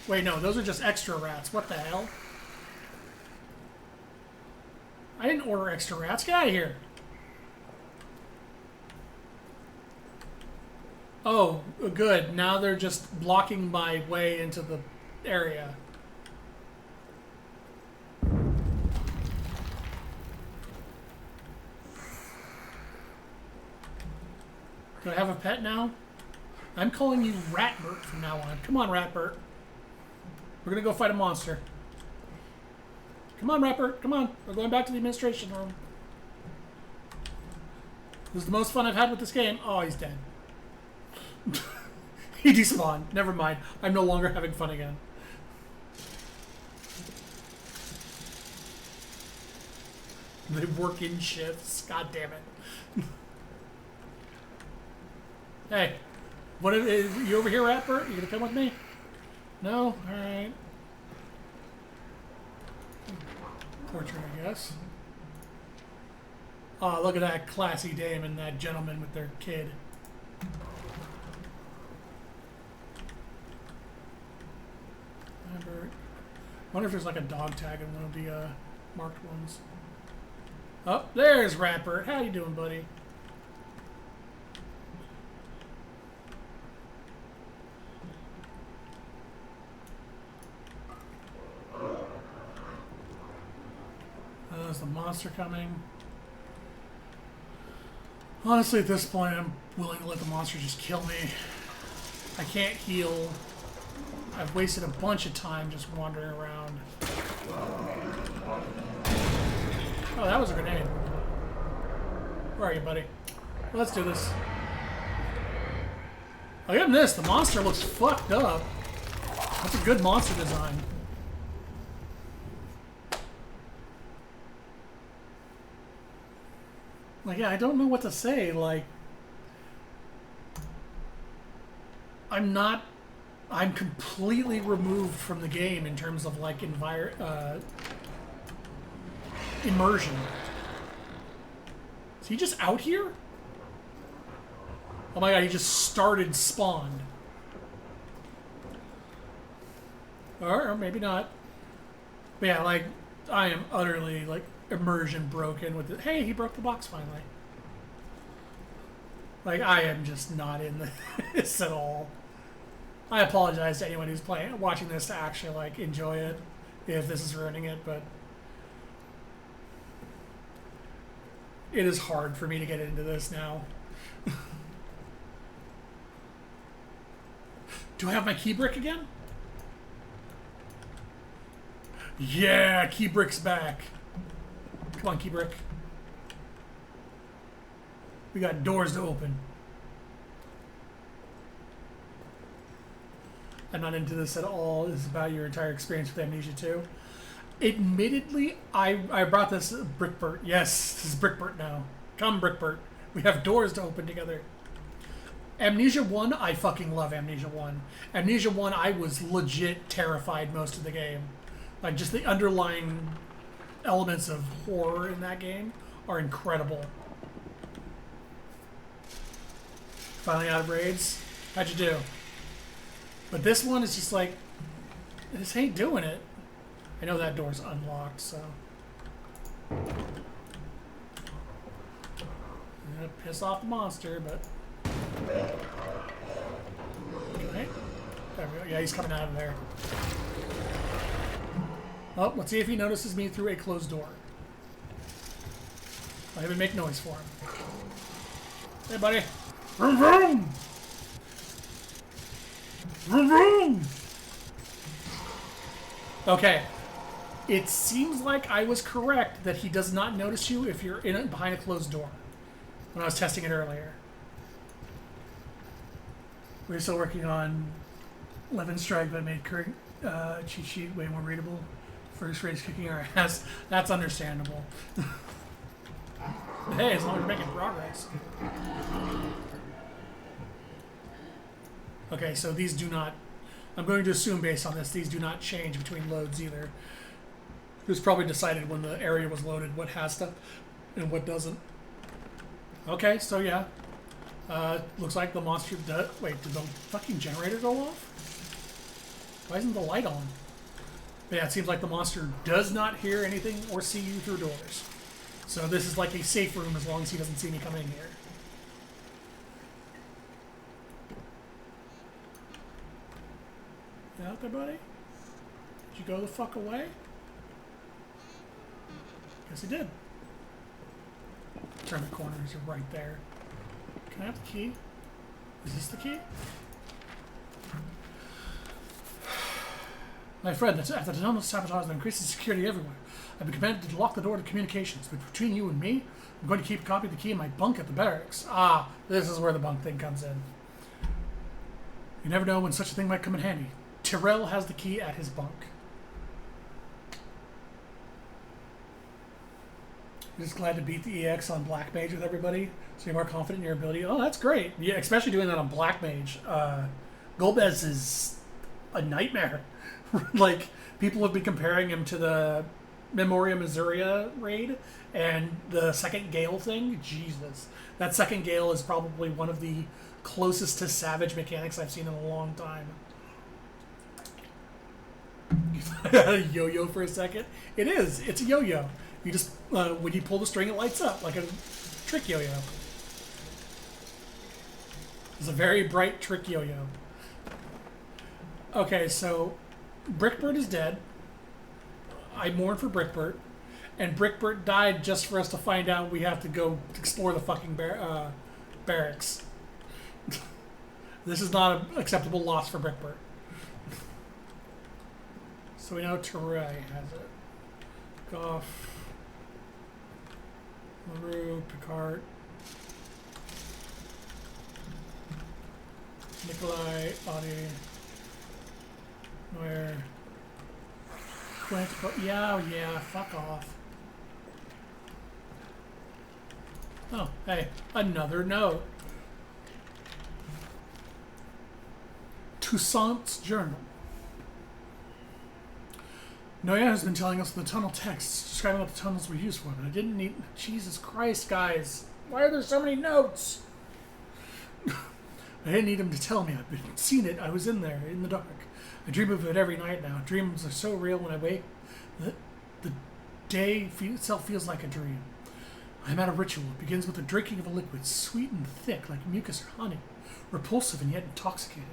Wait, no, those are just extra rats. What the hell? I didn't order extra rats. Get out of here. Oh, good. Now they're just blocking my way into the area. Do I have a pet now? I'm calling you Ratbert from now on. Come on, Ratbert. We're gonna go fight a monster. Come on, Ratbert. Come on. We're going back to the administration room. This is the most fun I've had with this game. Oh, he's dead. He despawned. Never mind. I'm no longer having fun again. They work in shifts. God damn it. Hey, what is you over here, Ratbert? You gonna come with me? No? Alright. Portrait, I guess. Oh, look at that classy dame and that gentleman with their kid. Ratbert. I wonder if there's like a dog tag in one of the marked ones. Oh, there's Ratbert. How you doing, buddy? There's the monster coming. Honestly, at this point, I'm willing to let the monster just kill me. I can't heal. I've wasted a bunch of time just wandering around. Oh, that was a grenade. Where are you, buddy? Let's do this. I'll give him this. The monster looks fucked up. That's a good monster design. Like, yeah, I don't know what to say. Like, I'm completely removed from the game in terms of, like, immersion. Is he just out here? Oh my god, he just started spawned. Or maybe not. But yeah, like, I am utterly, like, immersion broken with it. Hey, he broke the box finally. Like, I am just not in this at all. I apologize to anyone who's watching this to actually, like, enjoy it, if this is ruining it, but it is hard for me to get into this now. Do I have my key brick again? Yeah, key brick's back. Come on, key brick. We got doors to open. I'm not into this at all. This is about your entire experience with Amnesia 2. Admittedly, I brought this Brickbert. Yes, this is Brickbert now. Come, Brickbert. We have doors to open together. Amnesia 1, I fucking love Amnesia 1. Amnesia 1, I was legit terrified most of the game. Like, just the underlying elements of horror in that game are incredible. Finally out of raids. How'd you do? But this one is just like, this ain't doing it. I know that door's unlocked, so. I'm gonna piss off the monster, but. Okay. There we go. Yeah, he's coming out of there. Oh, let's see if he notices me through a closed door. I'll even make noise for him. Hey, buddy. Vroom, vroom. Vroom, vroom. Okay. It seems like I was correct that he does not notice you if you're behind a closed door. When I was testing it earlier. We're still working on Levin Strike, but made current cheat sheet way more readable. First rate's kicking our ass. That's understandable. Hey, as long as we're making progress. Okay, so these do not... I'm going to assume based on this, these do not change between loads either. It was probably decided when the area was loaded what has stuff and what doesn't. Okay, so yeah. Looks like the monster does... Wait, did the fucking generator go off? Why isn't the light on? But yeah, it seems like the monster does not hear anything or see you through doors. So this is like a safe room as long as he doesn't see me coming in here. You out there, buddy? Did you go the fuck away? Guess he did. Turn the corners, you're right there. Can I have the key? Is this the key? My friend, after the tunnel sabotage and increasing security everywhere, I've been commanded to lock the door to communications. But between you and me, I'm going to keep a copy of the key in my bunk at the barracks. Ah, this is where the bunk thing comes in. You never know when such a thing might come in handy. Tyrell has the key at his bunk. I'm just glad to beat the EX on Black Mage with everybody, so you're more confident in your ability. Oh, that's great. Yeah, especially doing that on Black Mage. Golbez is a nightmare. Like, people have been comparing him to the Memoria Missouri raid and the second Gale thing. Jesus. That second Gale is probably one of the closest to Savage mechanics I've seen in a long time. A yo-yo for a second. It is. It's a yo-yo. You just, when you pull the string, it lights up like a trick yo-yo. It's a very bright trick yo-yo. Okay, so Brickbird is dead. I mourn for Brickbird. And Brickbird died just for us to find out we have to go explore the fucking barracks. This is not an acceptable loss for Brickbird. So we know Teray has it. Goff. LaRue, Picard. Nikolai, Audie. Where? Yeah, fuck off. Oh, hey, another note. Toussaint's journal. Noya has been telling us in the tunnel texts, describing what the tunnels were used for, but I didn't need... Jesus Christ, guys. Why are there so many notes? I didn't need him to tell me. I've seen it. I was in there, in the dark. I dream of it every night now. Dreams are so real when I wake. The day itself feels like a dream. I'm at a ritual. It begins with the drinking of a liquid, sweet and thick, like mucus or honey, repulsive and yet intoxicating.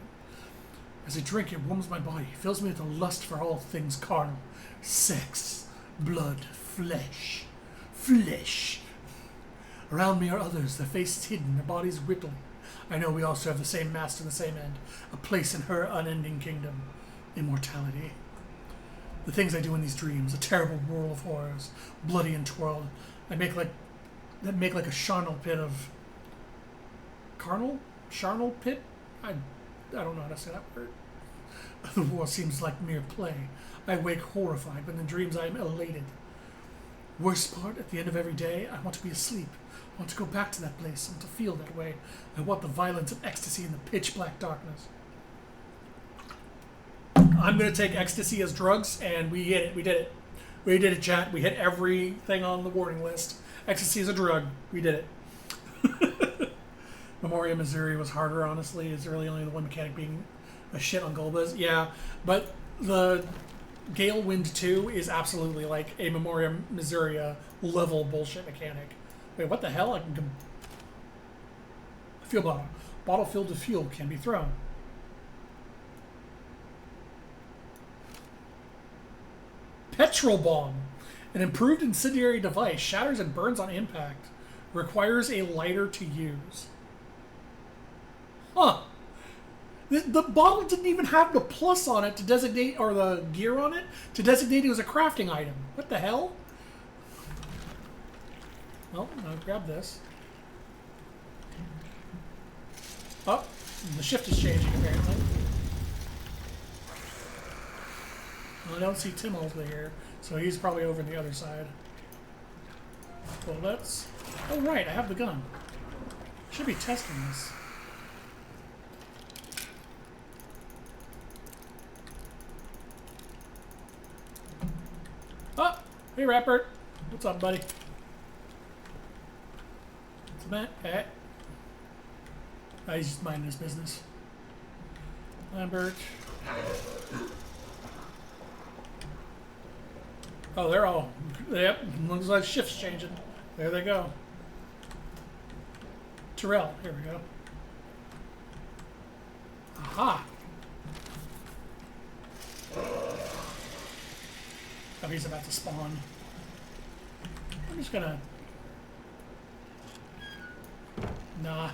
As I drink, it warms my body, fills me with a lust for all things carnal. Sex, blood, flesh. Flesh. Around me are others, their faces hidden, their bodies rippling. I know we all serve the same master, the same end. A place in her unending kingdom. Immortality. The things I do in these dreams, a terrible whirl of horrors, bloody and twirled. That make like a charnel pit of... Carnal? Charnel pit? I don't know how to say that word. The war seems like mere play. I wake horrified, but in the dreams I am elated. Worst part, at the end of every day, I want to be asleep. I want to go back to that place. I want to feel that way. I want the violence and ecstasy in the pitch black darkness. I'm going to take ecstasy as drugs, and we hit it. We did it. We did it, chat. We hit everything on the warning list. Ecstasy is a drug. We did it. Memoria Missouri was harder, honestly. It's really only the one mechanic being a shit on Golbez. Yeah, but the Gale Wind 2 is absolutely like a Memoria Missouri level bullshit mechanic. Wait, what the hell? I can... Fuel bottle. Bottle filled with fuel can be thrown. Petrol bomb. An improved incendiary device shatters and burns on impact. Requires a lighter to use. Huh. The bottle didn't even have the plus on it to designate, or the gear on it, to designate it as a crafting item. What the hell? Well, I'll grab this. Oh, the shift is changing apparently. Well, I don't see Tim over here, so he's probably over on the other side. Well, that's... Oh, right, I have the gun. Should be testing this. Oh! Hey, Rapper! What's up, buddy? What's that? Hey. Oh, he's just minding his business. Lambert. Oh, they're all... Yep, looks like shift's changing. There they go. Terrell, here we go. Aha! Oh, he's about to spawn. I'm just gonna... Nah.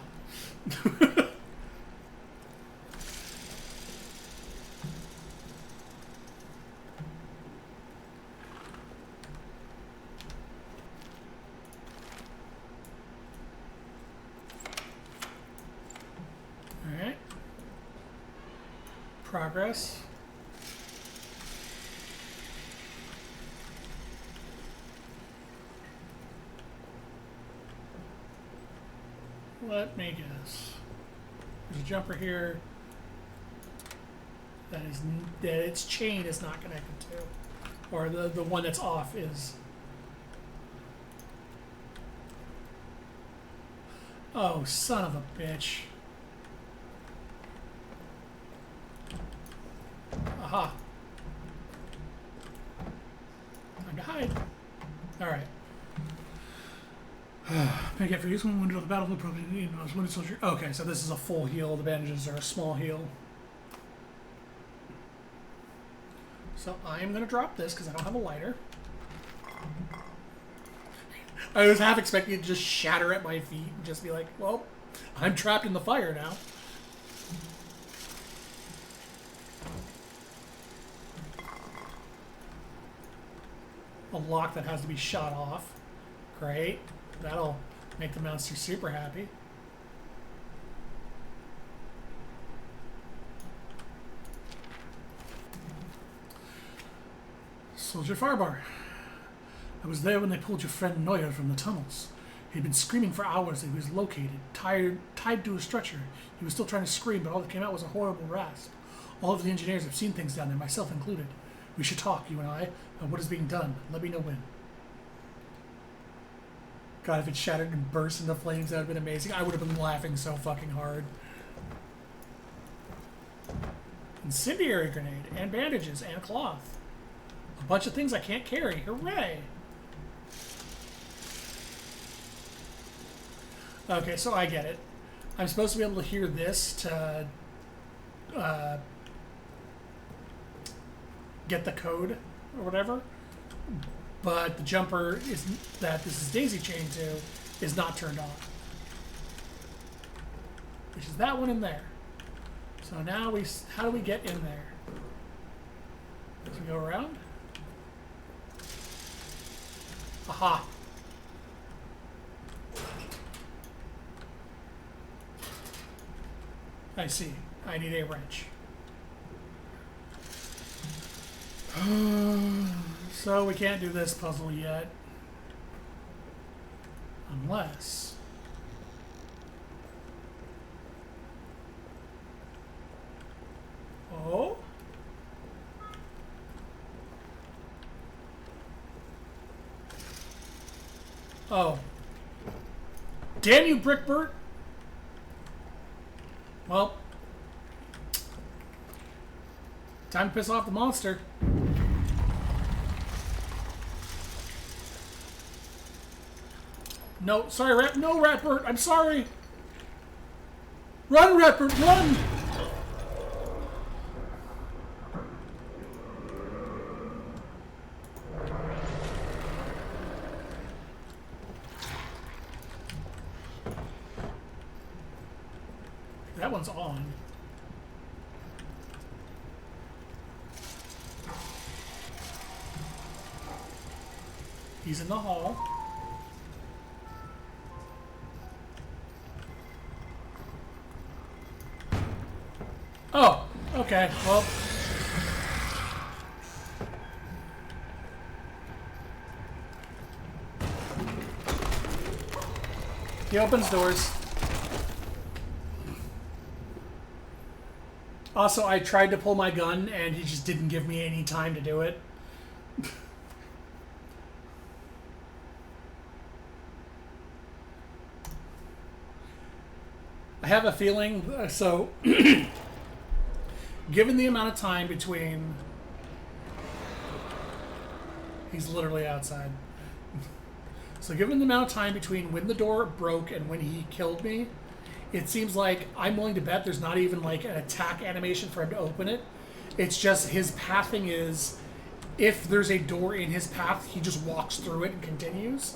Alright. Progress. Let me guess. There's a jumper here that its chain is not connected to, or the one that's off is. Oh, son of a bitch! Aha! Time to hide. All right. Make it for use when wounded on the battlefield. Probably wounded soldier. Okay, so this is a full heal. The bandages are a small heal. So I am going to drop this because I don't have a lighter. I was half expecting it to just shatter at my feet and just be like, well, I'm trapped in the fire now. A lock that has to be shot off. Great. That'll make the monster super happy. Soldier Farbar. I was there when they pulled your friend Neuer from the tunnels. He'd been screaming for hours that he was located, tied to a stretcher. He was still trying to scream, but all that came out was a horrible rasp. All of the engineers have seen things down there, myself included. We should talk, you and I, about what is being done. Let me know when. God, if it shattered and burst into flames, that would have been amazing. I would have been laughing so fucking hard. Incendiary grenade, and bandages, and cloth. A bunch of things I can't carry. Hooray! Okay, so I get it. I'm supposed to be able to hear this to get the code or whatever. But the jumper is that this is daisy chained to is not turned on. Which is that one in there. So now how do we get in there? Does we go around? Aha. I see. I need a wrench. So we can't do this puzzle yet. Unless... Oh? Oh. Damn you, Brickbert! Well. Time to piss off the monster. No, sorry, no, Ratbert, I'm sorry. Run, Ratbert, run! That one's on. He's in the hall. Oh, okay. Well, he opens doors. Also, I tried to pull my gun, and he just didn't give me any time to do it. I have a feeling, so, given the amount of time between... He's literally outside. So given the amount of time between when the door broke and when he killed me, it seems like I'm willing to bet there's not even like an attack animation for him to open it. It's just his pathing is, if there's a door in his path, he just walks through it and continues.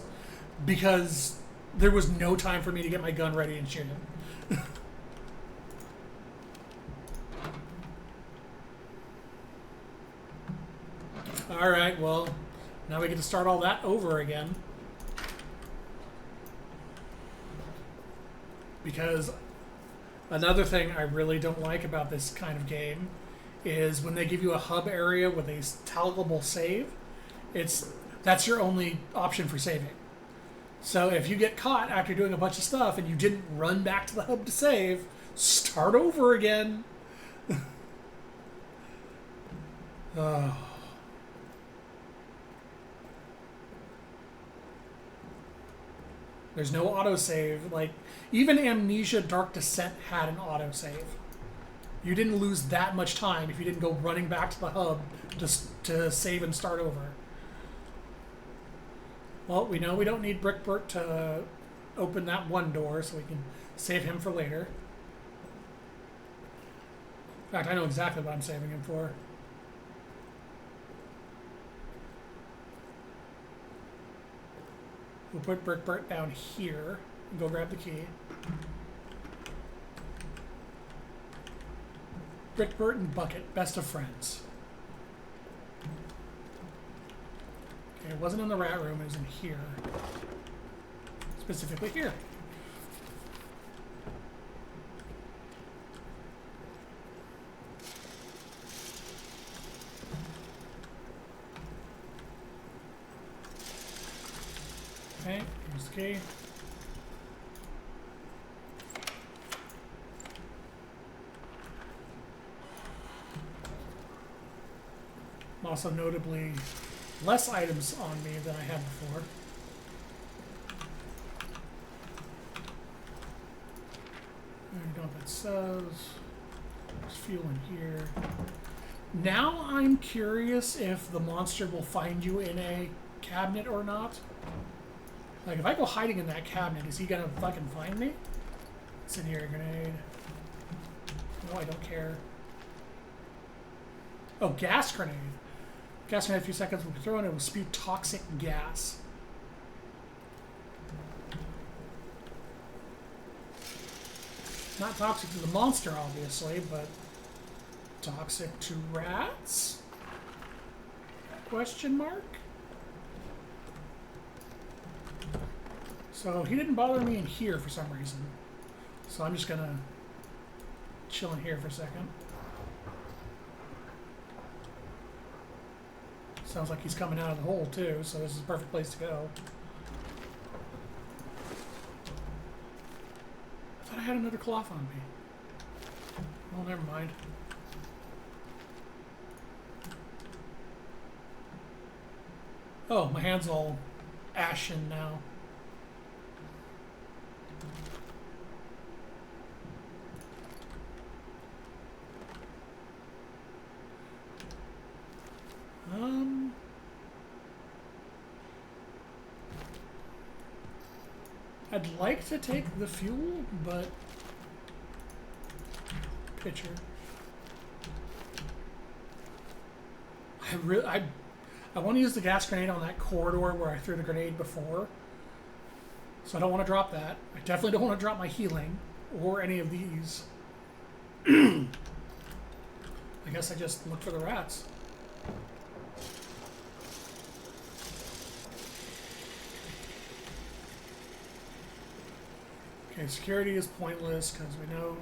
Because there was no time for me to get my gun ready and shoot him. Alright, well, now we get to start all that over again. Because another thing I really don't like about this kind of game is when they give you a hub area with a togglable save, that's your only option for saving. So if you get caught after doing a bunch of stuff and you didn't run back to the hub to save, start over again. Oh. There's no autosave. Like, even Amnesia Dark Descent had an autosave. You didn't lose that much time if you didn't go running back to the hub to save and start over. Well, we know we don't need Brickbert to open that one door, so we can save him for later. In fact, I know exactly what I'm saving him for. We'll put Brickbert down here and go grab the key. Brickbert and Bucket, best of friends. Okay, it wasn't in the rat room, it was in here. Specifically here. Okay, here's the key. Also notably less items on me than I had before. I don't know what that says. There's fuel in here. Now I'm curious if the monster will find you in a cabinet or not. Like, if I go hiding in that cabinet, is he gonna fucking find me? What's in here? A grenade. No, I don't care. Oh, gas grenade. Gas grenade, a few seconds will be thrown, it will spew toxic gas. Not toxic to the monster, obviously, but toxic to rats? Question mark? So he didn't bother me in here for some reason. So I'm just gonna chill in here for a second. Sounds like he's coming out of the hole too, so this is a perfect place to go. I thought I had another cloth on me. Well, never mind. Oh, my hand's all ashen now. I'd like to take the fuel, but pitcher. I want to use the gas grenade on that corridor where I threw the grenade before. So I don't want to drop that. I definitely don't want to drop my healing or any of these. I guess I just look for the rats. Okay, security is pointless because we know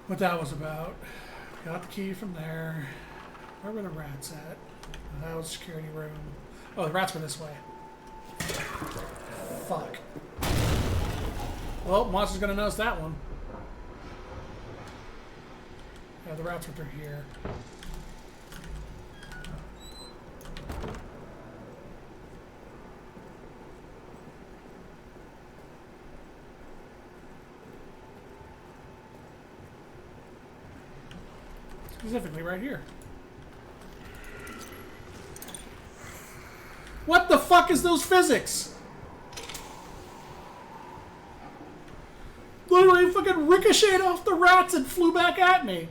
what that was about. Got the key from there. Where were the rats at? Oh, that was security room. Oh, the rats were this way. Fuck. Well, monster's gonna notice that one. Yeah, the rats were through here. Specifically right here. What the fuck is those physics? Literally fucking ricocheted off the rats and flew back at me.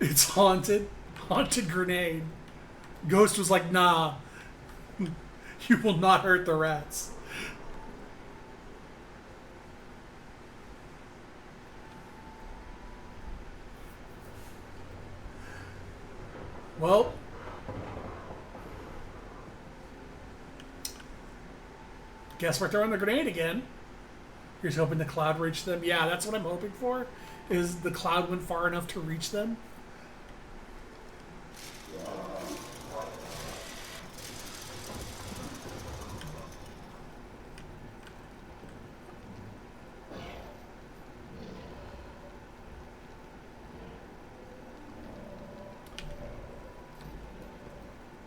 It's haunted. Haunted grenade. Ghost was like, nah. You will not hurt the rats. Well. Guess we're throwing the grenade again. You're just hoping the cloud reached them. Yeah, that's what I'm hoping for. Is the cloud went far enough to reach them.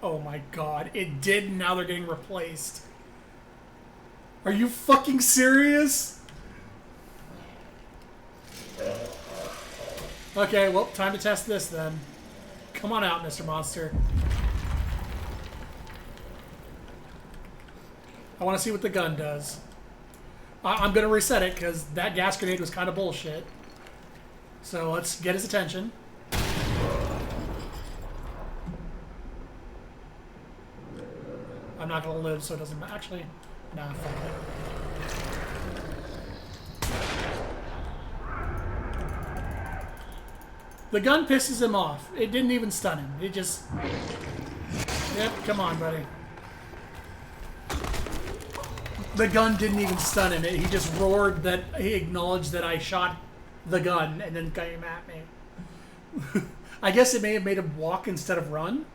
Oh my god, it did, now they're getting replaced. Are you fucking serious? Okay, well, time to test this then. Come on out, Mr. Monster. I want to see what the gun does. I'm going to reset it because that gas grenade was kind of bullshit. So let's get his attention. I'm not going to live, so it doesn't actually... Nah, fuck it. The gun pisses him off. It didn't even stun him. It just... Yep, come on, buddy. The gun didn't even stun him. He just roared that he acknowledged that I shot the gun and then came at me. I guess it may have made him walk instead of run.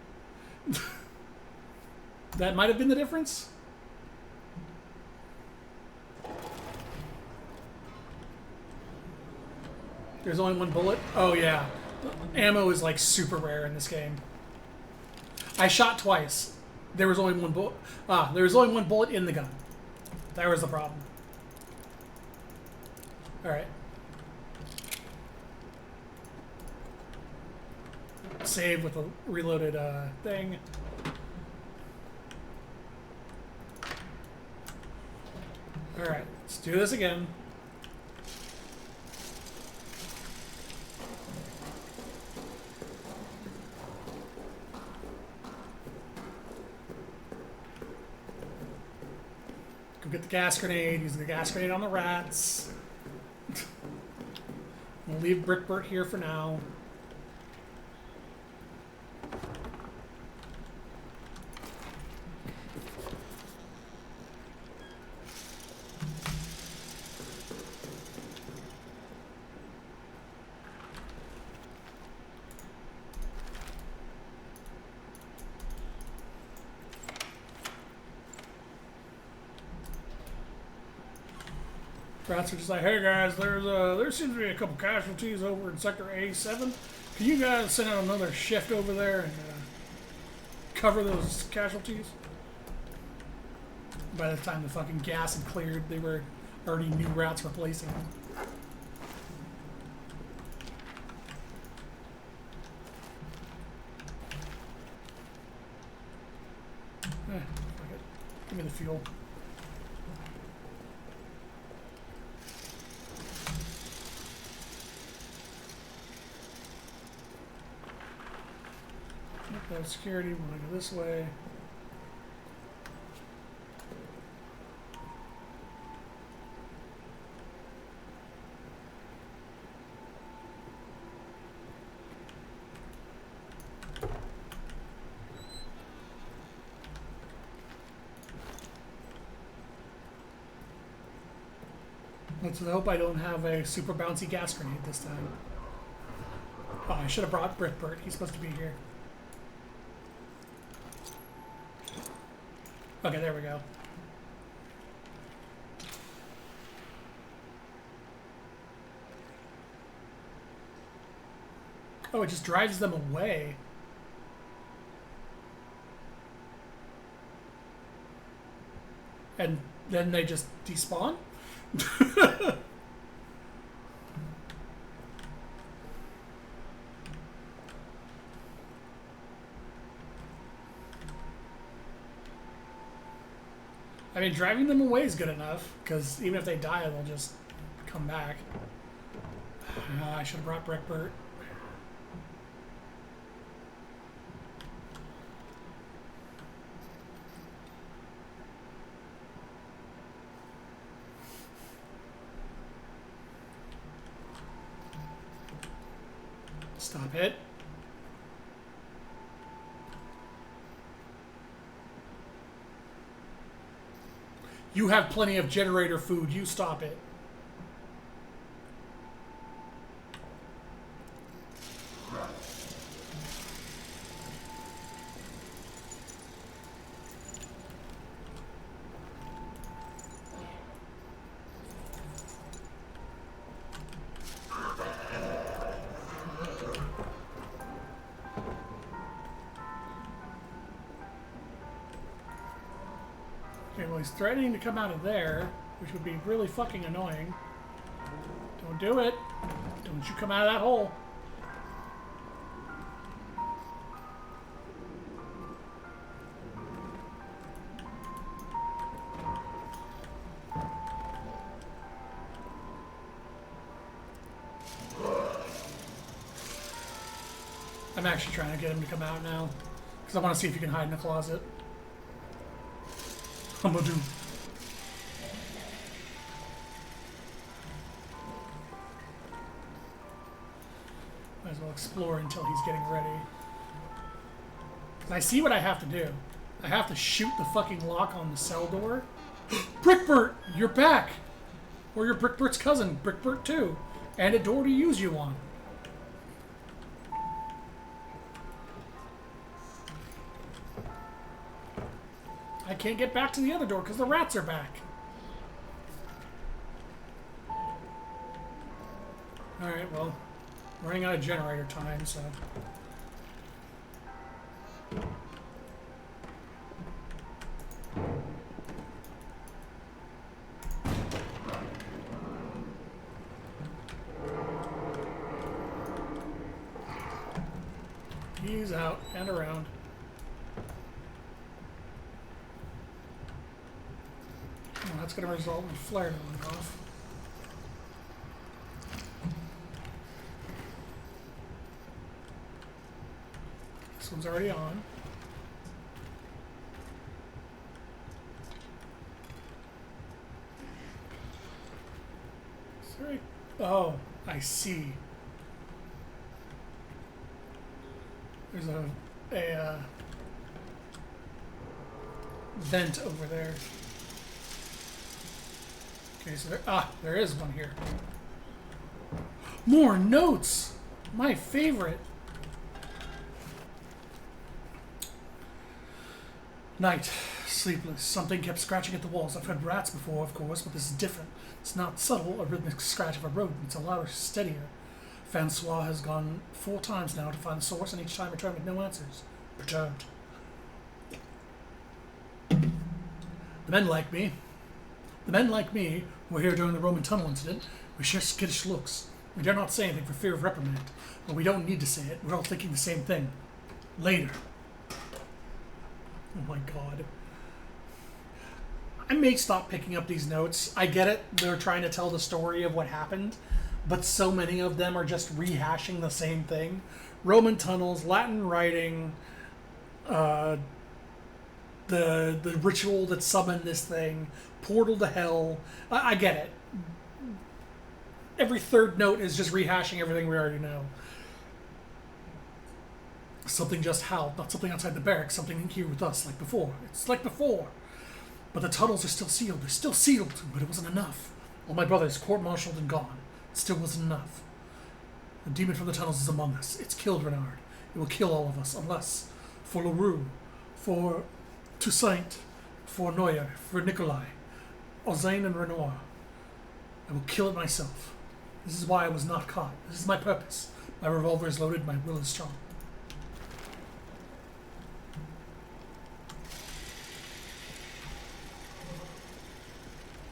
That might have been the difference. There's only one bullet? Oh, yeah. Ammo is, like, super rare in this game. I shot twice. There was only one bullet. There was only one bullet in the gun. That was the problem. Alright. Save with a reloaded thing. Alright, let's do this again. Go get the gas grenade, using the gas grenade on the rats. We'll leave Brickbert here for now. Rats are just like, hey guys, there seems to be a couple casualties over in Sector A7. Can you guys send out another shift over there and cover those casualties? By the time the fucking gas had cleared, they were already new rats replacing them. Fuck it. Give me the fuel. No security, we want to go this way. Let's hope I don't have a super bouncy gas grenade this time. Oh, I should have brought Brickbert. He's supposed to be here. Okay, there we go. Oh, it just drives them away. And then they just despawn? I mean, driving them away is good enough, because even if they die, they'll just come back. I should have brought Brickbert. Stop it. You have plenty of generator food. You stop it. Okay, well, he's threatening to come out of there, which would be really fucking annoying. Don't do it. Don't you come out of that hole. I'm actually trying to get him to come out now, because I want to see if he can hide in the closet. I'm gonna do. Might as well explore until he's getting ready. Because I see what I have to do. I have to shoot the fucking lock on the cell door. Brickbert, you're back! Or you're Brickbert's cousin, Brickbert 2. And a door to use you on. I can't get back to the other door because the rats are back. Alright, well, we're running out of generator time, so... He's out and around. Oh, that's going to result in a flare going off. This one's already on. Sorry. Oh, I see. There's a vent over there. Okay, so there is one here. More notes! My favorite! Night. Sleepless. Something kept scratching at the walls. I've heard rats before, of course, but this is different. It's not subtle, a rhythmic scratch of a rodent. It's a louder, steadier. Francois has gone 4 times now to find the source, and each time returned with no answers. Perturbed. The men like me were here during the Roman tunnel incident. We share skittish looks. We dare not say anything for fear of reprimand, but we don't need to say it. We're all thinking the same thing. Later. Oh my god. I may stop picking up these notes. I get it. They're trying to tell the story of what happened, but so many of them are just rehashing the same thing. Roman tunnels, Latin writing, the ritual that summoned this thing, portal to hell. I get it. Every third note is just rehashing everything we already know. Something just howled, not something outside the barracks, something in here with us, like before. It's like before. But the tunnels are still sealed. They're still sealed, but it wasn't enough. All my brothers court-martialed and gone. It still wasn't enough. The demon from the tunnels is among us. It's killed Renard. It will kill all of us, unless for Leroux, for Toussaint, for Neuer, for Nikolai, Ozane and Renoir. I will kill it myself. This is why I was not caught. This is my purpose. My revolver is loaded, my will is strong.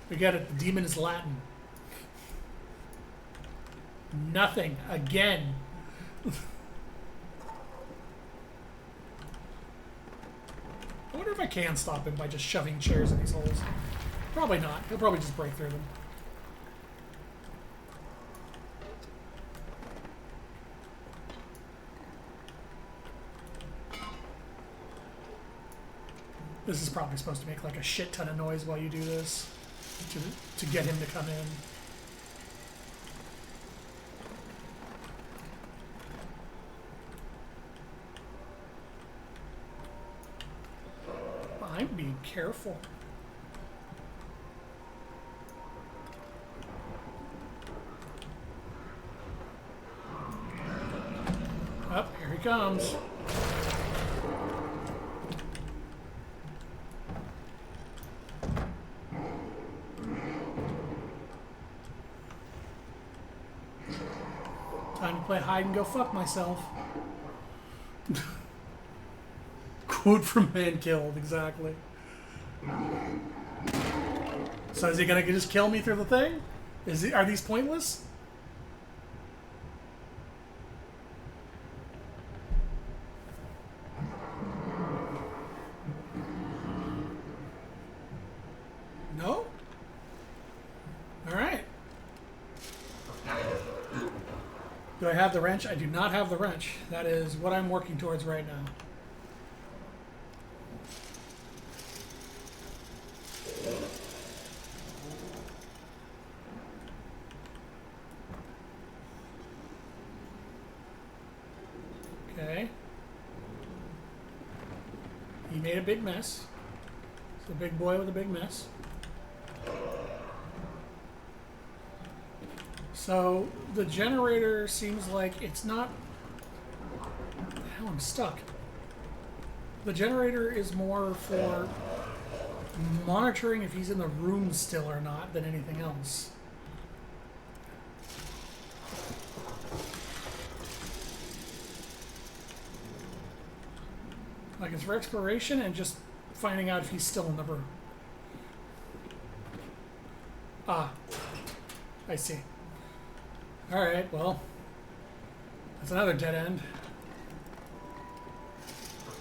Forget it, the demon is Latin. Nothing. Again. I wonder if I can stop him by just shoving chairs in these holes. Probably not. He'll probably just break through them. This is probably supposed to make like a shit ton of noise while you do this to get him to come in. I'm being careful. Oh, here he comes. Time to play hide and go fuck myself. Quote from Man Killed, exactly. So is he gonna just kill me through the thing? Are these pointless? No? Alright. Do I have the wrench? I do not have the wrench. That is what I'm working towards right now. Okay. He made a big mess. It's a big boy with a big mess. So the generator seems like it's not. What the hell, I'm stuck. The generator is more for monitoring if he's in the room still or not than anything else. Like it's for exploration and just finding out if he's still in the room. Ah, I see. Alright, well, that's another dead end.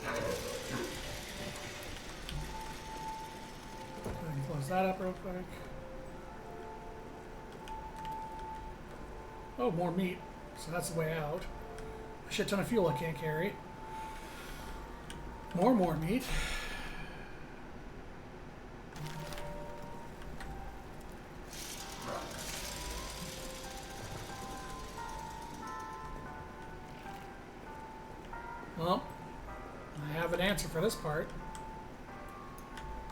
Go ahead and close that up real quick. Oh, more meat. So that's the way out. A shit ton of fuel I can't carry. More meat. Well, I have an answer for this part.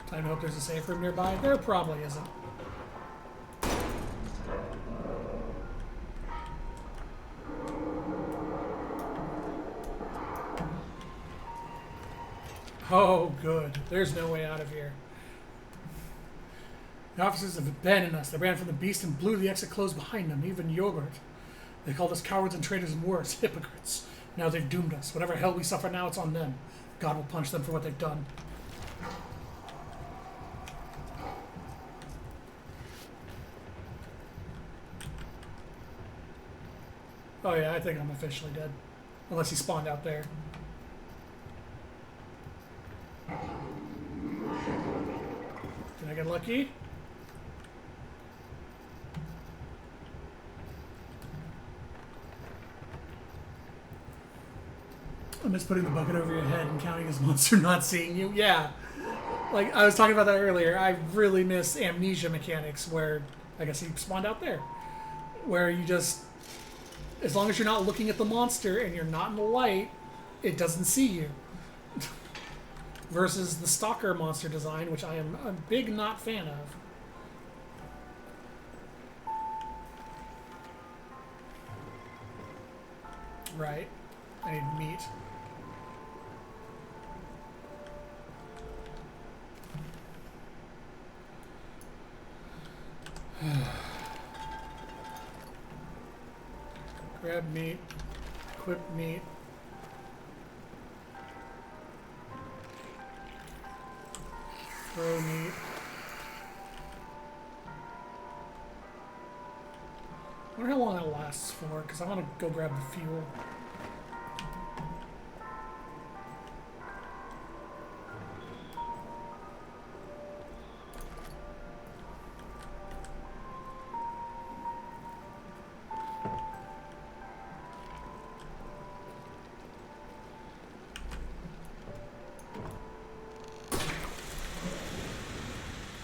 Time to hope there's a safe room nearby. There probably isn't. Oh, good. There's no way out of here. The officers have abandoned us. They ran from the beast and blew the exit closed behind them, even Yogurt. They called us cowards and traitors and worse, hypocrites. Now they've doomed us. Whatever hell we suffer now, it's on them. God will punish them for what they've done. Oh yeah, I think I'm officially dead. Unless he spawned out there. Did I get lucky? I miss putting the bucket over your head and counting as monster not seeing you. Yeah. Like, I was talking about that earlier. I really miss Amnesia mechanics where, I guess he spawned out there. Where you just, as long as you're not looking at the monster and you're not in the light, it doesn't see you. Versus the Stalker monster design, which I am a big not fan of. Right. I need meat. Grab meat. Equip meat. Throw meat. I wonder how long that lasts for, because I want to go grab the fuel.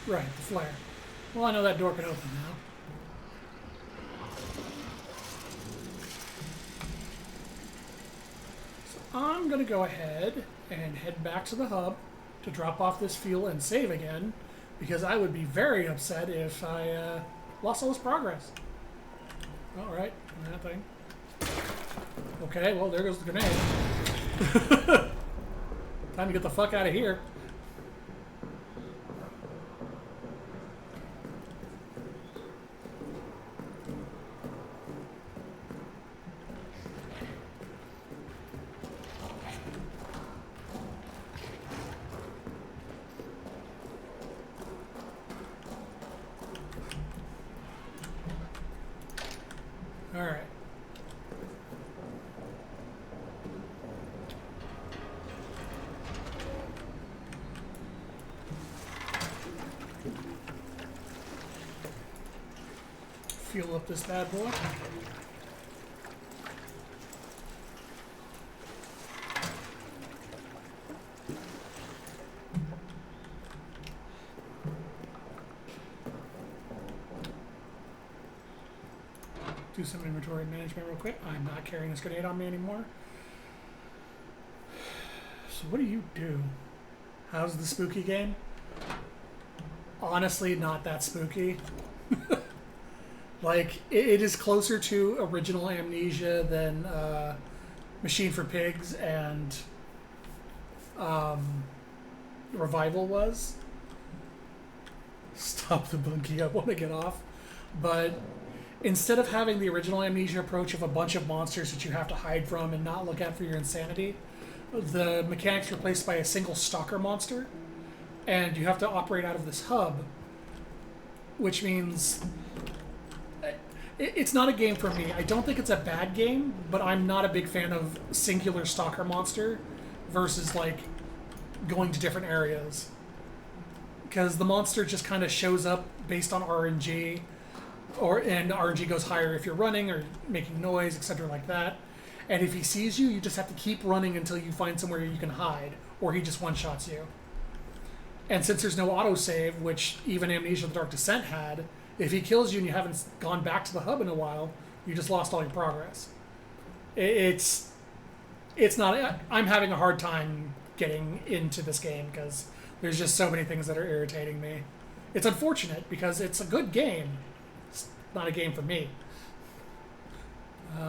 Right, the flare. Well, I know that door can open now. So I'm going to go ahead and head back to the hub to drop off this fuel and save again, because I would be very upset if I lost all this progress. Alright, that thing. Okay, well, there goes the grenade. Time to get the fuck out of here. Alright. Fuel up this bad boy. Do some inventory management real quick. I'm not carrying this grenade on me anymore. So what do you do? How's the spooky game? Honestly, not that spooky. Like, it is closer to original Amnesia than Machine for Pigs and Revival was. Stop the bunkie, I want to get off. But instead of having the original Amnesia approach of a bunch of monsters that you have to hide from and not look at for your insanity, the mechanics replaced by a single stalker monster, and you have to operate out of this hub, which means it's not a game for me. I don't think it's a bad game, but I'm not a big fan of singular stalker monster versus like going to different areas, because the monster just kind of shows up based on RNG. And RNG goes higher if you're running or making noise, etc. like that. And if he sees you, you just have to keep running until you find somewhere you can hide, or he just one-shots you. And since there's no autosave, which even Amnesia the Dark Descent had, if he kills you and you haven't gone back to the hub in a while, you just lost all your progress. It's not... I'm having a hard time getting into this game because there's just so many things that are irritating me. It's unfortunate because it's a good game. It's not a game for me.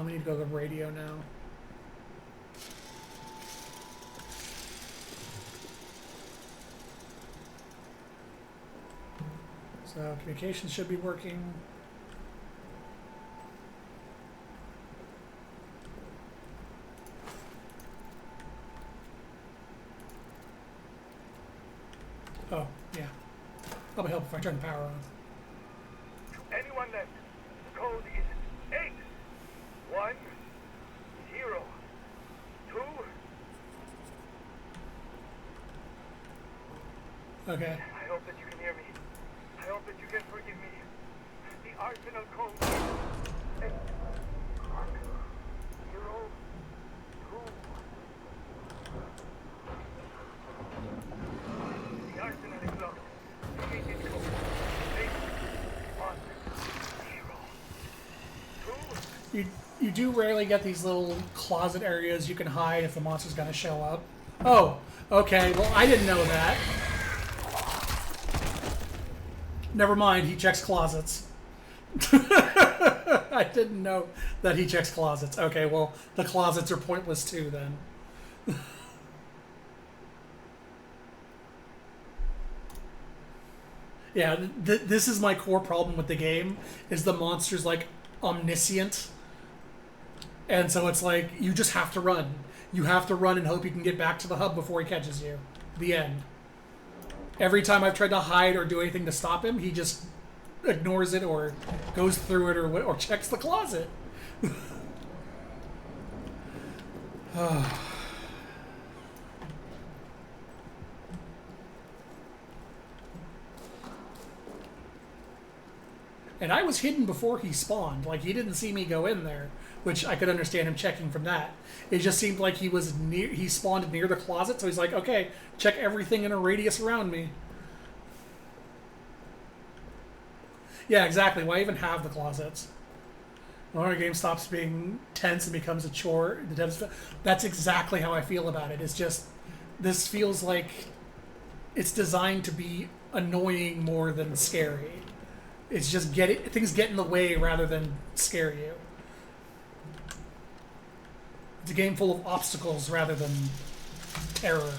We need to go to the radio now. So communications should be working. Oh, yeah. Probably help if I turn the power on. Anyone left? The code is 8 1 0 2. Okay. I hope that you can hear me. I hope that you can forgive me. The arsenal code is 8 1 0 2. you do rarely get these little closet areas you can hide if the monster's gonna show up. Oh, okay. Well, I didn't know that. Never mind. He checks closets. I didn't know that he checks closets. Okay, well, the closets are pointless too then. Yeah, this is my core problem with the game, is the monster's like omniscient. And so it's like, you just have to run. You have to run and hope you can get back to the hub before he catches you. The end. Every time I've tried to hide or do anything to stop him, he just ignores it or goes through it or checks the closet. And I was hidden before he spawned. Like, he didn't see me go in there, which I could understand him checking from that. It just seemed like he spawned near the closet, so he's like, okay, check everything in a radius around me. Yeah, exactly. Why even have the closets? When our game stops being tense and becomes a chore, that's exactly how I feel about it. It's just, this feels like it's designed to be annoying more than scary. It's just things get in the way rather than scare you. It's a game full of obstacles rather than terror.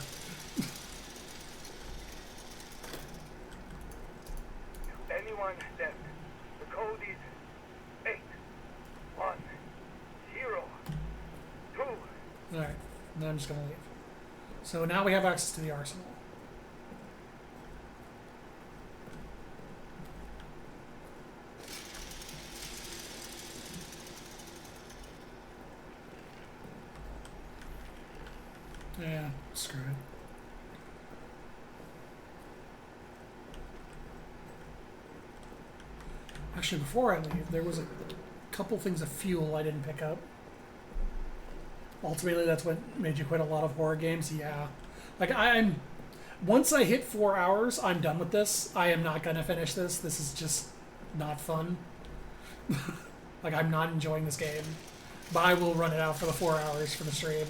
Anyone left? The code is 810. Alright, then I'm just gonna leave. So now we have access to the arsenal. Yeah, screw it. Actually, before I leave, there was a couple things of fuel I didn't pick up. Ultimately, that's what made you quit a lot of horror games. Yeah. Like, once I hit 4 hours, I'm done with this. I am not going to finish this. This is just not fun. Like, I'm not enjoying this game. But I will run it out for the 4 hours for the stream.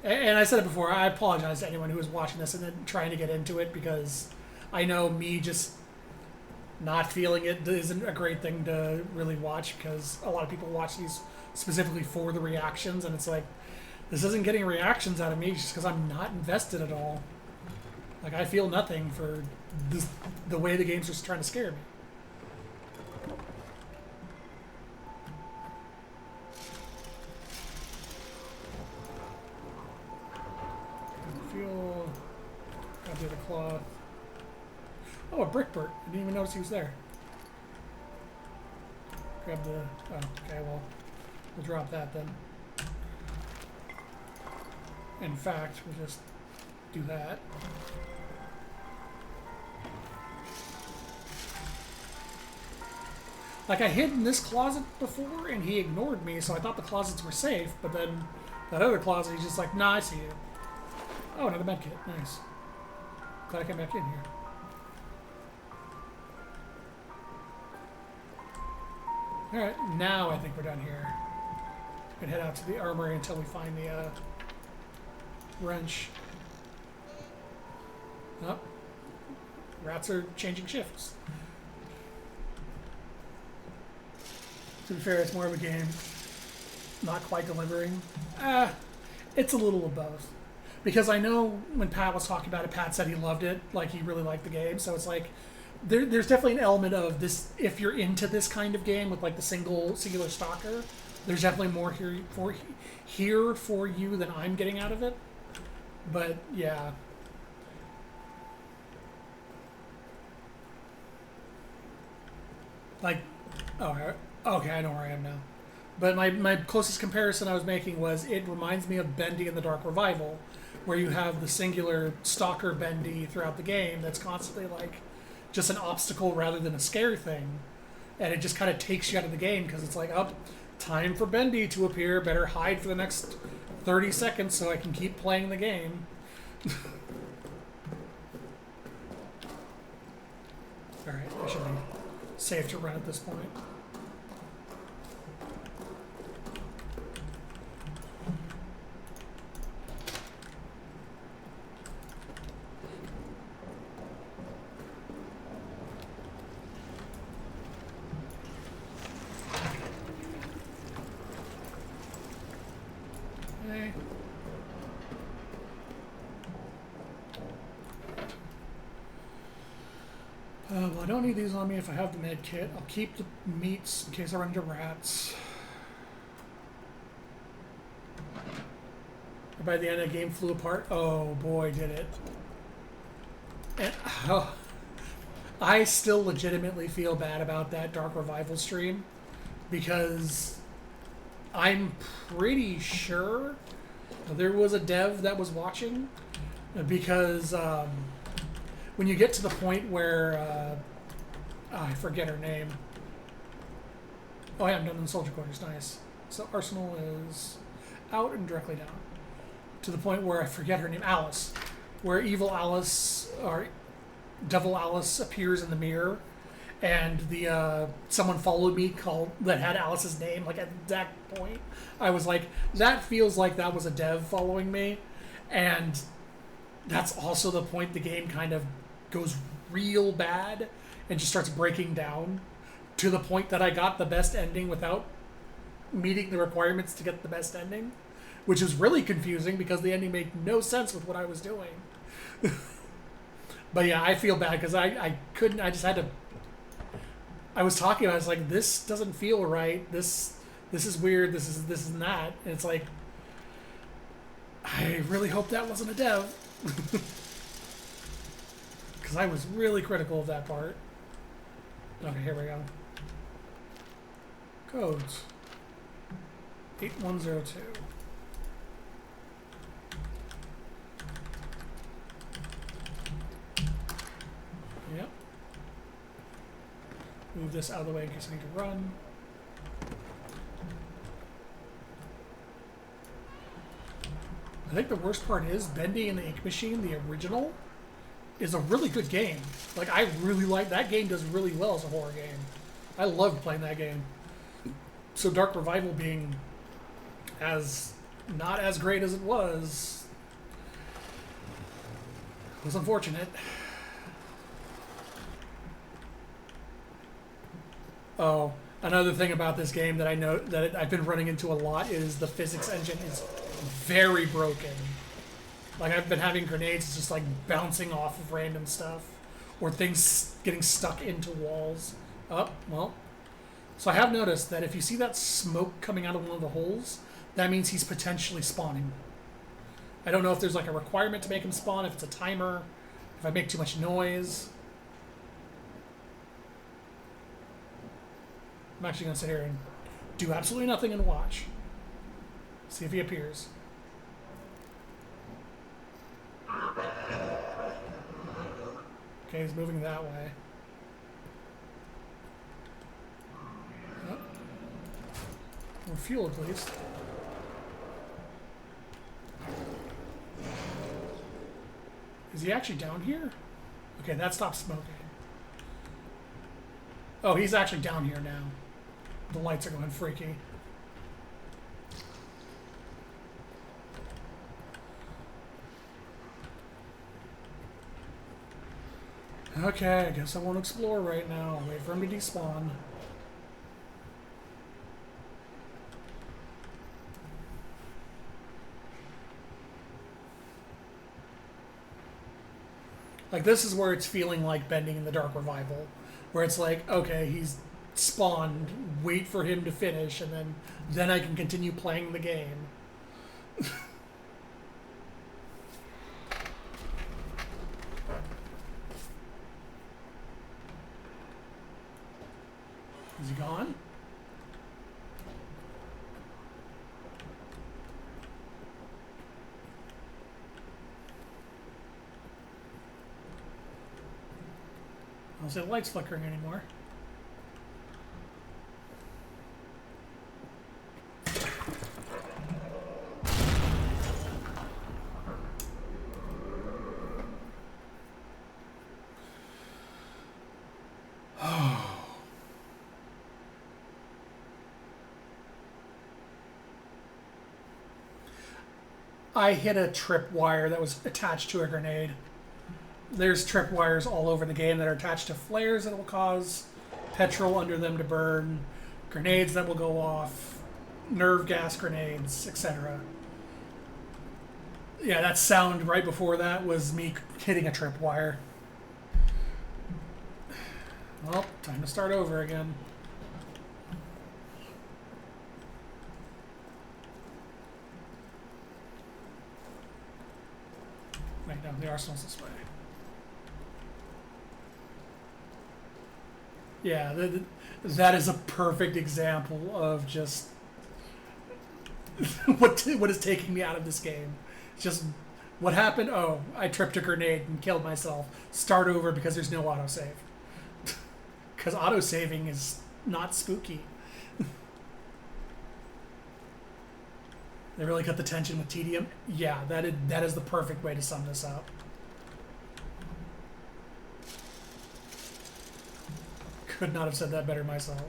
And I said it before, I apologize to anyone who was watching this and then trying to get into it, because I know me just not feeling it isn't a great thing to really watch, because a lot of people watch these specifically for the reactions, and it's like, this isn't getting reactions out of me just because I'm not invested at all. Like, I feel nothing for the way the game's just trying to scare me. Fuel. Grab the other cloth. Oh, a Brickbert. I didn't even notice he was there. Grab the... Oh, okay, well, we'll drop that then. In fact, we'll just do that. Like, I hid in this closet before, and he ignored me, so I thought the closets were safe, but then that other closet, he's just like, nah, I see you. Oh, another medkit. Nice. Glad I came back in here. Alright, now I think we're done here. We can head out to the armory until we find the wrench. Oh. Rats are changing shifts. To be fair, it's more of a game not quite delivering. It's a little of both. Because I know when Pat was talking about it, Pat said he loved it, like he really liked the game. So it's like, there's definitely an element of this, if you're into this kind of game with like the singular stalker, there's definitely more here for you than I'm getting out of it. But yeah. Like, oh, okay, I know where I am now. But my closest comparison I was making was, it reminds me of Bendy in the Dark Revival, where you have the singular stalker Bendy throughout the game that's constantly like just an obstacle rather than a scare thing. And it just kind of takes you out of the game because it's like, oh, time for Bendy to appear, better hide for the next 30 seconds so I can keep playing the game. Alright, I should be safe to run at this point. Okay. Well, I don't need these on me if I have the med kit. I'll keep the meats in case I run into rats. By the end, the game flew apart. Oh boy, did it! And, I still legitimately feel bad about that Dark Revival stream because I'm pretty sure there was a dev that was watching because when you get to the point where I forget her name. Oh yeah, I'm done in the soldier quarters. Nice. So Arsenal is out and directly down to the point where I forget her name. Alice, where evil Alice or Devil Alice appears in the mirror, and the someone followed me that had Alice's name. Like at that point, I was like, that feels like that was a dev following me, and that's also the point the game kind of goes real bad and just starts breaking down to the point that I got the best ending without meeting the requirements to get the best ending, which is really confusing because the ending made no sense with what I was doing. But yeah, I feel bad because I couldn't. I just had to. I was talking. I was like, this doesn't feel right. This is weird. This is and that. And it's like, I really hope that wasn't a dev. Because I was really critical of that part. Okay, here we go. Codes. 8102. Yep. Move this out of the way in case I need to run. I think the worst part is Bendy and the Ink Machine, the original, is a really good game. Like, I really like that game. Does really well as a horror game. I loved playing that game. So Dark Revival being not as great as it was unfortunate. Oh, another thing about this game that I know that I've been running into a lot is the physics engine is very broken. Like, I've been having grenades just like bouncing off of random stuff or things getting stuck into walls. Oh, well. So I have noticed that if you see that smoke coming out of one of the holes, that means he's potentially spawning. I don't know if there's like a requirement to make him spawn, if it's a timer, if I make too much noise. I'm actually going to sit here and do absolutely nothing and watch. See if he appears. Okay, he's moving that way. Oh. More fuel, at least. Is he actually down here? Okay, that stopped smoking. Oh, he's actually down here now. The lights are going freaky. Okay, I guess I won't explore right now. Wait for him to despawn. Like, this is where it's feeling like Bending in the Dark Revival. Where it's like, okay, he's spawned, wait for him to finish, and then I can continue playing the game. Is he gone? I don't see the lights flickering anymore. I hit a tripwire that was attached to a grenade. There's tripwires all over the game that are attached to flares that will cause petrol under them to burn, grenades that will go off, nerve gas grenades, etc. Yeah, that sound right before that was me hitting a tripwire. Well, time to start over again. Wait, no, the arsenal's this way. Yeah, that is a perfect example of just what is taking me out of this game. Just what happened? Oh, I tripped a grenade and killed myself. Start over because there's no autosave. Because autosaving is not spooky. They really cut the tension with tedium. Yeah, that is the perfect way to sum this up. Could not have said that better myself.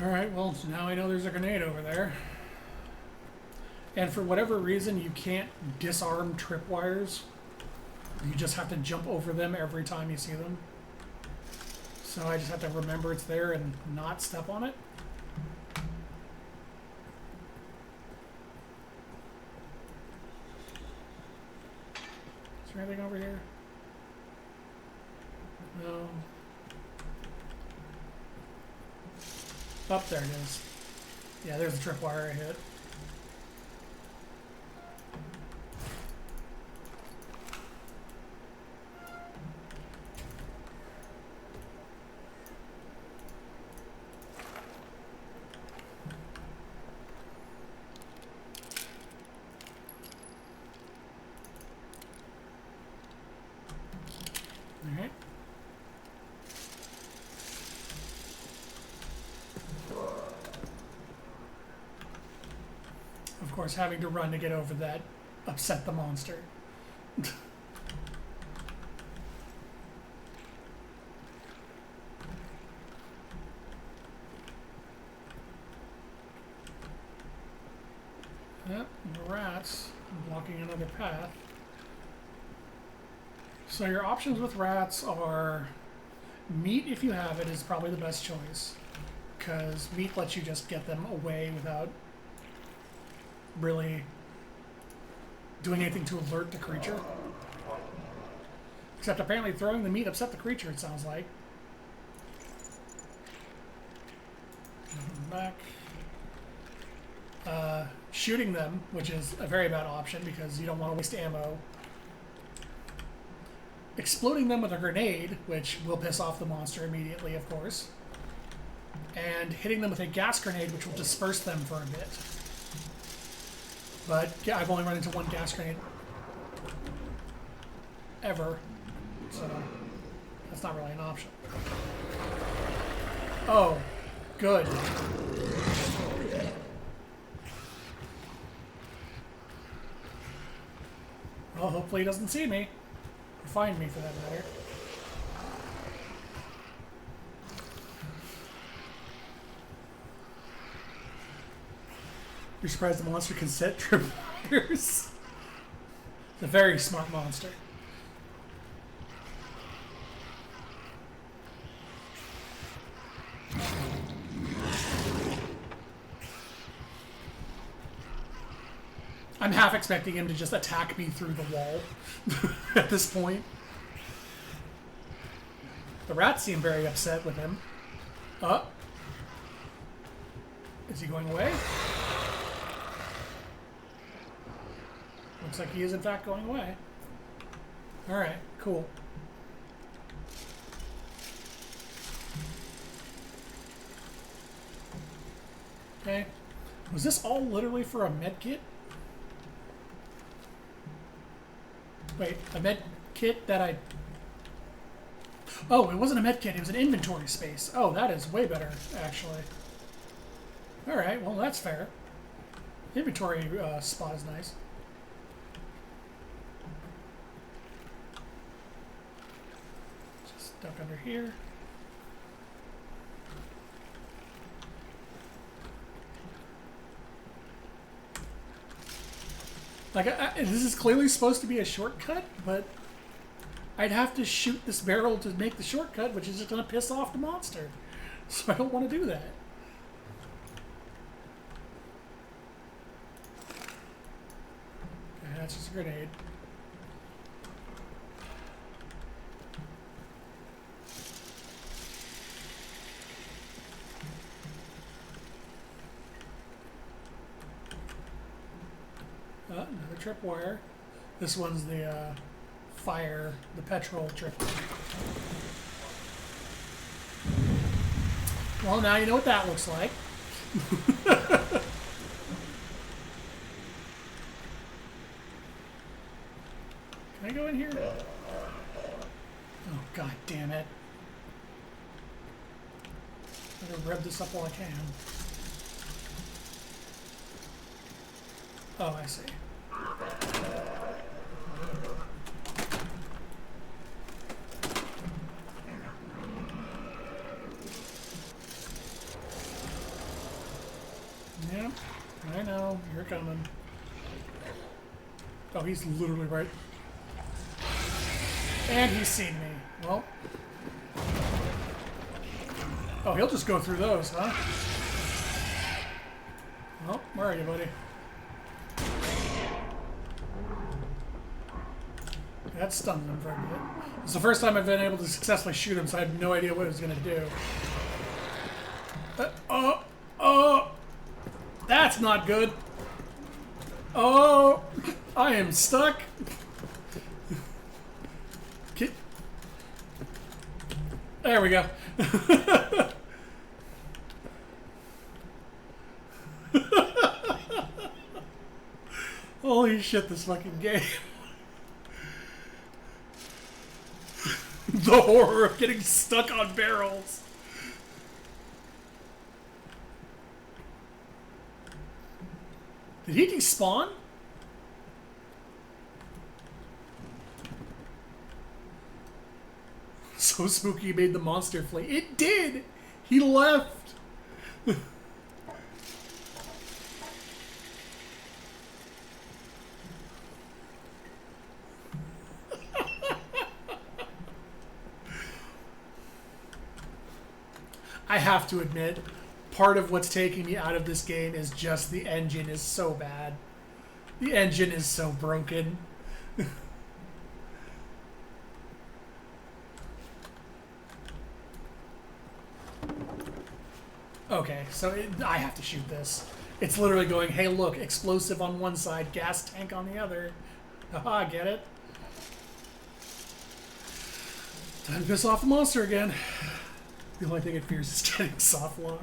Alright, well, now I know there's a grenade over there. And for whatever reason, you can't disarm tripwires. You just have to jump over them every time you see them. So I just have to remember it's there and not step on it. Is there anything over here? No. Oh, there it is. Yeah, there's the tripwire I hit. Alright. Of course, having to run to get over that upset the monster. Yep, the rats blocking another path. So your options with rats are meat, if you have it, is probably the best choice, because meat lets you just get them away without really doing anything to alert the creature. Except apparently throwing the meat upset the creature, it sounds like. Back. Shooting them, which is a very bad option because you don't want to waste ammo. Exploding them with a grenade, which will piss off the monster immediately, of course. And hitting them with a gas grenade, which will disperse them for a bit. But yeah, I've only run into one gas grenade ever, so that's not really an option. Oh, good. Well, hopefully he doesn't see me. Or find me, for that matter. You're surprised the monster can set tripwires? It's a very smart monster. I'm half expecting him to just attack me through the wall at this point. The rats seem very upset with him. Is he going away? Looks like he is in fact going away. Alright, cool. Okay. Was this all literally for a med kit? Wait, a med kit that I... Oh, it wasn't a med kit. It was an inventory space. Oh, that is way better, actually. All right, well, that's fair. Inventory spot is nice. Just duck under here. Like, this is clearly supposed to be a shortcut, but I'd have to shoot this barrel to make the shortcut, which is just going to piss off the monster. So I don't want to do that. Okay, that's just a grenade. Another tripwire. This one's the fire, the petrol trip. Well, now you know what that looks like. Can I go in here? Oh, god damn it. I'm gonna rev this up while I can. Oh, I see. Yep, I know. You're coming. Oh, he's literally right. And he's seen me. Well. Oh, he'll just go through those, huh? Well, where are you, buddy? That stunned him for a bit. It's the first time I've been able to successfully shoot him, so I have no idea what he was going to do. Oh! That's not good. Oh! I am stuck. There we go. Holy shit, this fucking game. The horror of getting stuck on barrels. Did he despawn? So spooky made the monster flee. It did! He left! I have to admit, part of what's taking me out of this game is just the engine is so bad. The engine is so broken. Okay, so I have to shoot this. It's literally going, hey look, explosive on one side, gas tank on the other. Haha, get it? Time to piss off the monster again. The only thing it fears is getting soft lock.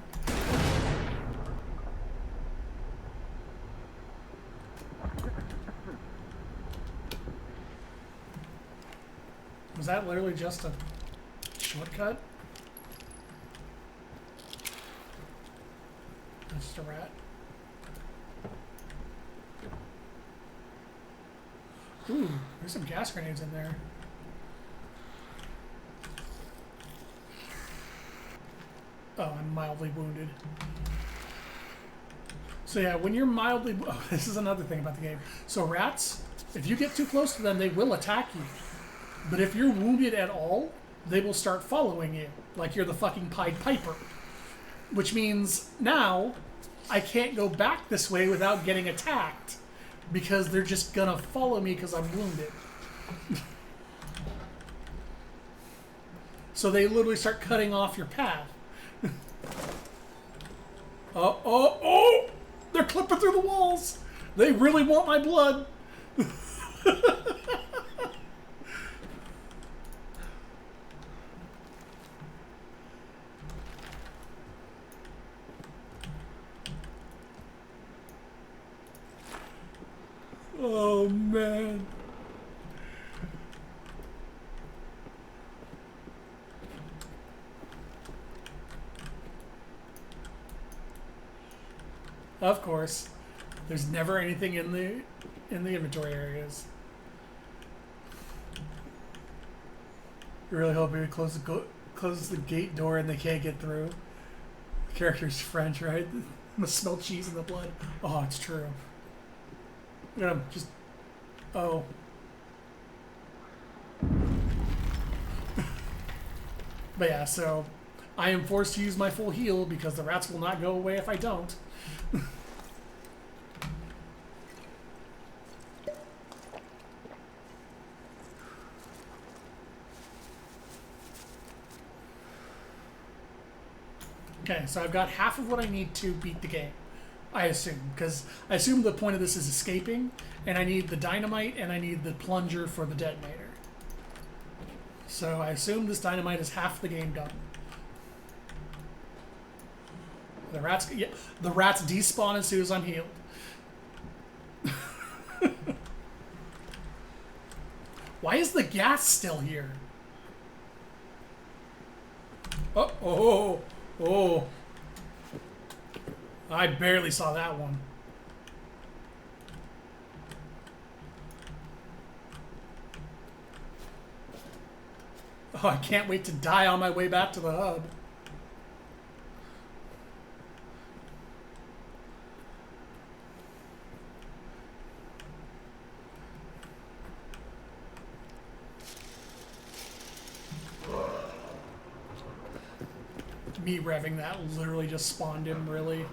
Was that literally just a shortcut? That's just a rat. Ooh, there's some gas grenades in there. Oh, I'm mildly wounded. So yeah, when you're mildly... Oh, this is another thing about the game. So rats, if you get too close to them, they will attack you. But if you're wounded at all, they will start following you. Like you're the fucking Pied Piper. Which means now, I can't go back this way without getting attacked. Because they're just gonna follow me because I'm wounded. So they literally start cutting off your path. Oh! They're clipping through the walls! They really want my blood! Oh, man. Of course. There's never anything in the inventory areas. I really hope we close the gate door and they can't get through. The character's French, right? Must smell cheese in the blood. Oh, it's true. Look at him. Just... Oh. But yeah, so... I am forced to use my full heal because the rats will not go away if I don't. Okay, so I've got half of what I need to beat the game, I assume, because I assume the point of this is escaping, and I need the dynamite and I need the plunger for the detonator. So I assume this dynamite is half the game done. The rats despawn as soon as I'm healed. Why is the gas still here? Oh. I barely saw that one. Oh, I can't wait to die on my way back to the hub. Me revving that literally just spawned him, really.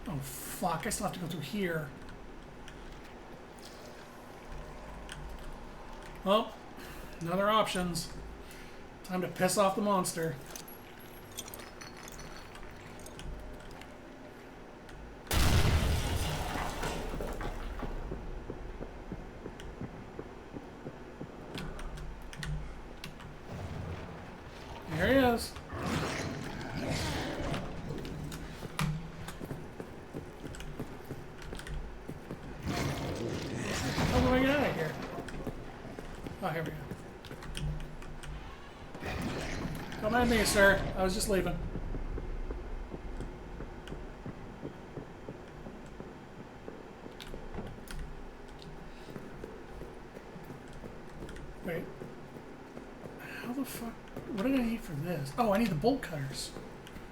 Oh fuck, I still have to go through here. Well, no other options. Time to piss off the monster. There he is. How do I get out of here? Oh, here we go. Don't mind me, sir. I was just leaving. Wait. How the fuck? What did I need for this? Oh, I need the bolt cutters,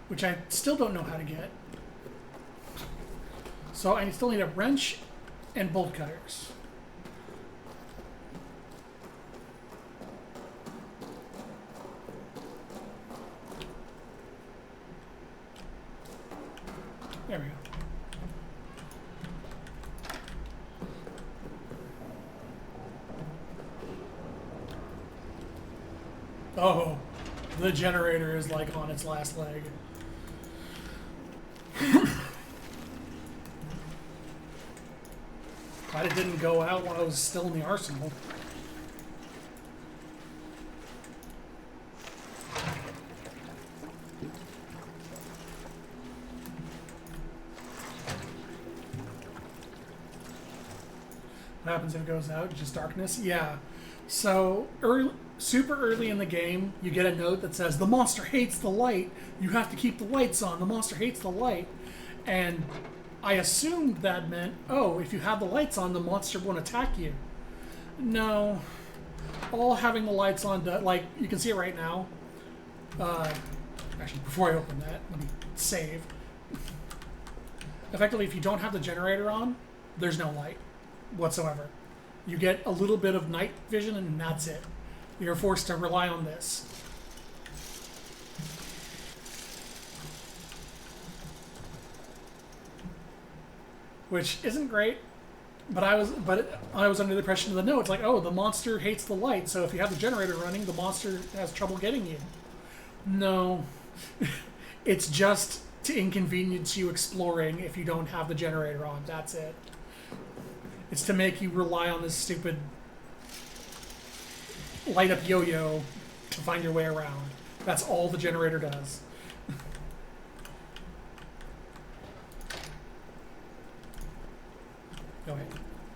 which I still don't know how to get. So I still need a wrench and bolt cutters. There we go. Oh, the generator is like on its last leg. Glad it didn't go out while I was still in the arsenal. What happens if it goes out? Just darkness? Yeah. So, super early in the game, you get a note that says, the monster hates the light. You have to keep the lights on. The monster hates the light. And I assumed that meant, oh, if you have the lights on, the monster won't attack you. No. All having the lights on, like, you can see it right now. Actually, before I open that, let me save. Effectively, if you don't have the generator on, there's no light whatsoever. You get a little bit of night vision, and that's it. You're forced to rely on this. Which isn't great, but I was under the impression of the note. It's like, oh, the monster hates the light, so if you have the generator running, the monster has trouble getting you. No. It's just to inconvenience you exploring if you don't have the generator on. That's it. It's to make you rely on this stupid light up yo-yo to find your way around. That's all the generator does. Oh wait,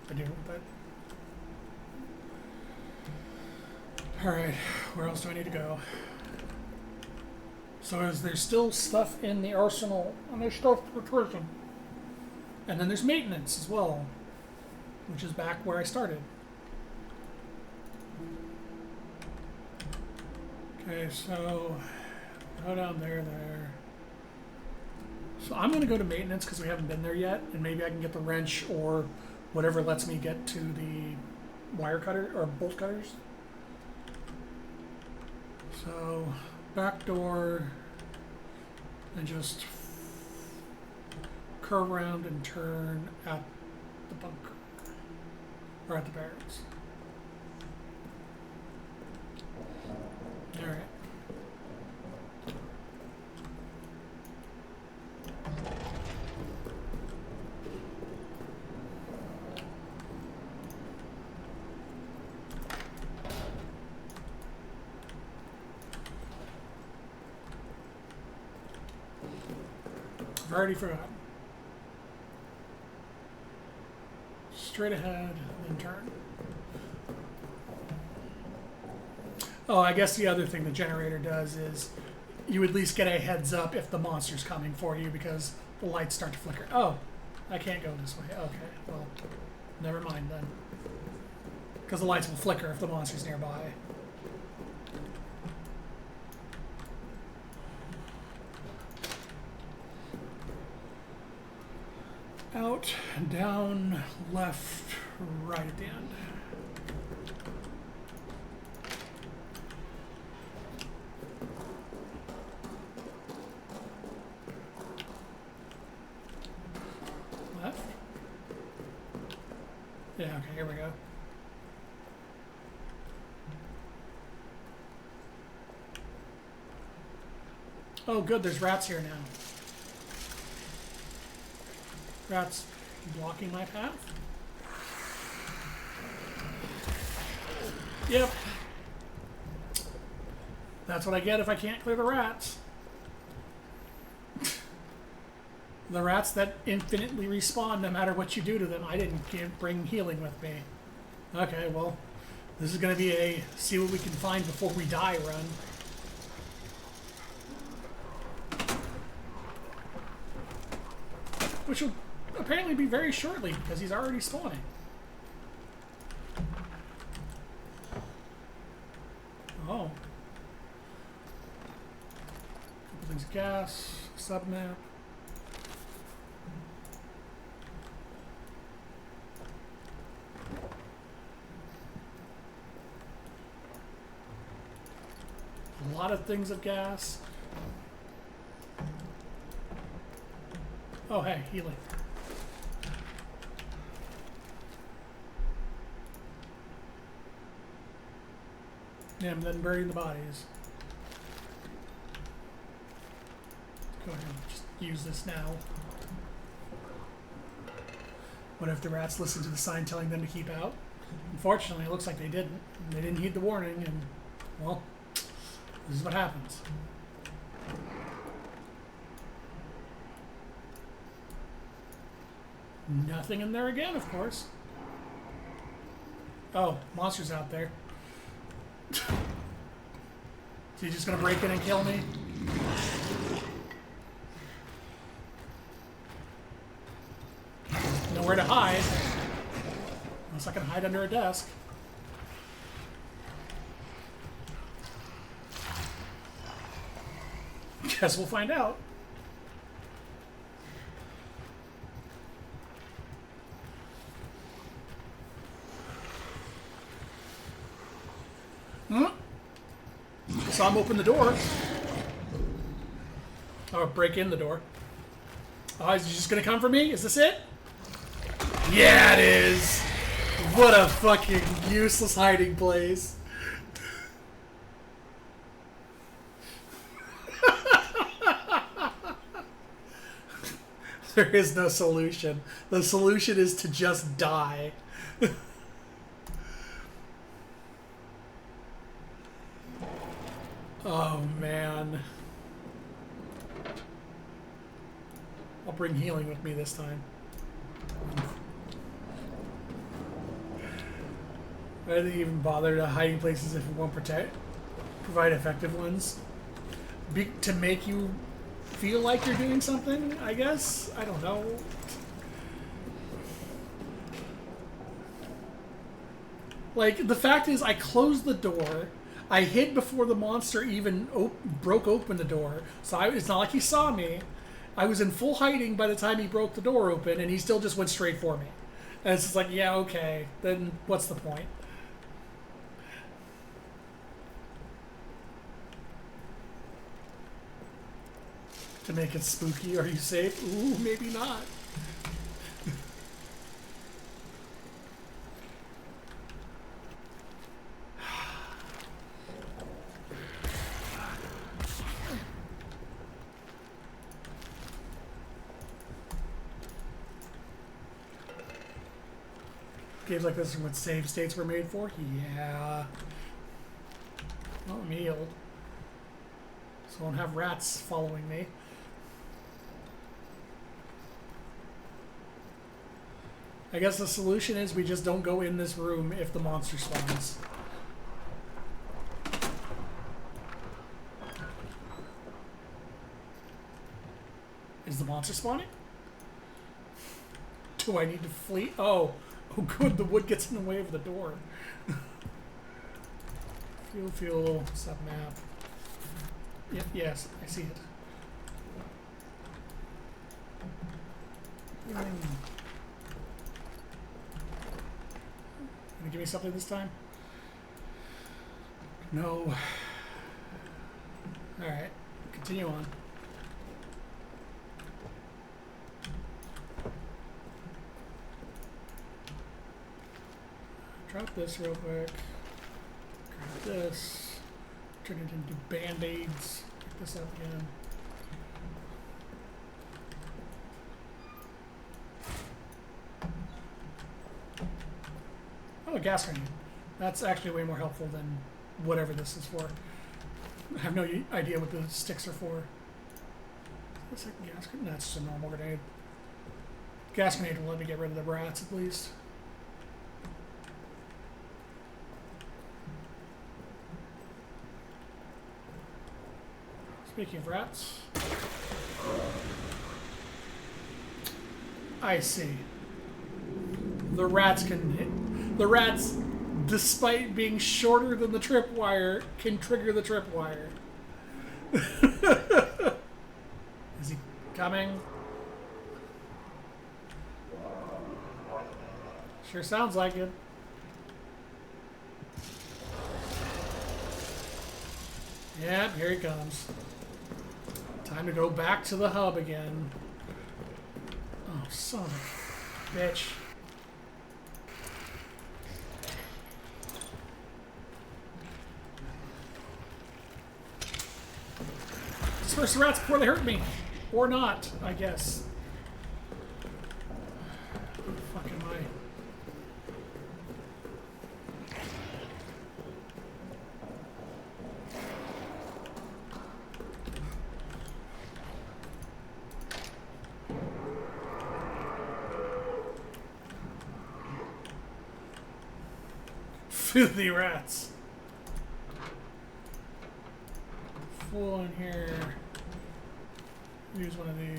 I do, but Alright, where else do I need to go? So there's still stuff in the arsenal, and there's stuff for tourism. And then there's maintenance as well, which is back where I started. Okay, so go down there. So I'm going to go to maintenance because we haven't been there yet, and maybe I can get the wrench or whatever lets me get to the wire cutter or bolt cutters. So back door, and just curve around and turn at the bunker or at the barracks. All right. I've already forgotten. Straight ahead, then turn. Oh, I guess the other thing the generator does is you at least get a heads up if the monster's coming for you because the lights start to flicker. Oh, I can't go this way. Okay, well, never mind then. Because the lights will flicker if the monster's nearby. Out, down, left, right at the end. Left? Yeah, okay, here we go. Oh, good, there's rats here now. Rats blocking my path? Yep. That's what I get if I can't clear the rats. The rats that infinitely respawn no matter what you do to them. I didn't bring healing with me. Okay, well, this is going to be a see what we can find before we die run. Which will apparently be very shortly because he's already spawning. Oh. Couple things of gas, submap. A lot of things of gas. Oh, hey, healing. Yeah, and then burying the bodies. Go ahead and just use this now. What if the rats listened to the sign telling them to keep out? Unfortunately, it looks like they didn't. They didn't heed the warning, and, well, this is what happens. Nothing in there again, of course. Oh, monster's out there. So you just gonna break in and kill me? Nowhere to hide. Unless I can hide under a desk. Guess we'll find out. Saw him open the door. Or break in the door. Oh, is he just gonna come for me? Is this it? Yeah, it is. What a fucking useless hiding place. There is no solution. The solution is to just die. Oh, man. I'll bring healing with me this time. Why do they even bother to hiding places if it won't provide effective ones? To make you feel like you're doing something, I guess? I don't know. Like, the fact is, I closed the door. I hid before the monster even broke open the door. So it's not like he saw me. I was in full hiding by the time he broke the door open, and he still just went straight for me. And it's just like, yeah, okay. Then what's the point? To make it spooky, are you safe? Ooh, maybe not. Games like this are what save states were made for? Yeah. Well, I'm healed. So I won't have rats following me. I guess the solution is we just don't go in this room if the monster spawns. Is the monster spawning? Do I need to flee? Oh good, the wood gets in the way of the door. Fuel, sub-map. Yep, yes, I see it. Gonna give me something this time? No. Alright, continue on. Drop this real quick. Grab this. Turn it into band-aids. Pick this up again. Oh, a gas grenade. That's actually way more helpful than whatever this is for. I have no idea what the sticks are for. Is that a gas grenade? That's just a normal grenade. Gas grenade will let me get rid of the rats at least. Speaking of rats, I see. The rats can hit. The rats, despite being shorter than the tripwire, can trigger the tripwire. Is he coming? Sure sounds like it. Yep, here he comes. Time to go back to the hub again. Oh, son of a bitch. Disperse the rats before they hurt me. Or not, I guess. Where the fuck am I? Filthy rats. Full in here. Use one of these.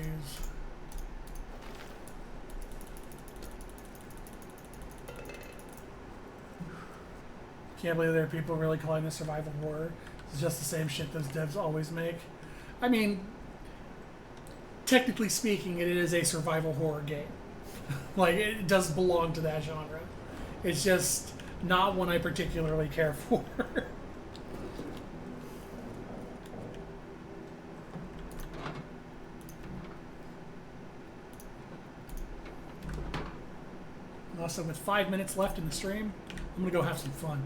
Can't believe there are people really calling this survival horror. It's just the same shit those devs always make. I mean, technically speaking, it is a survival horror game. Like, it does belong to that genre. It's just not one I particularly care for. Also, with 5 minutes left in the stream, I'm gonna go have some fun.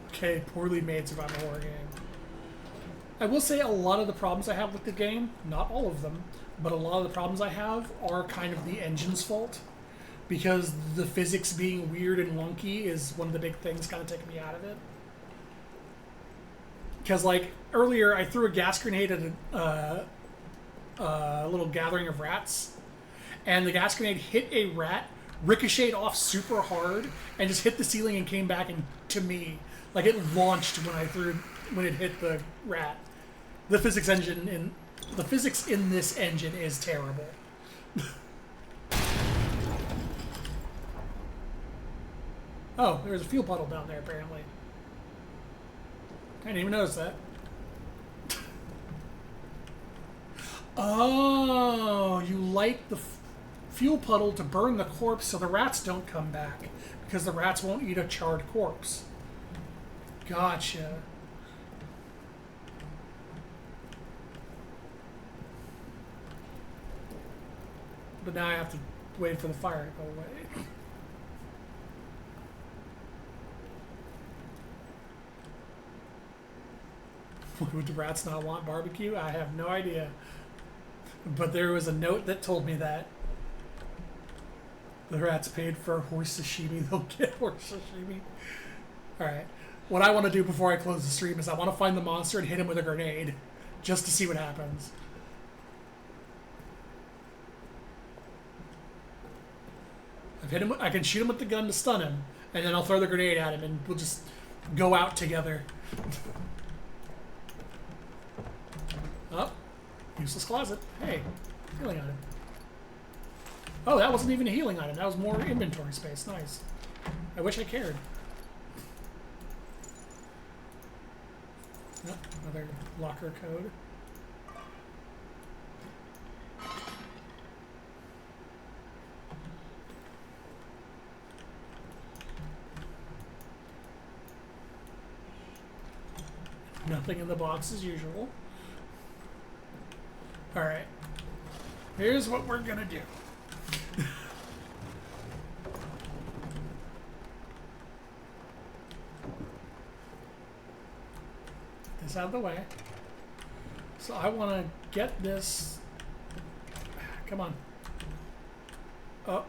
Okay, poorly made survival horror game. I will say a lot of the problems I have with the game, not all of them, but a lot of the problems I have are kind of the engine's fault. Because the physics being weird and wonky is one of the big things kind of taking me out of it. Because, like, earlier I threw a gas grenade at a little gathering of rats, and the gas grenade hit a rat ricocheted off super hard and just hit the ceiling and came back and to me. Like it launched when it hit the rat. The physics in this engine is terrible. Oh, there's a fuel puddle down there apparently. I didn't even notice that. Oh, you light the fuel puddle to burn the corpse so the rats don't come back because the rats won't eat a charred corpse. Gotcha. But now I have to wait for the fire to go away. Would the rats not want barbecue? I have no idea. But there was a note that told me that. The rats paid for horse sashimi, they'll get horse sashimi. Alright. What I want to do before I close the stream is I want to find the monster and hit him with a grenade. Just to see what happens. I've hit him. I can shoot him with the gun to stun him. And then I'll throw the grenade at him and we'll just go out together. Oh, useless closet. Hey, healing item. Oh, that wasn't even a healing item. That was more inventory space. Nice. I wish I cared. Oh, another locker code. Nothing in the box as usual. Alright. Here's what we're gonna do. Get this out of the way. So I want to get this... Come on. Oh.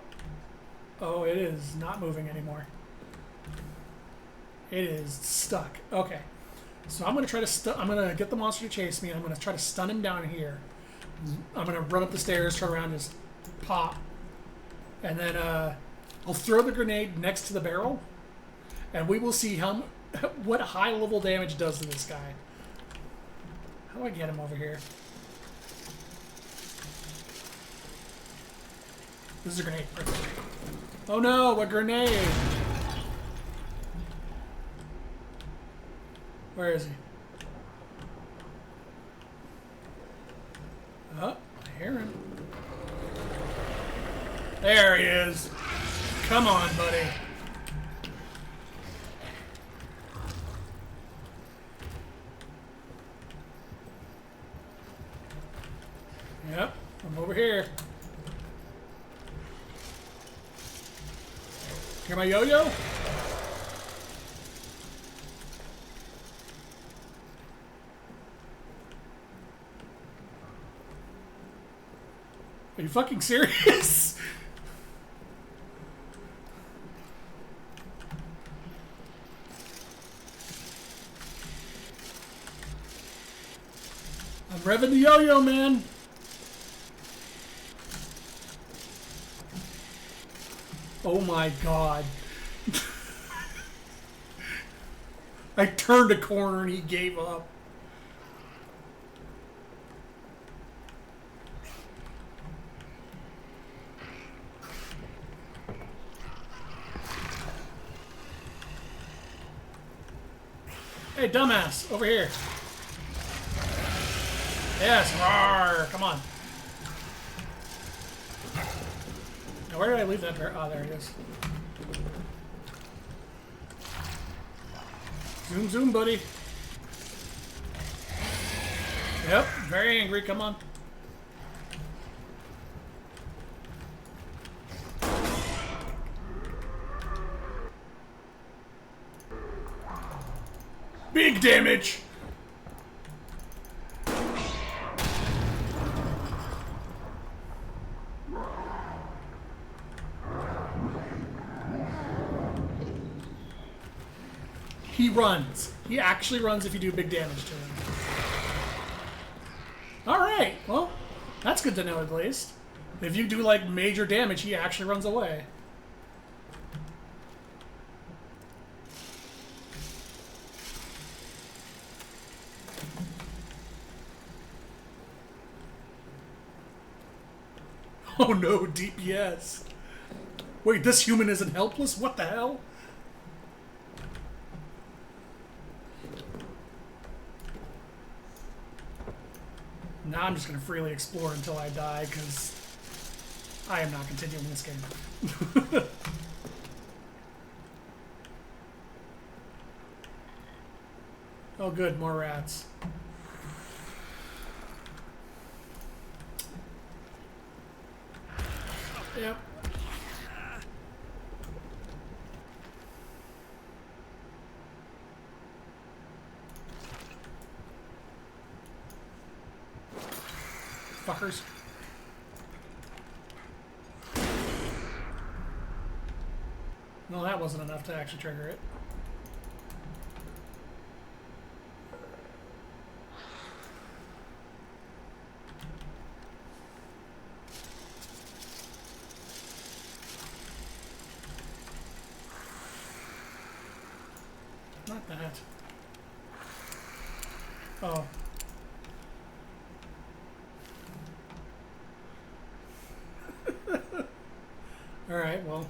Oh, it is not moving anymore. It is stuck. Okay. So I'm gonna try to I'm gonna get the monster to chase me. I'm gonna try to stun him down here. I'm gonna run up the stairs, turn around, just pop, and then I'll throw the grenade next to the barrel, and we will see what high level damage does to this guy. How do I get him over here? This is a grenade. Oh no, a grenade! Where is he? Oh, I hear him. There he is. Come on, buddy. Yep, I'm over here. Hear my yo-yo? Are you fucking serious? I'm revving the yo-yo, man. Oh my god. I turned a corner and he gave up. Hey, dumbass, over here. Yes, roar, come on. Now, where did I leave that pair? Oh, there it is. Zoom, zoom, buddy. Yep, very angry, come on. Big damage! He runs. He actually runs if you do big damage to him. Alright, well, that's good to know at least. If you do like major damage, he actually runs away. Oh no, DPS. Wait, this human isn't helpless? What the hell? Now I'm just going to freely explore until I die, because I am not continuing this game. Oh good, more rats. Yep. Fuckers. No, that wasn't enough to actually trigger it. Not that. Oh. Alright, well.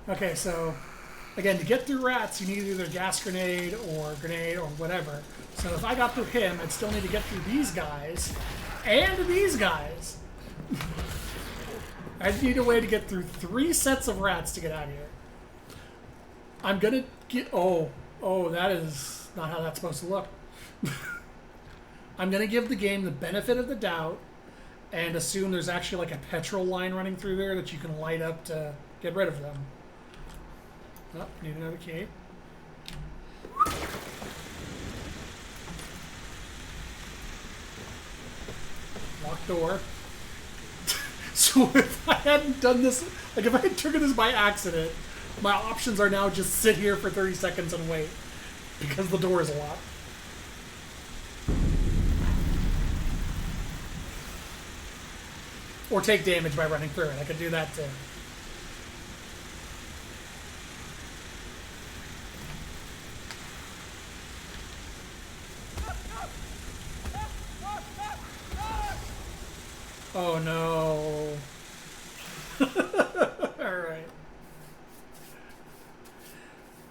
Okay, so again, to get through rats, you need either gas grenade or whatever. So if I got through him, I'd still need to get through these guys and these guys. I'd need a way to get through 3 sets of rats to get out of here. I'm gonna get... Oh, that is not how that's supposed to look. I'm gonna give the game the benefit of the doubt and assume there's actually like a petrol line running through there that you can light up to get rid of them. Oh, need another key. Locked door. So if I hadn't done this, like if I had triggered this by accident, my options are now just sit here for 30 seconds and wait. Because the door is locked. Or take damage by running through it. I could do that too. Oh no. Alright.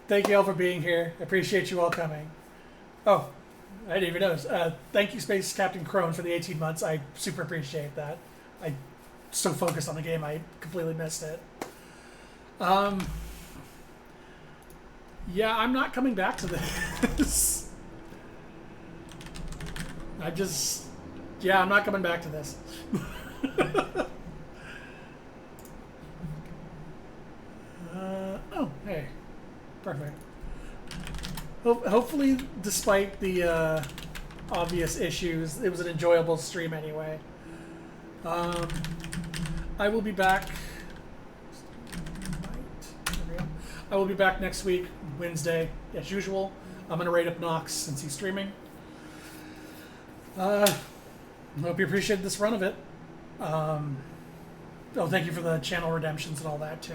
Thank you all for being here. I appreciate you all coming. Oh, I didn't even notice. Thank you, Space Captain Crone, for the 18 months. I super appreciate that. I so focused on the game, I completely missed it. Yeah, I'm not coming back to this. I'm not coming back to this. Oh, hey. Perfect. Hopefully, despite the obvious issues, it was an enjoyable stream anyway. I will be back. I will be back next week, Wednesday, as usual. I'm going to raid up Nox since he's streaming. Hope you appreciated this run of it. Thank you for the channel redemptions and all that, too.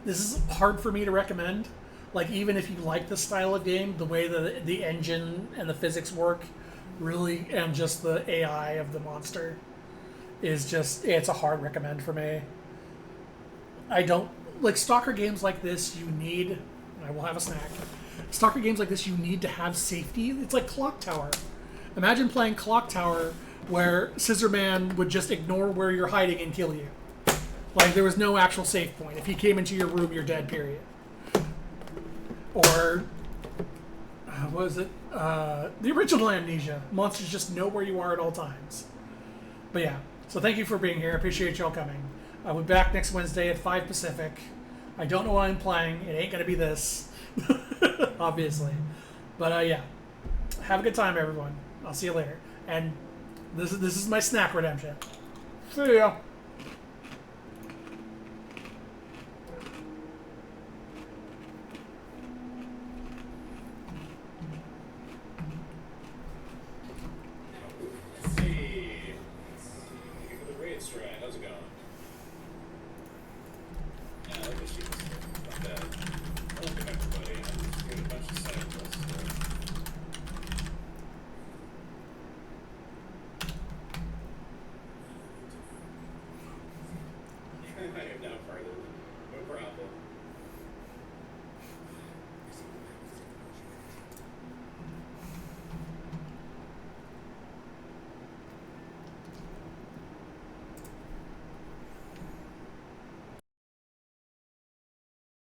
This is hard for me to recommend. Like, even if you like this style of game, the way the engine and the physics work, really, and just the AI of the monster is just, it's a hard recommend for me. I don't, like, Stalker games like this, you need, I will have a snack. Stalker games like this, you need to have safety. It's like Clock Tower. Imagine playing Clock Tower where Scissor Man would just ignore where you're hiding and kill you. Like, there was no actual safe point. If he came into your room, you're dead, period. Or, what is it? The original Amnesia. Monsters just know where you are at all times. But yeah, so thank you for being here. I appreciate y'all coming. I'll be back next Wednesday at 5 Pacific. I don't know what I'm playing. It ain't going to be this, obviously. But yeah, have a good time, everyone. I'll see you later. And this is my snack redemption. See ya. no further.